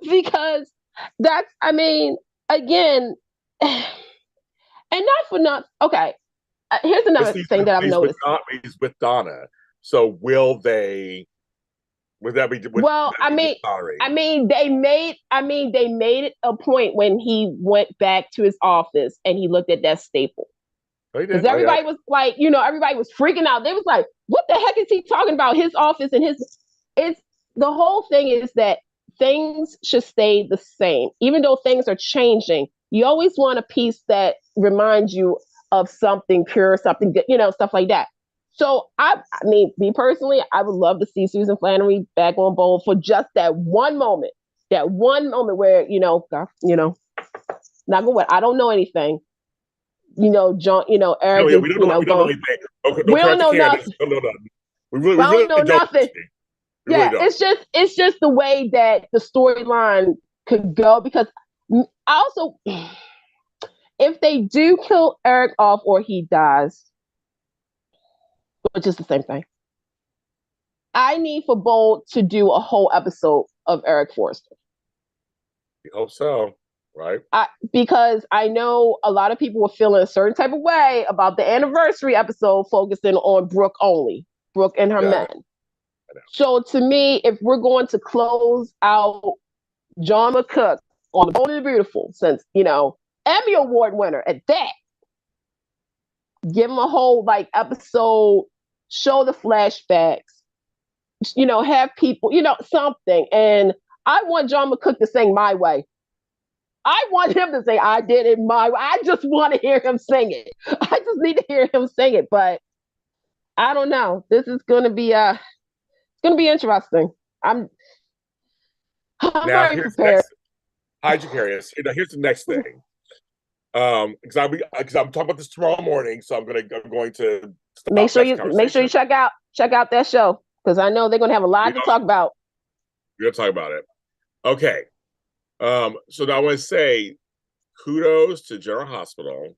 Because that's, I mean, again, and not for not, okay. Here's another thing that I've noticed. He's with Donna. So would that be? They made it a point when he went back to his office and he looked at that staple. Because everybody was like, everybody was freaking out. They was like, what the heck is he talking about? His office and it's the whole thing is that things should stay the same. Even though things are changing, You always want a piece that reminds you of something pure, something good, stuff like that. So I mean, me personally, I would love to see Susan Flannery back on Bold for just that one moment. That one moment where, God, not gonna. I don't know anything. John. Eric No, yeah, is, we don't know. We don't know going. anything. Okay, We don't don't correct the know Candace. nothing. We don't know nothing. We We really don't know don't. nothing. We really Yeah, don't. it's just the way that the storyline could go, because also, if they do kill Eric off or he dies, which is the same thing, I need for Bold to do a whole episode of Eric Forrester. We hope so, right? Because I know a lot of people were feeling a certain type of way about the anniversary episode focusing on Brooke only, Brooke and her men. I know. So to me, if we're going to close out John McCook on Bold and the Beautiful, since, Emmy Award winner at that, give him a whole episode, show the flashbacks, have people, something. And I want John McCook to sing My Way. I want him to say, I did it my way. I just want to hear him sing it. I just need to hear him sing it. But I don't know. This is going to be interesting. I'm very prepared. How'd you carry us? Here's the next thing. Because I'm talking about this tomorrow morning, so I'm going to make sure you check out that show, because I know they're going to have a lot to talk about. We're going to talk about it. Okay. So now I want to say kudos to General Hospital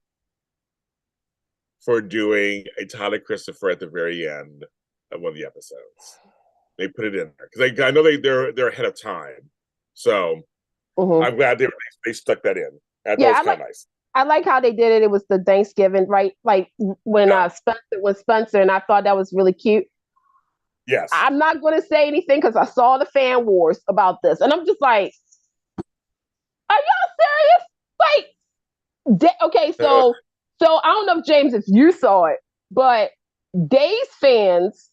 for doing a Tyler Christopher at the very end of one of the episodes. They put it in there because I know they're ahead of time. So I'm glad they stuck that in. That was kind of nice. I like how they did it. It was the Thanksgiving, right? Like when Spencer was Spencer, and I thought that was really cute. Yes. I'm not going to say anything because I saw the fan wars about this, and I'm just like, are y'all serious? Okay, so I don't know if James, if you saw it, but Days fans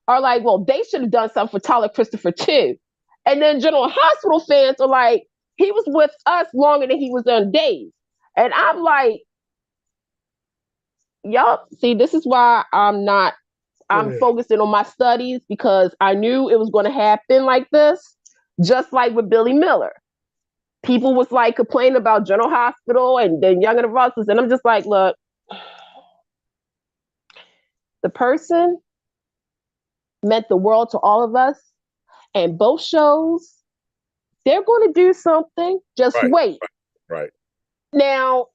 are like, well, they should have done something for Tyler Christopher too. And then General Hospital fans are like, he was with us longer than he was on Days. And I'm like, y'all, see, this is why I'm focusing on my studies, because I knew it was going to happen like this, just like with Billy Miller. People was like complaining about General Hospital and then Young and the Rustlers. And I'm just like, look, the person meant the world to all of us. And both shows, they're going to do something. Just wait. Right. Now,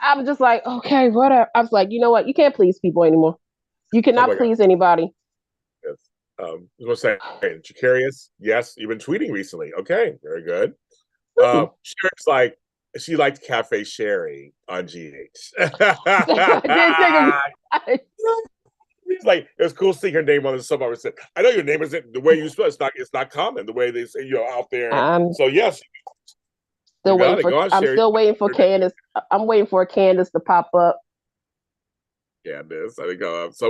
I'm just like, okay, whatever. I was like, you know what? You can't please people anymore. You cannot please anybody. Yes. I was going to say, Jacarius, yes, you've been tweeting recently. Okay, very good. Sherry's like, she liked Cafe Sherry on GH. He's like, it was cool seeing her name on the sub. I said, I know your name isn't the way you spell. It's not common the way they say you're out there. So yes, I'm still waiting for Candace. I'm waiting for Candace to pop up. Candace, I think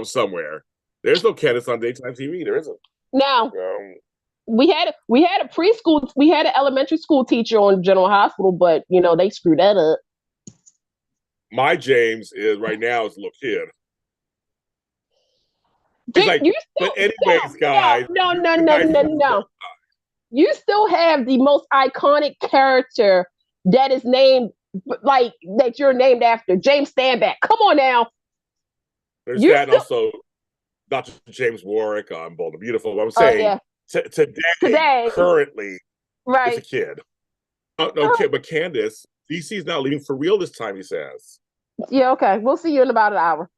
somewhere. There's no Candace on daytime TV. There isn't. Now we had a preschool, we had an elementary school teacher on General Hospital, but they screwed that up. My James is right now is a little kid. Guys. No. You still have the most iconic character that is named, like, that you're named after, James Stanback. Come on now. There's that, and also Dr. James Warwick on Bold and Beautiful. I'm saying today, currently, is a kid. Okay, but Candace, DC's not leaving for real this time, he says. Yeah, okay. We'll see you in about an hour.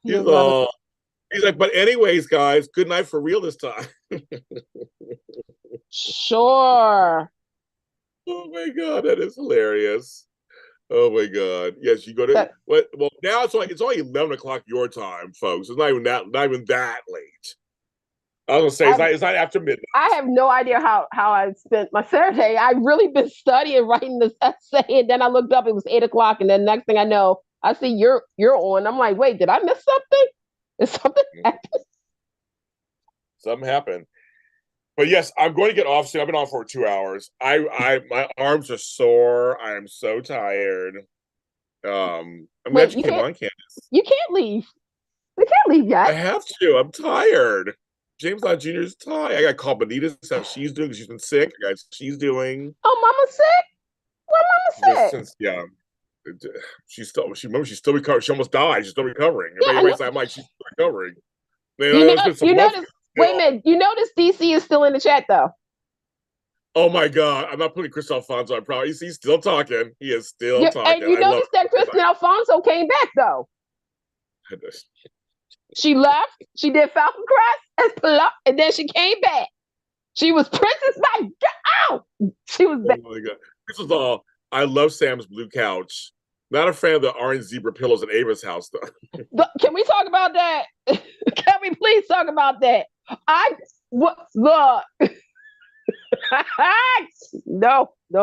He's like, but anyways, guys, good night for real this time. Sure. Oh my God, that is hilarious. Oh my God. Yes, you go to well now it's only 11 o'clock your time, folks. It's not even that late. I was gonna say it's not after midnight. I have no idea how I spent my Saturday. I've really been studying, writing this essay, and then I looked up, it was 8 o'clock, and then next thing I know, I see you're on. I'm like, wait, did I miss something? Is something happened? Something happened. But yes, I'm going to get off soon. I've been on for 2 hours. My arms are sore. I am so tired. I'm Wait, glad you came on, Candace. you can't leave. We can't leave I yet. have to. I'm tired. James Lott Jr.'s tired. I got called Benita. How she's doing. She's been sick. I got she's doing. Oh, Mama's sick. Well, Mama's Just sick. since she's still recovering. She almost died. She's still recovering. Yeah, Everybody's like, I'm like, she's still recovering. Man, you know, there's been some you months. notice. Wait a minute. You notice DC is still in the chat though. Oh my God! I'm not putting Chris Alfonso on probably. He's still talking. He is still talking. And you notice that Kristen Alfonso came back though. She left. She did Falcon Crest and then she came back. She was Princess by out. She was back. Oh my God! This was all. I love Sam's blue couch. Not a fan of the orange zebra pillows at Ava's house though. Can we talk about that? Can we please talk about that? Look. No. That's hilarious.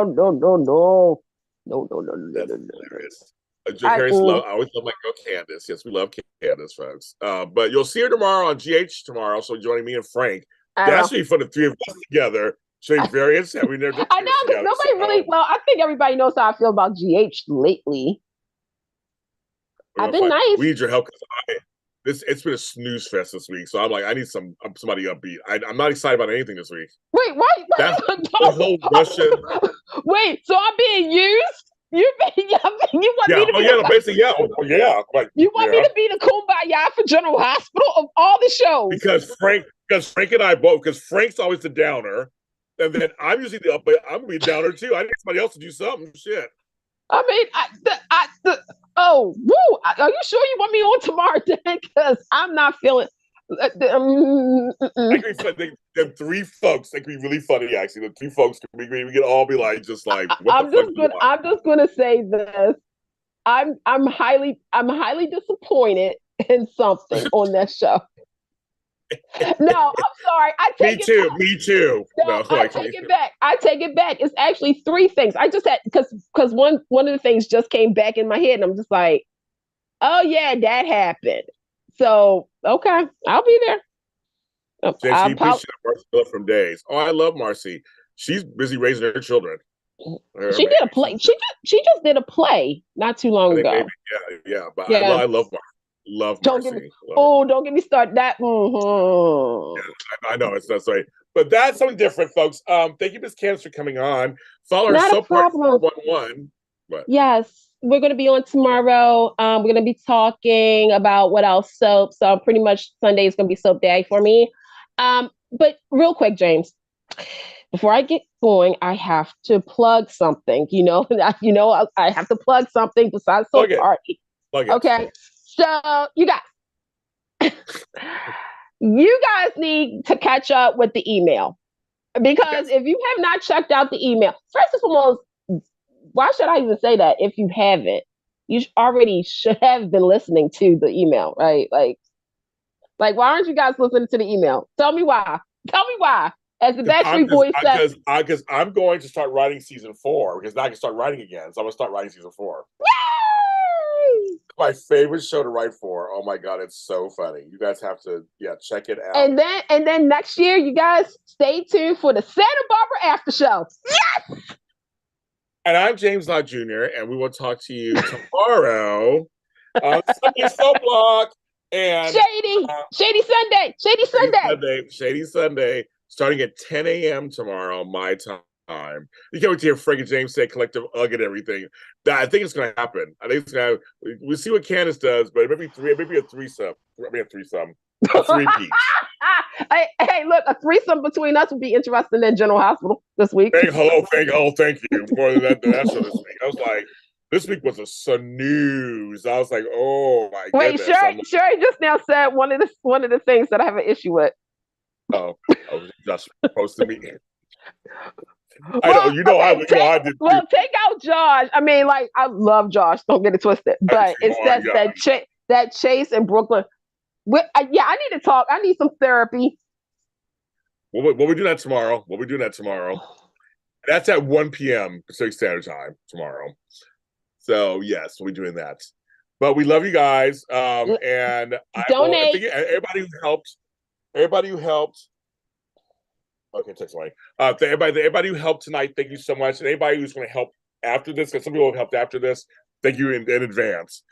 I always love my girl Candace. Yes, we love Candace, folks. But you'll see her tomorrow on GH tomorrow. So joining me and Frank. That's really fun. The three of us together. Showing variants. I know because nobody really. Well, I think everybody knows how I feel about GH lately. I've been nice. We need your help because it's been a snooze fest this week. So I'm like, I need somebody upbeat. I'm not excited about anything this week. Wait, what? That's the whole Russian. Wait, so I'm being used? You want me to be basically, yeah. Like, you want me to be the kumbaya for General Hospital of all the shows? Because Frank and I both, because Frank's always the downer, and then I'm usually the upbeat. I'm gonna be a downer too. I need somebody else to do something. Shit. I mean, are you sure you want me on tomorrow, Dan? Because I'm not feeling. The three folks that could be really funny. Actually, the three folks we can all be like, just like. I'm just gonna say this. I'm highly disappointed in something on that show. No, I'm sorry. Me too. No, I take it back. It's actually three things. I just had because one of the things just came back in my head, and I'm just like, oh yeah, that happened. So okay, I'll be there. JC, Marcy from Days. Oh, I love Marcy. She's busy raising her children. She did a play. She just did a play not too long ago. Maybe, yeah. But yeah. I love Marcy. Don't get me started. That. Yeah, I know it's not sorry, but that's something different, folks. Thank you, Miss Candace, for coming on. Follow her Soap Park 411. Yes, we're going to be on tomorrow. We're going to be talking about what else soap. So pretty much Sunday is going to be soap day for me. But real quick, James, before I get going, I have to plug something. I have to plug something besides soap party. Okay. So you guys need to catch up with the email because if you have not checked out the email, first and foremost, why should I even say that if you haven't? You already should have been listening to the email, right? Like why aren't you guys listening to the email? Tell me why. As the Backstreet Boys said, because I'm going to start writing season 4 because now I can start writing again. So I'm gonna start writing season 4. Yay! My favorite show to write for. Oh my God, it's so funny. You guys have to check it out. And then next year, you guys stay tuned for the Santa Barbara after show. Yes. And I'm James Lott Jr. and we will talk to you tomorrow on Sunday Soap Block. And Shady Sunday, starting at 10 a.m. tomorrow, my time. You can't wait to hear Frank and James say collective ugh and everything. I think it's going to happen. I think it's going to. We'll see what Candace does, but maybe a threesome. Maybe a threesome. A three-peat. Hey, look, a threesome between us would be interesting in General Hospital this week. Thank you. More than that show this week. I was like, this week was a snooze. I was like, oh my goodness. Wait, Sherry just now said one of the things that I have an issue with. Oh, I was just supposed to be. I did. Well, take out Josh. I mean, like, I love Josh. Don't get it twisted. But it's that Chase in Brooklyn. I need to talk. I need some therapy. We'll be doing that tomorrow. That's at 1 p.m. Pacific Standard Time tomorrow. So yes, we'll be doing that. But we love you guys. And donate. Everybody who helped. Okay, text away. To everybody who helped tonight, thank you so much. And anybody who's going to help after this, because some people have helped after this, thank you in advance.